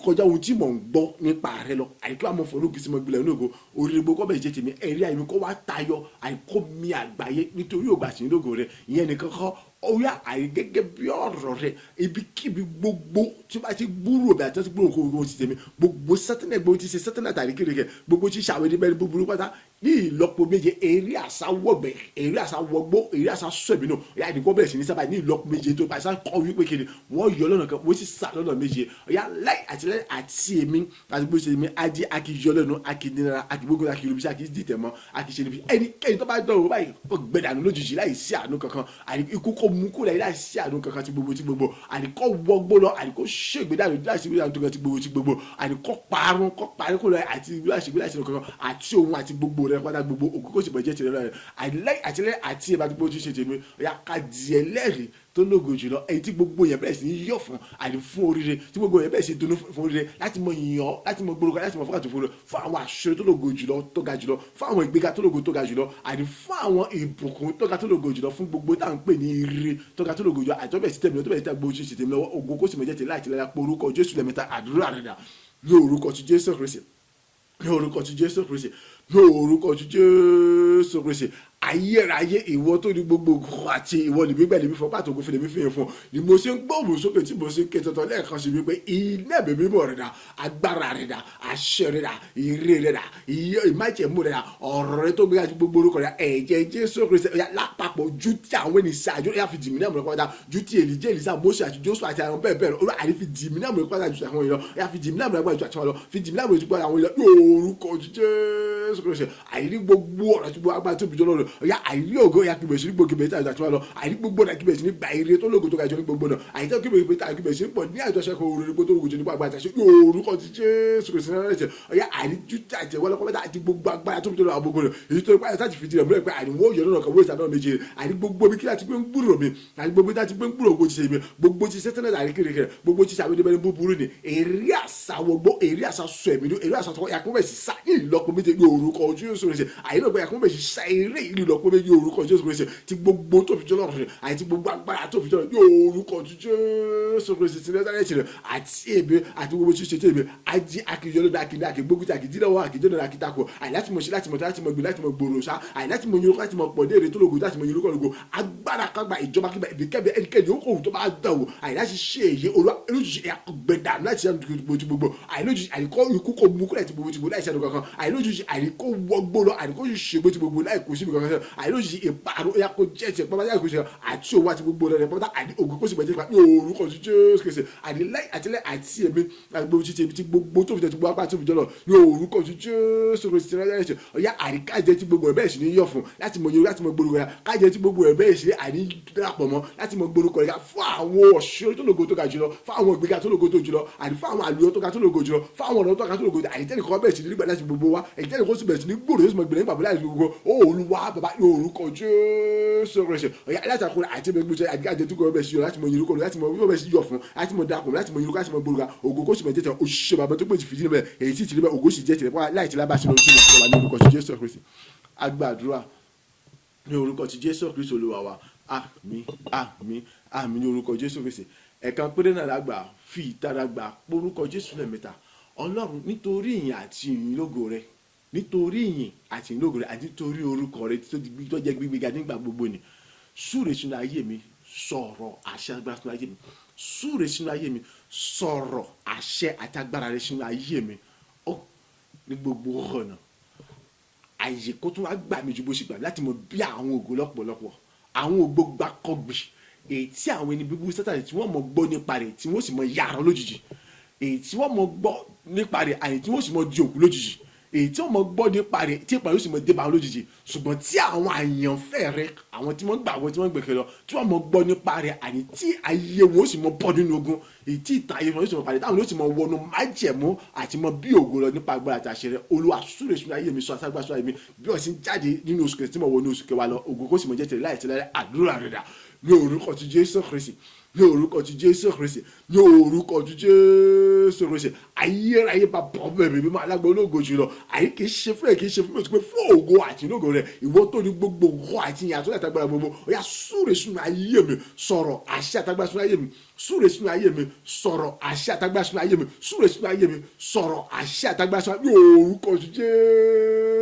Speaker 1: kọjá ohun tí mo ń gbọ́ nípa rẹ lọ àní kí wàá mọ̀ fọ́nrún kìí sí mọ́ gbilẹ̀ nínú ògo oríire gbogbo ọbẹ̀ jẹ́ tèmi ẹ̀rí àyè mi kó wá tayọ àní kó mi àgbáyé nítorí ògbà sí nílògo rẹ ìyẹn nìkan kọ́ ó yá àyè gẹ́gẹ́ bí ọ̀rọ̀ rẹ ibikíbi gbogbo tí wọ́n bá ti gbúrò bẹ̀ àti gbúrò kó o ti tèmi gbogbo sátánà gbogbo ti ṣe sátánà tàbí kékeré gbogbo ti ṣàwédé bẹ́ẹ̀ búburú pátá ní ìlọ́po méje eré àṣà wọ̀gbẹ̀ eré àṣà wọgbó eré àṣà sọ̀bì náà ọ̀yá àdìgbò bẹ̀rẹ̀ sí ní sábà ní ìlọ́po méje tó pàṣẹ kọ́ wípé kiri wọ́n yọ lọ́nà kan wọ́n sì sà lọ́nà méje ọ̀yá láì àtìlẹ́yìn àti èmi àti bó ṣe mi adi akíyọ lẹ́nu akíndínlára akígbógun akílùbíṣẹ́ akíndìtẹ̀mọ́ akíṣe níbi ẹnikẹ́ni tó bá dọ̀rọ̀ báyìí ó gbẹ̀dànù lójijì láì sí àánú kankan ikú kó mú kó láì sí àánú kankan ti gbogbo àdìkọ́ wọgbó lọ àdìkọ́ ṣègbédànù láì sí ìgbédànù tó kan ti gbogbo àdìkọ́ parun kọ́ parí kó lọ àti láì sí kankan àti òun àti gbogbo rẹ pátá gbogbo òkú kó sì bọ̀ jẹ́ tìrẹ lọ́rẹ̀ àtìlẹ́yìn àti ìbá gbogbo tí ṣe tèmi ọ̀yà ká di ẹlẹ́rìí tó lógo jùlọ èyí tí gbogbo yẹn bẹ̀rẹ̀ sí ní yọ̀ fún àní fún oríire tí gbogbo yẹn bẹ̀rẹ̀ sí dunu fún oríire láti mọ yìnyín láti mọ gbòòrò láti mọ fún àtúnfò fún àwọn àṣẹ tó lógo jùlọ tó ga jùlọ fún àwọn ìgbéga tó lógo tó ga jùlọ àní fún àwọn ìbùkún tó ga tó lógo jùlọ fún gbogbo tá à ń pè ní ire tó ga tó lógo jùlọ àtọ́bẹ̀ sí tẹ̀mí tó bẹ̀ sí tẹ̀ gbogbo ṣe tèmi lọ́wọ́ ògo kó sì mọ̀ jẹ́ tèmi láti lẹ́la pé orúkọ Jésù lẹ́mẹ̀ta àdúrà rẹ̀ dà ní orúkọ ti Jésù Kristi ní orúkọ ti Jésù Kristi ní orúkọ ti Jésù Kristi ayérayé ìwọ tó ní gbogbo ògùn àti ìwọ lèmi gbẹ lèmi fọ pàtó ògùn fèlèmi fìyẹn fún ni mo ṣe ń gbóòmù sókè tí mo ṣe ń ké tọ̀tọ̀ lẹ́ẹ̀kan sí wípé iná ẹ̀mí mímọ́ rẹ̀ dà agbára rẹ̀ dà àṣẹ rẹ̀ dà ire rẹ̀ dà ìmájẹ̀mú rẹ̀ dà ọ̀rọ̀ rẹ̀ tó gbéra ju gbogbo orúkọ rẹ̀ ẹ̀jẹ̀ Jésù Kristi lápapọ̀ ju ti àwọn ènìyàn ṣáájú yà fi dì mí náà mọ̀ pátá ju ti Èlíjà Èlíṣà Mósè àti Jóṣúà àti àwọn bẹ́ẹ̀ bẹ́ẹ̀ lọ àní fi dì mí náà mọ̀ pátá ju àwọn èèyàn yà fi dì mí náà mọ̀ pátá ju àwọn lọ fi dì mí náà mọ̀ pátá àwọn èèyàn lórúkọ Jésù Kristi àìrí gbogbo ọ̀rọ̀ tí gbogbo agbára tó bìjọ́ lọ́rọ̀ ọ̀yà àìrí ògo ya kìbẹ̀ sí ní gbogbo ìbẹ̀tà àti àtúwà lọ àìrí gbogbo náà kìbẹ̀ sí ní gbà ire tó lógo tó ga jọ ní gbogbo náà àìtẹ́ kìbẹ̀ ìbẹ̀tà kìbẹ̀ sí ní pọ̀ ní àjọṣe kan òru nígbó tó lógo jọ nípa agbára àti orúkọ ti Jésù Kristi náà rẹ̀ ọ̀yà àìrí jújà àti ẹ̀wọ́ lọ́kọ́ mẹ́ta àti gbogbo agbára tó bìjọ́ lọ́wọ́ gbogbo rẹ̀ èyí tó ipá láti fìdí rẹ̀ múlẹ̀ pé àìrí wọ́n yọ lọ́nà kan wọ́n ìsàdọ̀ méje àìrí gbogbo bí kí láti gbé ń gbúrò mi àìrí gbogbo láti gbé ń gbúrò ogo ti ṣe mi gbogbo ti sẹ́tẹ̀lẹ̀ àìrí kiri gbogbo ti ṣàwé débẹ̀ ní búburú ni èrè àṣà wọgbó èrè àṣà sọ ẹ̀mí èrè àṣà tọkọ yàtọ̀ bẹ̀ sí sá ní ìlọ́po méje ní orúkọ Jésù Kristi àìrí náà bẹ̀ yàtọ̀ bẹ̀ sí sá eré ìlọ́po méje ní orúkọ Jésù Kristi ti gbogbo tó fi jọ lọ́rùn rẹ̀ àti gbogbo agbára tó fi jọ lọ́rùn ní orúkọ Jésù Kristi ti Násárẹ́tì rẹ̀ àti èmi àti gbogbo tí ó ṣe tẹ̀ èmi àjí akíyọlódà akíndé akígbógun akíndínlọ́wọ́ akíndínlọ́wọ́ akítakò àìláti mọ̀ ṣe láti mọ̀ gbé láti mọ̀ gbòòrò sá àìláti mọ̀ yorùkọ́ láti mọ̀ pọ̀dé èrè tó lógo láti mọ̀ yorùkọ́ lógo agbára kágbà ìjọba kígbà ìbíkẹ́bẹ̀ ẹnikẹ́ni ó kò tó bá dà wò àìláti ṣe èyí olójijì àgbẹ̀dà láti ṣe gbogbo àìlójijì àìkọ́ ikú kò mú kúrẹ̀ ti gbogbo láì ṣe kankan àìlójijì àìkó wọgbó lọ àìkó ṣe gbogbo láì kó síbi kankan àìlójijì ìparun ẹ̀yà kó jẹ́ tiẹ̀ pàmò láì kó ṣe àti òwò àti gbogbo rẹ̀ pàmò àti ògùn kó sì bẹ̀jẹ̀ nípa ní orúkọ Jésù Kristi àtìlẹ́ àti èmi àti gbogbo títí èmi tí gbogbo tó fi tẹ̀ tí gbogbo apá tó fi jọ lọ ní orúkọ Jésù Kristi rẹ̀ ọ̀yà àríkájẹ́ tí gbogbo ẹ̀ bẹ́ẹ̀ sì ní yọ̀ fún láti mọ yorùbá láti mọ gbòòrò rẹ̀ kájẹ́ tí gbogbo ẹ̀ bẹ́ẹ̀ sì àní dàpọ̀ mọ́ láti mọ gbòòrò kọ̀ọ̀rẹ́ fún àwọn ọ̀ṣọ́ tó lógo tó ga jùlọ fún àwọn ìgbéga tó lógo tó jùlọ àti fún àwọn àlùyọ tó ga tó lógo jùlọ fún àwọn ọ̀rọ̀ tó ga tó lógo àìtẹ́nì kan bẹ́ẹ̀ sì nígbà láti gbogbo wa àìtẹ́nì kan sì bẹ̀rẹ̀ sí ní gbòòrò yóò sì mọ gbìyànjú gbàgbọ́ láti gbogbo Olúwa bàbá ní orúkọ Jésù Kristi ọ̀yà láti àkókò àti ẹgbẹ́ gbèsè àti tó kọ́ bẹ́ẹ̀ sí yọ láti mọ yorùkọ láti mọ yóò bẹ́ẹ̀ sí yọ fún láti mọ dàpọ̀ láti mọ yorùkọ láti mọ gbòòrò ògo kó sì mọ jẹ́tẹ̀ òṣìṣẹ́ bàbá tó gbèsè fìdí níbẹ̀ èyí sì ti níbẹ̀ ògo sì jẹ́ tìrẹ̀ pọ́ láì tí lábàá sí lọ́dún tí mo wà ní orúkọ Jésù Kristi agbàdúrà ní orúkọ ti Jésù Kristi Olúwa wa àmín àmín àmín ní orúkọ Jésù Kristi ẹ̀kan péré náà lágbà fi ìtara gbà porúkọ Jésù lẹ́ẹ̀mẹ́ta Ọlọ́run nítorí ìyìn àti ìyìn lógo rẹ nítorí ìyìn àti ìyìn lógo rẹ àti nítorí orúkọ rẹ tó jẹ́ gbígbéga nígbà gbogbo ni súre sínú ayé mi sọ̀rọ̀ àṣẹ agbára sínú ayé mi súre sínú ayé mi sọ̀rọ̀ àṣẹ àti agbára rẹ sínú ayé mi ó ní gbogbo ọ̀nà àyè kó tún wá gbà mí ju bó ṣe gbà mí láti mọ bí àwọn ògo lọ́pọ̀lọpọ̀ àwọn ògbó gbàkọ́gbì èyí tí àwọn ẹni bíbú Sátánì tí wọ́n mọ̀ gbọ́ nípa rẹ̀ tí wọ́n sì mọ̀ yàrá lójijì èyí tí wọ́n mọ̀ gbọ́ nípa rẹ̀ àyè tí wọ́n sì mọ̀ di òkú lójijì èyí tí wọ́n mọ gbọ́ nípa rẹ̀ tí ìpàdé ó sì mọ dé bá wọn lójijì ṣùgbọ́n tí àwọn àyànfẹ́ rẹ̀ àwọn tí wọ́n gbàgbọ́ tí wọ́n gbẹ̀kẹ́ lọ tí wọ́n mọ gbọ́ nípa rẹ̀ àní tí ayé wọn ó sì mọ bọ́ nínú ogun èyí tí ìtàn ayé wọn ó sì mọ pàdé táwọn ó sì mọ wọnú májẹ̀mú àti mọ bí ògo lọ nípa agbára àti àṣẹ rẹ̀ Olúwa súre sínú ayé mi sọ àtàgbà sọ ayé mi bí wọ́n sì ń jáde nínú oṣù kẹsì tí mo wọ ní oṣù kẹwàá lọ ògo kó sì mọ jẹ́ tẹ̀lé láì tẹ̀lé àdúrà rẹ̀ dà ní orúkọ ti Jésù Kristi ní orúkọ ti Jésù Kristi ní orúkọ ti Jésù Kristi ayérayé bá bọ́ bẹ̀rẹ̀ bí máa lágbó ológo jùlọ àyè kì í ṣe fún ẹ̀ kì í ṣe fún mi ò ti pé fún ògo àti ológo rẹ̀ ìwọ tó ní gbogbo ògo àti ìyàtọ̀ àtàgbára gbogbo ó yá súre sínú ayé mi sọ̀rọ̀ àṣẹ àtàgbára sínú ayé mi súre sínú ayé mi sọ̀rọ̀ àṣẹ àtàgbára sínú ayé mi súre sínú ayé mi sọ̀rọ̀ àṣẹ àtàgbára sínú ayé mi ní orúkọ ti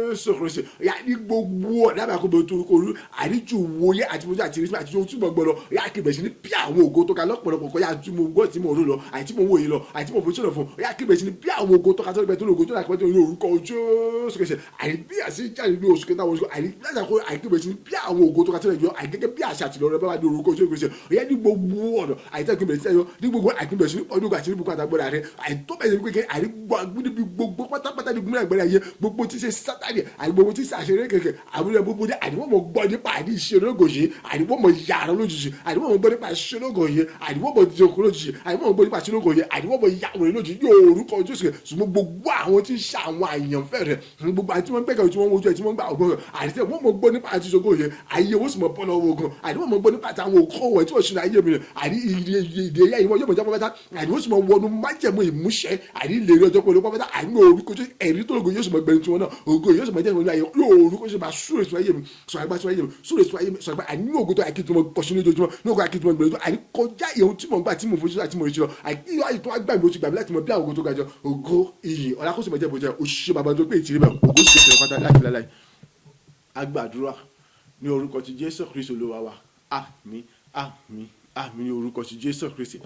Speaker 1: Jésù Kristi yá ní gbogbo ọ̀dà àbàkùnbọ̀ tó kọ àríjù wòye àti mojú àti ìrísí àti ohun tí mo gbọ́ lọ yá kí bẹ̀rẹ̀ sí ní bí àwọn ògo tó ka lọ́pọ̀lọpọ̀ kọ́ yá tí mo gbọ́ tí mo rò lọ àti mo wòye lọ àti mo fojú lọ fún yá kí bẹ̀rẹ̀ sí ní bí àwọn ògo tó ka sọ́dọ̀ bẹ̀rẹ̀ tó lògo tó dà pẹ́ẹ́tò ní orúkọ Jésù Kristi àìbí àti jáde ní oṣù kẹta oṣù àìkí bẹ̀rẹ̀ sí ní bí àwọn ògo tó ka sọ́dọ̀ ìjọ àìgẹ́gẹ́ bí àṣà àtìlọ́ rẹ bá wà ní orúkọ Jésù Kristi yá ní gbogbo ọ̀nà àìtẹ́kùn bẹ̀rẹ̀ sí ní gbogbo àìkí bẹ̀rẹ̀ sí ní ọdún àti níbùkún àtàgbọ́dà rẹ àìtó bẹ̀rẹ̀ sí pé àìgbọ́gbọ́dé gbogbo pátápátá ní gbúmọ̀ ẹgbẹ́rẹ́ ayé gbogbo tí ṣe sátani àìgbogbo tí ṣe àṣẹrẹ́ kẹ̀kẹ́ àbúrò gbogbo ní àdìmọ́ mọ̀ gbọ́ nípa àdí ìṣeré ògòyè àdìmọ́ mọ̀ yàrá lójijì àdìmọ́ mọ̀ gbọ́ nípa ìṣeré ògòyè àdìmọ́ mọ̀ jòkó lójijì àdìmọ́ mọ̀ gbọ́ nípa ìṣeré ògòyè àdìmọ́ mọ̀ yàwòrán lójijì yóò orúkọ Jésù ṣùgbọ́n gbogbo àwọn tí ń ṣe àwọn àyànfẹ́ rẹ̀ gbogbo àti wọn gbẹ́kẹ̀ tí wọ́n wojú ẹ̀ tí wọ́n gbà ọgbọ́n rẹ̀ àdìsẹ́ wọ́n mọ̀ gbọ́ nípa àti ìṣògòyè ayé wọ́n sì mọ̀ bọ́ lọ́wọ́ ogun àdìmọ́ mọ̀ gbọ́ nípa àtàwọn òkòwò tí wọ́n ṣe ayé mi rẹ̀ àdì ìdè ẹ̀yà ìwọ yóò mọ̀ jábọ́ pátá àdì wọ́n sì mọ̀ wọnú májẹ̀mú ìmúṣẹ àdì ìlérí ọjọ́ pẹ̀lú pátá àdì orúkọ Jésù ẹ̀rí tó lógo yóò sì mọ̀ gbẹ̀rù tiwọn náà ògo yóò sì mọ̀ jẹ́ ìwọ̀n ayé yóò orúkọ Jésù máa súre sínú ayé mi sọ̀rọ̀ àgbà sínú ayé mi súre sínú ayé mi sọ̀rọ̀ àgbà àní ògo tó àkí tó mọ̀ pọ̀ sínú ojoojúmọ́ ní ògo àkí tó mọ̀ gbẹ̀rù tó àní kọjá ìyẹn tí mò ń gbà tí mò ń fojú àti mò ń ṣe lọ àkí ayé tó wá gbà mí ó ti gbà mí láti mọ̀ bí àwọn ògo tó ga jọ ògo iyì ọ̀làkóso mọ̀ jẹ́ bó jẹ́ òṣìṣẹ́ bàbá tó pé ìtìrí bẹ́ẹ̀ ògo sì ṣe pátá láti láláì agbàdúrà ní orúkọ ti Jésù Kristi Olúwa wa àmín àmín àmín ní orúkọ ti Jésù Kristi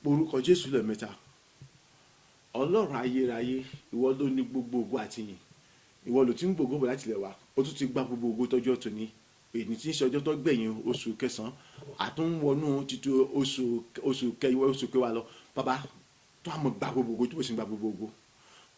Speaker 1: orúkọ Jésù lẹ́ẹ̀mẹ́ta Ọlọ́run ayérayé ìwọ ló ní gbogbo ògo àti ìyìn ìwọ ló ti ń gbogbo bọ̀ láti ilẹ̀ wa ó tún ti gba gbogbo ògo tọ́jọ́ tó ní èyí tí ń ṣe ọjọ́ tó gbẹ̀yìn oṣù kẹsàn-án àtúnwọnú títí oṣù kẹwàá lọ bàbá tó àmọ́ gba gbogbo ògo tó bó ṣe ń gba gbogbo ògo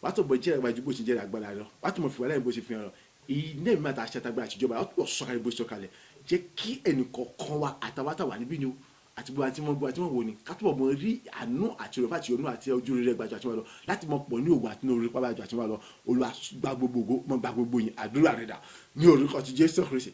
Speaker 1: wàá tó bọ̀ jẹ́ ìwájú bó ṣe jẹ́ àgbàlá lọ wàá tó mọ̀ fìwà láyìn bó ṣe fi hàn lọ ilé mi àti àṣẹ àtàgbà àtijọba wàá tó bọ̀ sọ̀kalẹ̀ bó ṣe sọ̀kalẹ̀ jẹ́ kí ẹnì kọ̀ọ̀kan wa àtàwátàwà níbí ni o àti gbogbo àti gbogbo àti wọn wò ni ká túbọ̀ mọ rí àánú àti òrùfà àti ònú àti ojú rere gbàjọ àti wọn lọ láti mọ pọ̀ ní òwò àti ní orí pápá àjọ àti wọn lọ Olúwa gba gbogbo ògo mọ gba gbogbo yìí àdúrà rẹ dà ní orúkọ ti Jésù Kristi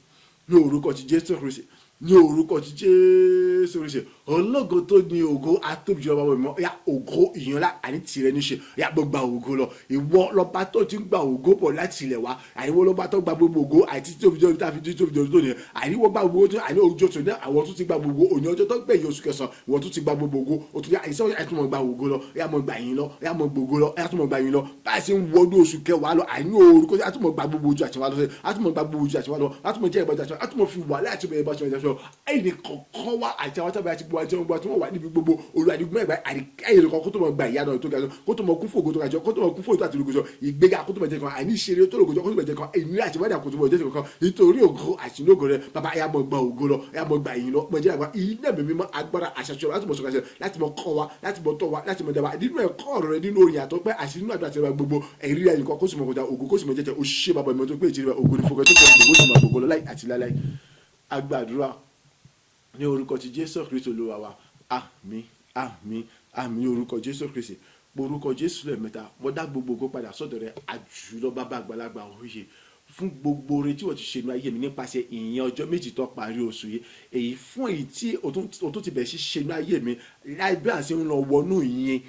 Speaker 1: ní orúkọ ti Jésù Kristi ní orúkọ ti Jésù Kristi ológo tó ní ògo atóbijọba wọn mọ ya ògo ìyànlá àní tirẹ̀ níṣe ya gbogbo ògo lọ ìwọ lọba tó ti gba ògo bọ̀ láti ilẹ̀ wa àìwọ lọba tó gba gbogbo ògo àti tóbijọ tá a fi tóbijọ tó nìyẹn àìwọ gba gbogbo tó àní ojú tó ní àwọn tó ti gba gbogbo òní ọjọ́ tó gbẹ̀yìn oṣù kẹsàn ìwọ tó ti gba gbogbo ògo o tún yà àìsàn àìtún mọ gba ògo lọ ya mọ gbà yín lọ ya mọ gbogbo lọ ya tún mọ gbà yín lọ báyìí ń wọdún oṣù kẹwàá lọ àní orúkọ ya tún mọ gba gbogbo ojú àti wa lọ ya tún mọ gba gbogbo ojú àti wa lọ ya tún mọ jẹ ìbàjẹ́ àti wa ya tún mọ fi wà láti bẹ̀rẹ̀ bá ṣe ìdájọ́ ẹnì kọ̀ọ̀kan wá àti àwọn tábìlì àti gbogbo àti wọn gbọ́ tí wọ́n wà níbi gbogbo olùwàdìgbò ẹ̀gbá àyè kan kó tó mọ gba ìyá náà tó ga jọ kó tó mọ kún fògo tó ga jọ kó tó mọ kún fògo tó àti olùgbòjọ ìgbéga kó tó mọ jẹ kan àní ìṣeré tó lògòjọ kó tó mọ jẹ kan èyí àti wádà kó tó mọ jẹ kan nítorí ògo àti ológo rẹ bàbá ẹ̀yà mọ gba ògo lọ ẹ̀yà mọ gba ìyìn lọ mọ jẹ àgbà ìyìn náà bẹ̀mí mọ agbára àṣàṣọ láti mọ sọkàṣẹ láti mọ kọ́ wa láti mọ tọ́ wa láti mọ dàbà nínú ẹ̀kọ́ rẹ nínú orin àtọ́ pé àṣírí nínú àdúrà tẹ̀lé gbogbo ẹ̀rí ẹ̀yìn kan kó sì mọ kọjá ògo kó sì mọ jẹjẹ òṣìṣẹ́ bàbá ìmọ̀ tó pé ìjìnlẹ̀ ògo ní fọkàn tó kọ gbogbo sì mọ gbogbo lọ láì àti láláì agbàdúrà ní orúkọ ti Jésù Kristi Olúwa wa àmín àmín àmín ní orúkọ Jésù Kristi orúkọ Jésù lẹ́ẹ̀mẹ́ta wọ́n dá gbogbo ògo padà sọ́dọ̀ rẹ̀ àjùlọ bàbá àgbàlagbà òye fún gbogbo oore tí wọ́n ti ṣe ní ayé mi nípasẹ̀ ìyẹn ọjọ́ méjì tó parí oṣù yìí èyí fún èyí tí o tún ti bẹ̀rẹ̀ sí ṣe ní ayé mi láì bí àṣẹ ń lọ wọnú ìyẹn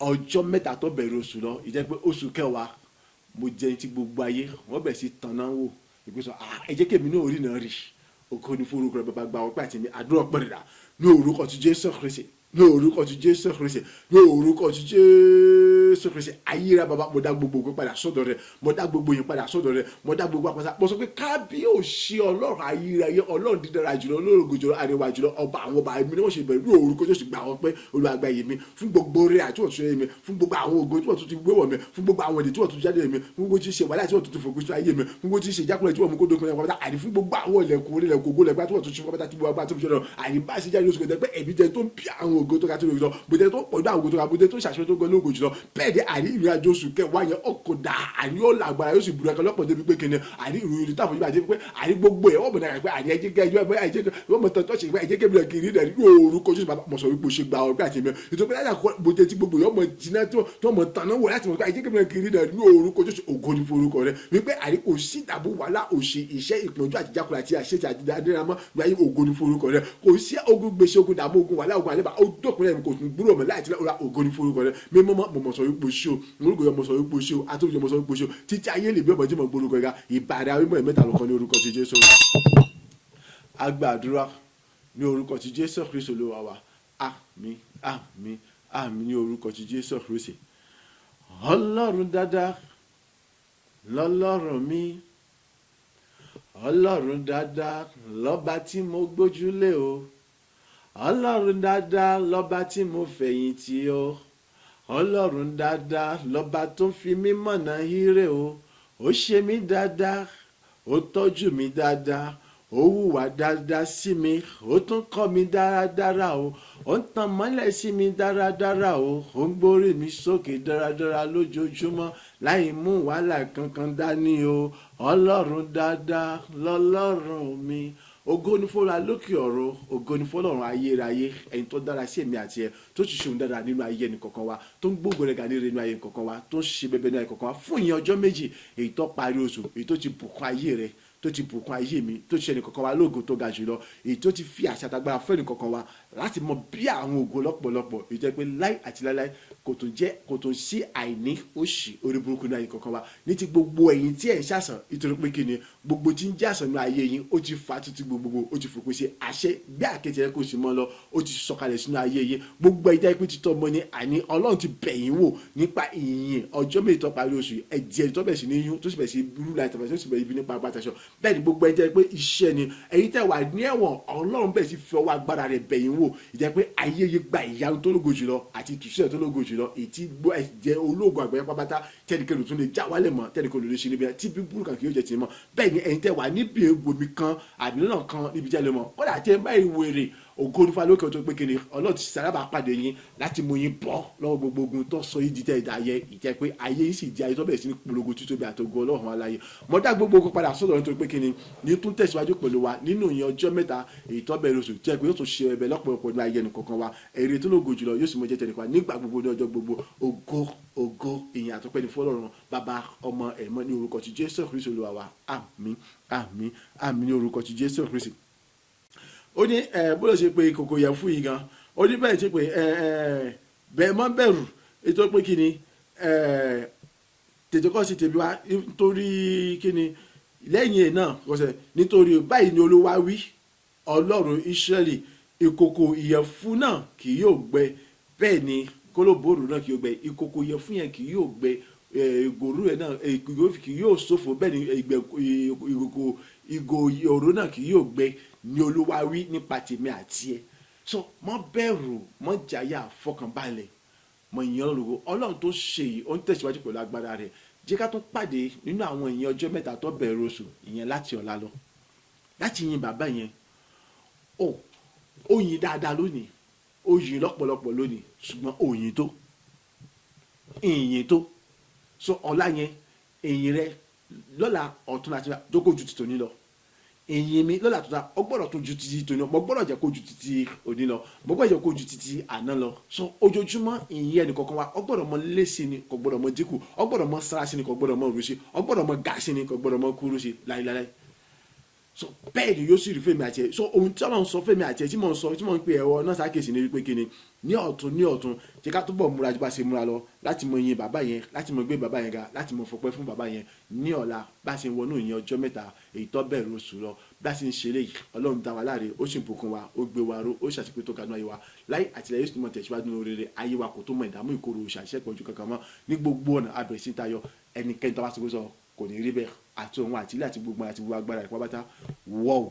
Speaker 1: ọjọ́ mẹ́ta tó bẹ̀rẹ̀ oṣù lọ ìjẹ́ pé oṣù kẹwàá mo jẹ́ ti gbogbo ayé wọ́n bẹ̀rẹ̀ sí tanná wò ìgbésọ̀ ẹ jẹ́ kémi náà orí náà rí ògo ní forúkọ rẹ bàbá gba ọpẹ́ àti àdúrà pẹ̀lẹ́dà ní orúkọ ti Jésù Kristi ní orúkọ ti Jésù Kristi ní orúkọ ti Jésù Kristi ayíra bàbá mo dá gbogbo ògo padà sọ́dọ̀ rẹ mo dá gbogbo yìí padà sọ́dọ̀ rẹ mo dá gbogbo àpàtà mo sọ pé kábíyèsí Ọlọ́run ayíra yẹ Ọlọ́run dídára jùlọ olóògùn jùlọ àríwá jùlọ ọba àwọn ọba èmi ni wọ́n ṣe bẹ̀rù ní orúkọ Jésù gbà wọ́n pé olùwàgbà yìí mi fún gbogbo rẹ àti wọ́n tún yé mi fún gbogbo àwọn ògo tí wọ́n tún ti gbé wọ̀ mi fún gbogbo àwọn èdè tí wọ́n tún jáde mi fún gbogbo tí ṣe wàhálà tí wọ́n tún ti fòkú sí ayé mi fún gbogbo tí ṣe jákúlẹ̀ tí wọ́n mú kó dókun ẹ̀kọ́ àní fún gbogbo àwọn ilẹ̀kùn orí ilẹ̀kùn ògo lẹ̀gbá tí wọ́n tún ṣe kọ́ bẹ́tà tí wọ́n bá tó fi ṣe lọ àní bá ṣe jáde lóṣù kẹtẹ pé ẹ̀bí jẹ tó ń bí àwọn
Speaker 2: ògo tó ga tó lógo jùlọ bó tẹ tó pọ̀ ju àwọn ògo tó ga bó tẹ tó ṣàṣeyọrí tó gan lógo jùlọ bẹ́ẹ̀ ni àní ìrìn àjò oṣù kẹwàá yẹn ọkọ̀ dà àní ó làgbára yóò sì burú ẹ̀kọ́ lọ́pọ̀ débi pé kíni àní ìròyìn táwọn ojú àti pé àní gbogbo ẹ̀ wọ́n mọ̀ náà pé àní ẹ̀jẹ̀ kẹjọ ẹ̀ ẹ̀jẹ̀ wọ́n mọ̀ tọ́ ṣe pé ẹ̀jẹ̀ kẹbìlẹ̀ kiri rẹ̀ ní orúkọ jésù bàbá mọ̀sọ̀ wípé o ṣe gba ọgbẹ́ àti ẹ̀mẹ́ ìtòpẹ́ láyà bó tẹ ti gbogbo yọ mọ̀ jìnnà tó mọ̀ tàná wọ̀ láti mọ̀ pé ẹ̀jẹ̀ kẹbìlẹ̀ kiri rẹ̀ ní orúkọ jésù ògo ní forúkọ rẹ̀ wípé àní kò sí ìdààmú wàhálà òṣì iṣẹ́ ìpọ́njú àti jákùlà àti àṣetì àti dáadáa wáyé ògo ní forúkọ rẹ̀ kò sí ogun gbèsè ogun dààmú ogun wàhálà ogun àlébà ó dókun rẹ̀ kò tún gbúrò mọ́ láì tí ó ra ògo ní forúkọ rẹ̀ mímọ́ mọ̀ sọ wípé o ṣe o orúkọ yọ mọ̀ sọ wípé o ṣe o àtúntò mọ̀ sọ wípé o ṣe o títí ayé lè bí ọmọ jímọ̀ gbórúkọ ẹ̀ka ìbàdàn àwọn mẹ́ta lọ́kàn ní orúkọ ti Jésù. A gba àdúrà ní orúkọ ti Jésù Kristi Olúwa wa àmín àmín àmín ní orúkọ ti Jésù Kristi. Ọlọ́run dáadáa lọ́lọ́run mi ọlọ́run dáadáa lọ́ba tí mo gbójúlé o ọlọ́run dáadáa lọ́ba tí mo fẹ̀yìntì o ọlọ́run dáadáa lọ́ba tó ń fi mí mọ̀nà ire o ó ṣe mí dáadáa ó tọ́jú mi dáadáa ó hùwà dáadáa sí mi ó tún kọ́ mi dáradára o ó ń tan mọ́lẹ̀ sí mi dáradára o ó ń gbórí mi sókè dáradára lójoojúmọ́ láì mú wàhálà kankan dání o ọlọ́run dáadáa lọ́lọ́run mi ògo ni fọ́ra lókè ọ̀rọ̀ ògo ni fọ́lọ́run ayérayé ẹni tó dára sí èmi àti ẹ tó ti ṣeun dára nínú ayé ẹnì kọ̀ọ̀kan wa tó ń gbógun rẹ̀ ga nínú ayé ẹnì kọ̀ọ̀kan wa tó ń ṣe bẹbẹ nínú ayé kọ̀ọ̀kan wa fún ìyẹn ọjọ́ méjì èyí tó parí oṣù èyí tó ti bùkún ayé rẹ tó ti bùkún ayé mi tó ti ṣe ẹnì kọ̀ọ̀kan wa lóògùn tó ga jùlọ èyí tó ti fi àṣà àtagbára fún ẹnì kọ̀ọ̀kan wa láti mọ bí àwọn ògo lọ́pọ̀lọpọ̀ èyí tó yẹ pé láì àti láíláí kò tó sí àìní òṣì orí burúkú ní ayé kọ̀ọ̀kan wa ní ti gbogbo ẹ̀yin tí ẹ̀ ń ṣàṣàn nítorí pé kí ni gbogbo tí ń jẹ́ àṣàn ní ayé yín ó ti fa títí gbogbo ó ti fòpin sí àṣẹ bí àkẹ́tì ẹ̀ kò sí mọ́ lọ ó ti sọ̀kalẹ̀ sínú ayé yín gbogbo ẹ̀jẹ̀ pé títọ́ mọ́ ni àní ọlọ́run ti bẹ̀ yín wò nípa ìyìn ọjọ́ méjì tó parí oṣù ẹ̀jẹ̀ tó bẹ̀ sí ní yún tó sì bẹ̀ sí rú láì tàbí tó sì bẹ̀ ibi nípa agbátẹ̀ṣọ bẹ́ẹ̀ ni gbogbo ẹ̀jẹ̀ pé iṣẹ́ ni ẹ̀yin tẹ́ wà ní ẹ̀wọ̀n ọlọ́run bẹ̀ sí fi ọwọ́ agbára rẹ̀ bẹ̀ yín wò ìjẹ́ pé ayé yín gba ìyanu tó lógo jùlọ àti ìtúsílẹ̀ tó lógo jùlọ ètí gbọ́ ẹ̀jẹ̀ ológun àgbẹ̀yẹ pápátá tẹ́nikẹ́ni tún lè já wálẹ̀ mọ́ tẹ́nikẹ́ni lè ṣe níbi tí bíbélì kan kì yóò jẹ́ tiẹ̀ mọ́ bẹ́ẹ̀ ni ẹ̀yin tẹ́ wà níbi egbòmi kan àbí lọ́nà kan níbi jẹ́ lè mọ́ kódà tẹ́ báyìí wèrè ògo nífa lókè tó pé kíni ọlọ́run ti sárábà pàdé yín láti mú yín bọ́ lọ́wọ́ gbogbo ogun tó sọ yín dìtẹ̀ ìdáyẹ ìjẹ́ pé ayé yìí sì di ayé tó bẹ̀rẹ̀ sí ní polongo títóbi àtògo ọlọ́run aláyé mọ́dá gbogbo ogun padà sọ́dọ̀ nítorí pé kíni ní tún tẹ̀síwájú pẹ̀lú wa nínú ìyẹn ọjọ́ mẹ́ta èyí tó bẹ̀rẹ̀ oṣù jẹ́ pé yóò tún ṣe ẹbẹ̀ lọ́pọ̀lọpọ̀ ní ayé ẹnì kọ̀ọ̀kan wa èrè tó lógo jùlọ yóò sì mọ jẹ́ tẹ̀lé wa nígbà gbogbo ní ọjọ́ gbogbo ògo ìyìn àtọ́pẹ́ ní fọlọ́run bàbá ọmọ ẹ̀mọ́ ní orúkọ ti Jésù Kristi Olúwa wa àmín àmín àmín ní orúkọ ti Jésù Kristi. Ó ní bó ló ṣe pé ìkòkò yẹn fún yìí gan ó ní bẹ́ẹ̀ ṣe pé bẹ́ẹ̀ mọ́ bẹ̀rù ètò pé kí ni tètè kọ́ sí tèmi wá nítorí kí ni lẹ́yìn ẹ̀ náà kọ́sẹ̀ nítorí báyìí ni Olúwa wí Ọlọ́run Ísírẹ́lì ìkòkò ìyẹ̀fun náà kì yóò gbẹ bẹ́ẹ̀ ni kólóbòrò náà kì yóò gbẹ ìkòkò ìyẹ̀fun yẹn kì yóò gbẹ ìgòrú ẹ̀ náà kì yóò ṣòfò bẹ́ẹ̀ ni ìgò òró náà kì yóò gbẹ ní Olúwa wí nípa tèmi àti ẹ so mọ bẹ̀rù mọ jàyà fọkànbalẹ̀ mọ ìyẹn olùkọ Ọlọ́run tó ṣe yìí ó ń tẹ̀síwájú pẹ̀lú agbára rẹ̀ jẹ́ ká tún pàdé nínú àwọn ìyẹn ọjọ́ mẹ́ta tó bẹ̀rẹ̀ oṣù ìyẹn láti ọ̀la lọ láti yin bàbá yẹn ó yin dáadáa lónìí ó yin lọ́pọ̀lọpọ̀ lónìí ṣùgbọ́n ó yin tó ìyìn tó so ọ̀la yẹn ìyìn rẹ lọ́la ọ̀tún láti jókòó ju ti tòní lọ èyí mi lọ́la tó ta ọ gbọ́dọ̀ tó ju títí tòní lọ mo gbọ́dọ̀ jẹ́ kó ju títí òní lọ mo gbọ́dọ̀ jẹ́ kó ju títí àná lọ so ojoojúmọ́ ìyẹn ẹnì kọ̀ọ̀kan wa ọ gbọ́dọ̀ mọ lé sí ni kò gbọ́dọ̀ mọ dínkù ọ gbọ́dọ̀ mọ sára sí ni kò gbọ́dọ̀ mọ rú sí ọ gbọ́dọ̀ mọ gà sí ni kò gbọ́dọ̀ mọ kúrú sí láíláí so bẹ́ẹ̀ ni yóò sì rí fèmí àti ẹ̀ so ohun tí Ọlọ́run sọ fèmí àti ẹ̀ tí mò ń sọ tí mò ń pe ẹ̀rọ náà sákèsì ní wípé kíni ní ọ̀tún jẹ́ ká túbọ̀ múra ju bá ṣe múra lọ láti mọ yin bàbá yẹn láti mọ gbé bàbá yẹn ga láti mọ fọpẹ́ fún bàbá yẹn ní ọ̀la bá ṣe ń wọnú ìyẹn ọjọ́ mẹ́ta èyí tó bẹ̀rẹ̀ oṣù lọ bá ṣe ń ṣe léyìí Ọlọ́run dá wa láre ó sì ń bùkún wa ó gbé wa ró ó ṣàṣepé tó kanú ayé wa láì àtìlẹ́yìn sì mọ̀ tẹ̀síwájú ní rere ayé wa kò tó mọ ìdààmú ìkorò òṣàṣẹ́ pọ̀jù kankan mọ́ ní gbogbo ọ̀nà abẹ̀rẹ̀ sí tayọ ẹnikẹ́ni tó bá sọ pé sọ kò ní rí bẹ́ẹ̀ àti òun àti ilé àti gbogbo agbára ìpápátá wọ́ọ̀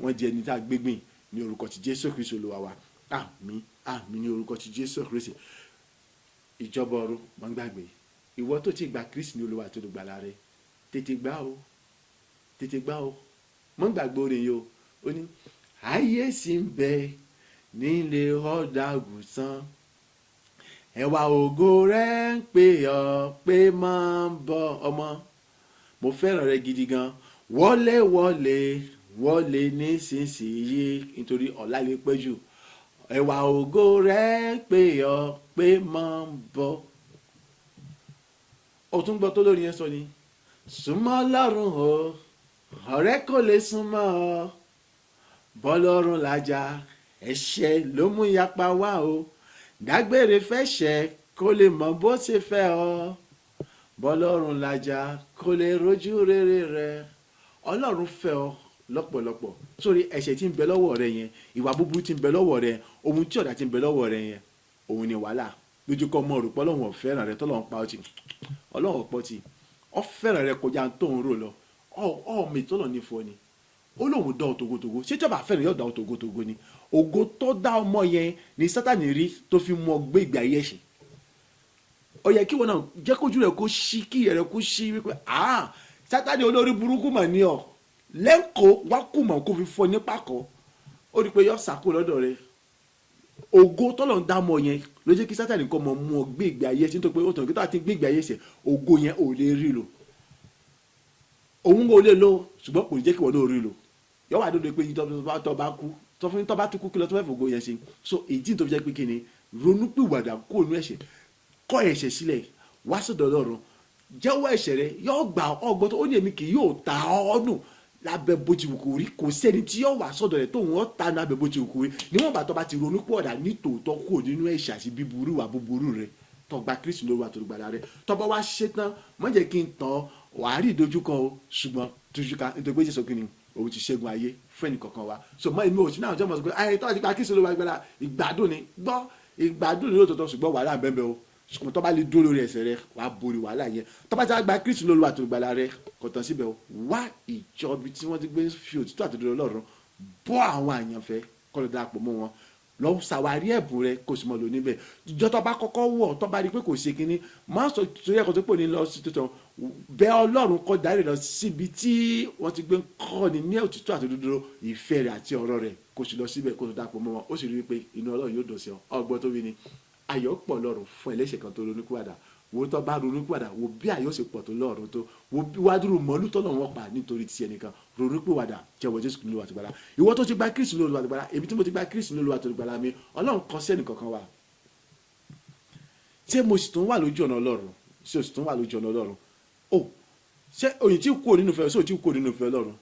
Speaker 2: wọ́n di ẹni tá a gbégbìn ní orúkọ ti Jésù Kristi Olúwa wa àmín àmín ní orúkọ ti Jésù Kristi. Ìjọba ọ̀run mọ́ gbàgbé ìwọ tó ti gba Kristi ní Olúwa tó dùgbàlà rẹ tètè gbà ó mọ́ gbàgbé orin yìí ó ní ayé sì ń bẹ nílé ọ̀dàgùtàn ẹwà ògo rẹ̀ ń pè ọ́ pé máa ń bọ̀ ọmọ mo fẹ́ràn rẹ gidi gan wọlé wọlé wọlé nísinsìnyí nítorí ọ̀la lè pẹ́ jù ẹwà ògo rẹ̀ ń pè ọ́ pé máa ń bọ̀ ó tún gbọ́ tó lórí yẹn sọ ni súnmọ́ Ọlọ́run o ọ̀rẹ́ kò lè súnmọ́ ọ bọ́lọ́run làjà ẹ̀ṣẹ̀ ló mú yapa wá o dágbére fẹ́ṣẹ̀ kó lè mọ bó ṣe fẹ́ ọ bọ́lọ́run làjà kó lè rojú rere rẹ Ọlọ́run fẹ́ ọ lọ́pọ̀lọpọ̀ sórí ẹ̀ṣẹ̀ tí ń bẹ lọ́wọ́ rẹ yẹn ìwà búburú tí ń bẹ lọ́wọ́ rẹ ohun tí ọ̀dà tí ń bẹ lọ́wọ́ rẹ yẹn òun ni wàhálà lójú kọ́ mọ́ rò pé Ọlọ́run ò fẹ́ràn rẹ tọ́lọ́run pa ọtí Ọlọ́run ọ̀pọ̀ tí ọ fẹ́ràn rẹ kọjá tó ń rò lọ ọmọ ìtọ́nà ní fọ ni ó lóun dá ọ togotogo ṣé tí ọba fẹ́ràn yóò dá ọ togotogo ni ògo tó dá ọmọ yẹn ni Sátánì rí tó fi mú ọ gbé ìgbé ayé ẹ̀ṣẹ̀ ó yẹ kí wọn náà jẹ́ kójú rẹ kó ṣí kí ìyẹn rẹ kó ṣí wípé Sátánì olórí burúkú mà ní ọ lẹ́ńkọ́ wá kù mọ̀ kó fi fọ nípa kọ́ ó rí i pé yọ sàkó lọ́dọ̀ rẹ ògo tọ́lọ̀ ń dá ọmọ yẹn ló jẹ́ kí Sátánì kọ́ mọ mú ọ gbé ìgbé ayé ẹ̀ṣẹ̀ nítorí pé ó tàn kí tó àti gbé ìgbé ayé ẹ̀ṣẹ̀ ògo yẹn ò lè rí lò òun kò lè lò ṣùgbọ́n kò ní jẹ́ kí wọ́n ló rí lò yọ wà lóde pé tó bá kú tó fún tó bá tún kú kí lọ tó fẹ́ fògo yẹn ṣe so èyí tó fi jẹ́ pé kí ni ronúpìwàdà kó nu ẹ̀ṣẹ̀ kọ̀ ẹ̀ṣẹ̀ sílẹ̀ wá sọ́dọ̀ Ọlọ́run jẹ́wọ́ ẹ̀ṣẹ̀ rẹ yọ gbà ọgbọ́n tó ó ní èmi kì yóò ta ọ́ nù lábẹ́ bó ti wù kó rí kò sẹ́ni tí yóò wà sọ́dọ̀ rẹ̀ tóun ọ́ ta lábẹ́ bó ti wù kó rí níwọ̀n bá tó bá ti ronúpìwàdà ní tòótọ́ kó nínú ẹ̀ṣẹ̀ àti bíburú wà búburú rẹ tó gba Kristi lórí àtòlùgbàlà rẹ tó bá wá ṣetán má jẹ́ kí n tàn wàá rí ìdojúkọ o ṣùgbọ́n tójúká nítorí pé Jésù kìíní òun ti ṣẹ́gun ayé fún ẹnì kankan wa so mọ èmi ò sí náà jẹ́ mọ̀ sọ pé ayé tó bá ti gba Kristi lórí àgbàlá ìgbádùn ni gbọ́ ìgbádùn ni lóòótọ́ ṣùgbọ́n wàhálà bẹ́ẹ̀ o ṣùgbọ́n tó bá lè dúró lórí ẹsẹ̀ rẹ wàá borí wàhálà yẹn tó bá ti gba Kristi lórí àtòlùgbàlà rẹ kò tán síbẹ̀ o wá ìjọ ibi tí wọ́n ti gbé fi òtítọ́ àtòdodo Ọlọ́run bọ́ àwọn àyànfẹ́ kọ́ ló darapọ̀ mọ́ wọn lọ ṣàwárí ẹ̀bùn rẹ kò sì mọ̀ lò níbẹ̀ ìjọ tó bá kọ́kọ́ wọ̀ tó bá rí pé kò ṣe kínní máa sọ torí ẹ̀kọ́ tó pò ní lọ sí tuntun bẹ̀ Ọlọ́run kọ́ darí lọ síbi tí wọ́n ti gbé kọ́ ni ní òtítọ́ àtòdodo ìfẹ́ rẹ̀ àti ọ̀rọ̀ rẹ̀ kò sì lọ síbẹ̀ kó tó darapọ̀ mọ́ wọn ó sì rí pé inú Ọlọ́run yóò dùn sí ọ ọgbọ́n tó wí ni ayọ̀ pọ̀ lọ́rùn fún ẹlẹ́ṣẹ̀ kan tó ronúpìwàdà wo tó bá ronúpìwàdà wo bí ayọ̀ ṣe pọ̀ tó lọ́rùn tó wo bí wàá dúró mọ́lú tọ́lọ̀ wọn pa nítorí ti ẹnìkan ronúpìwàdà jẹ́wọ́ Jésù lólu àtìgbàlà ìwọ tó ti gba Kristi lólu àtìgbàlà èmi tí mo ti gba Kristi lólu àtìgbàlà mi Ọlọ́run kọ sẹ́ni kankan wa ṣé mo sì tún wà lójú ọ̀nà Ọlọ́run ṣé o sì tún wà lójú ọ̀nà Ọlọ́run o ṣé òyìn tí kú nínú ìfẹ́ ṣé o ti kú nínú ìfẹ́ Ọlọ́run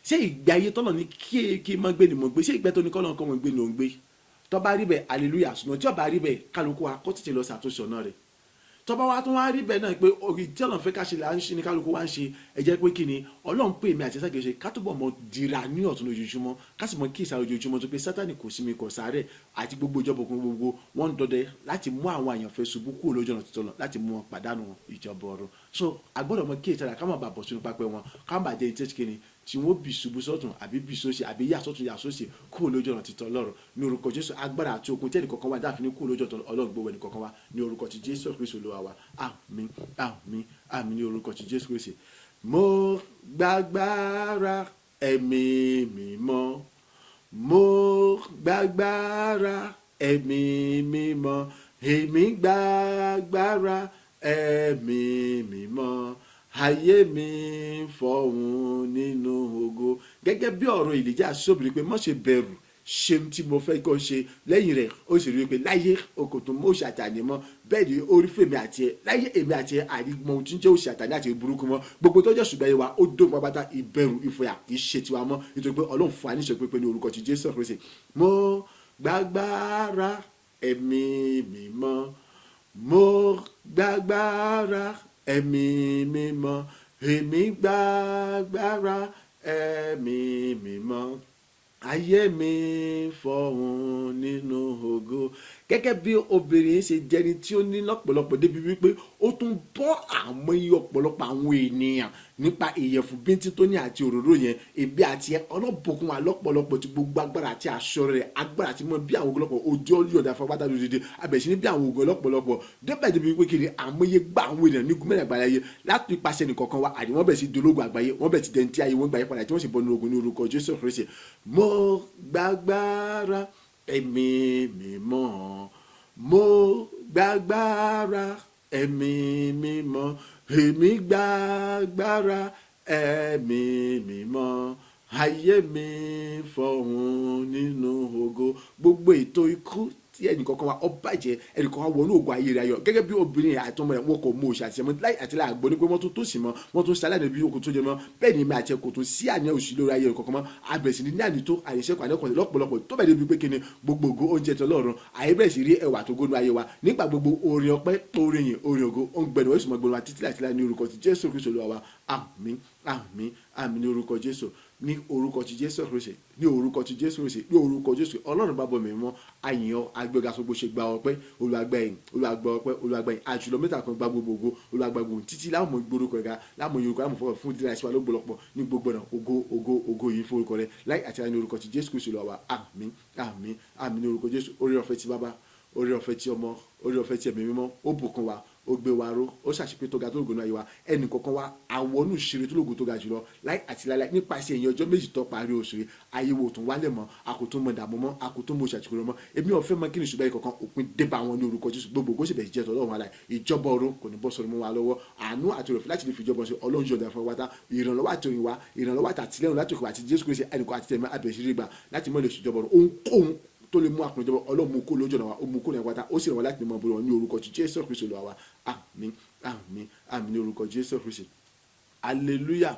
Speaker 2: ṣé ìgbé ayé tọ́lọ̀ ní kí n máa gbé ni mo gbé ṣé ìgbẹ́ tó ní kọ́lọ́ nǹkan mo gbé ni ò ń gbé tó bá rí bẹ́ẹ̀ hallelujah ṣùgbọ́n tí ó bá rí bẹ́ẹ̀ kálukú wa kó tètè lọ ṣàtúnṣe ọ̀nà rẹ̀ tó bá wá tún wá rí bẹ́ẹ̀ náà pé orí tí Ọlọ́run fẹ́ ká ṣe là ń ṣe ní kálukú wá ń ṣe ẹ jẹ́ pé kí ni Ọlọ́run pè mí àti ẹ̀sẹ̀ kìí ṣe ká túbọ̀ mọ dira ní ọ̀tún lójoojúmọ́ ká sì mọ kí ìsà ojoojúmọ́ tó pé Sátánì kò sí mi kò sáré àti gbogbo ìjọba òkun gbogbo wọn ń dọdẹ láti mú àwọn àyànfẹ́ ṣubú kúrò lójú ọ̀nà tuntun láti mú wọn pàdánù ìjọba ọ̀run so agbọ́dọ̀ mọ kí ìtara ká má bàa bọ̀ sínú pápẹ́ wọn ká má bàa jẹ́ ìtẹ́sí kìíní tí wọ́n bì ṣubú sọ́tún àbí bì sósì àbí yà sọ́tún yà sósì kúrò lójú ọ̀nà títọ́ Ọlọ́run ní orúkọ Jésù agbára àti okun tẹ́lẹ̀ kọ̀ọ̀kan wa dáàfin ní kúrò lójú ọ̀nà Ọlọ́run gbogbo ẹnì kọ̀ọ̀kan wa ní orúkọ ti Jésù Kristi Olúwa wa àmín àmín àmín ní orúkọ ti Jésù Kristi. mo gbàgbára ẹ̀mí mímọ́ mo gbàgbára ẹ̀mí mímọ́ èmi gbàgbára ẹ̀mí mímọ́ ayé mi fọ̀hún nínú ògo gẹ́gẹ́ bí ọ̀rọ̀ Èlíjà sóbìrì pé má ṣe bẹ̀rù ṣe tí mo fẹ́ kó ṣe lẹ́yìn rẹ̀ ó sì rí i pé láyé okòtò mọ́ òṣì àtàní mọ́ bẹ́ẹ̀ ni orí fèmí àti ẹ̀ láyé èmi àti ẹ̀ àrígbọ́n ohun tí ń jẹ́ òṣì àtàní àti burúkú mọ́ gbogbo tó jẹ́ ṣùgbọ́n wa ó dó pátá ìbẹ̀rù ìfòyà kì í ṣe tiwa mọ́ nítorí pé Ọlọ́run fún wa níṣẹ́ pé ní orúkọ ti Jésù Kristi mo gbàgbára ẹ̀mí mímọ́ mo gbàgbára ẹ̀mí mímọ́ èmi gbàgbára ẹ̀mí mímọ́ ayé mi fọ̀hún nínú ògo gẹ́gẹ́ bí obìnrin ṣe jẹni tí ó ní lọ́pọ̀lọpọ̀ débi wípé ó tún bọ́ àmọ́ iye ọ̀pọ̀lọpọ̀ àwọn ènìyàn nípa ìyẹ̀fun bíntín tó ní àti òróró yẹn ebi àti ọlọ́bùkún wa lọ́pọ̀lọpọ̀ ti gbogbo agbára àti aṣọ rẹ̀ agbára àti mọ bí àwọn ọ̀pọ̀lọpọ̀ ojú ọ̀yọ̀dà fọwọ́dà lódìdí abẹ̀sí ní bí àwọn ògùn ọlọ́pọ̀lọpọ̀ débẹ̀ débi wípé kiri àmọ́yé gbà àwọn ènìyàn ní gómìnà àgbáyé láti ipasẹ̀ nìkọ̀ọ̀kan wa àdìwọ́n bẹ̀ sí dológun àgbáyé wọ́n bẹ̀ ti dẹ̀ntì ayé wọ́n gbà yí padà tí wọ́n sì bọ́ nínú ogun ní orúkọ Jésù Kristi mo gbàgbára ẹ̀mí mímọ́ mo gbàgbára ẹ̀mí mímọ́ èmi gbàgbára ẹ̀mí mímọ́ ayé mi fọ̀hún nínú ògo. Gbogbo ètò ikú tí ẹnìkankan wa ọ bàjẹ́ ẹnìkan wa wọnú ògo ayé rẹ̀ ayọ̀ gẹ́gẹ́ bí obìnrin àtọmọ rẹ̀ wọn kò mú òṣì àti ẹmọ láì àti láì gbọ́ ní pé wọ́n tún tó sì mọ́ wọ́n tún sálẹ̀ níbi okùn tó jẹ mọ́ bẹ́ẹ̀ ni mi àti ẹ̀kọ́ tó sí àníyàn òṣì lórí ayé rẹ̀ kankan mọ́ abẹ̀rẹ̀ sí ní àní tó àyẹ̀ṣẹ́kọ̀ àníkọ̀ọ́ lọ́pọ̀lọpọ̀ tó bẹ̀ débi pé kíni gbogbo ògo oúnjẹ tó lọ́rùn àyè bẹ̀rẹ̀ sí rí ẹwà tó gónú ayé wa nígbà gbogbo orin ọpẹ́ orin yìn orin ògo ó ń gbẹ̀dọ̀ ó sì mọ́ gbẹ̀dọ̀ wa títí láti láì ní orúkọ ti Jésù Kristi Olúwa wa àmín àmín àmín ní orúkọ Jésù ní orúkọ ti Jésù Kristi ní orúkọ ti Jésù Kristi ní orúkọ Jésù Ọlọ́run bá bọ̀ mí mọ́ àyàn agbẹ́ga sọ bó ṣe gba ọpẹ́ olùwàgbẹ́yìn olùwàgbẹ́ olùwàgbẹ́yìn àjùlọ mẹ́ta kan gba gbogbo ògo olùwàgbàgbò títí láwọn ọmọ ìgbórúkọ ẹ̀ga láwọn yorùbá láwọn fọwọ́ fún ìdílé àìsíwá ló gbọ́lọpọ̀ ní gbogbo náà ògo ògo ògo yìí fún orúkọ rẹ láì àti àní orúkọ ti Jésù Kristi lọ wa àmín àmín àmín ní orúkọ Jésù orí ọ̀fẹ́ ti bàbá orí ọ̀fẹ́ ti ọmọ orí ọ̀fẹ́ ti ẹ̀mí mímọ́ ó bùkún wa ó gbé wa ró ó ṣàṣepé tó ga tó lògùn náà yìí wa ẹnì kọ̀ọ̀kan wa àwọnú ìṣeré tó lògùn tó ga jùlọ láì àti láíláí nípasẹ̀ ẹ̀yìn ọjọ́ méjì tó parí oṣù rẹ̀ ayé wo tún wálẹ̀ mọ́ àkótó mọ́ dààmú mọ́ àkótó mọ́ ṣàtìkúrò mọ́ èmi ò fẹ́ mọ́ kí ni ṣùgbọ́n ìkọ̀kan òpin débà wọn ní orúkọ Jésù gbogbo kó sì bẹ̀ jẹ́ tọ́lọ́run aláì ìjọba ọ̀run kò ní bọ́ sọ̀rọ̀ mọ́ wa lọ́wọ́ àánú àti òròfin láti lè fi ìjọba ṣe Ọlọ́run yọ̀ǹda fún wa tá ìrànlọ́wọ́ àti òyìn wa ìrànlọ́wọ́ àti àtìlẹ́yìn láti òkè àti Jésù Kristi ẹnìkan àti tẹ̀mẹ́ abẹ̀ṣirí gbà láti mọ́ lè ṣèjọba ọ̀run ohunkóhun tó lè mú àkùnrin jọba Ọlọ́run mú kó lójú ọ̀nà wa ó mú kó lẹ́yìn pátá ó sì ràn wá láti mọ bóyá wọn ní orúkọ ti Jésù Kristi Olúwa wa àmín àmín àmín ní orúkọ Jésù Kristi hallelujah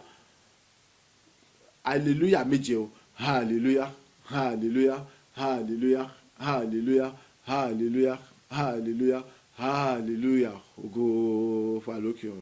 Speaker 2: hallelujah méje o hallelujah hallelujah hallelujah hallelujah hallelujah hallelujah hallelujah ògo fàlókè ọ̀run.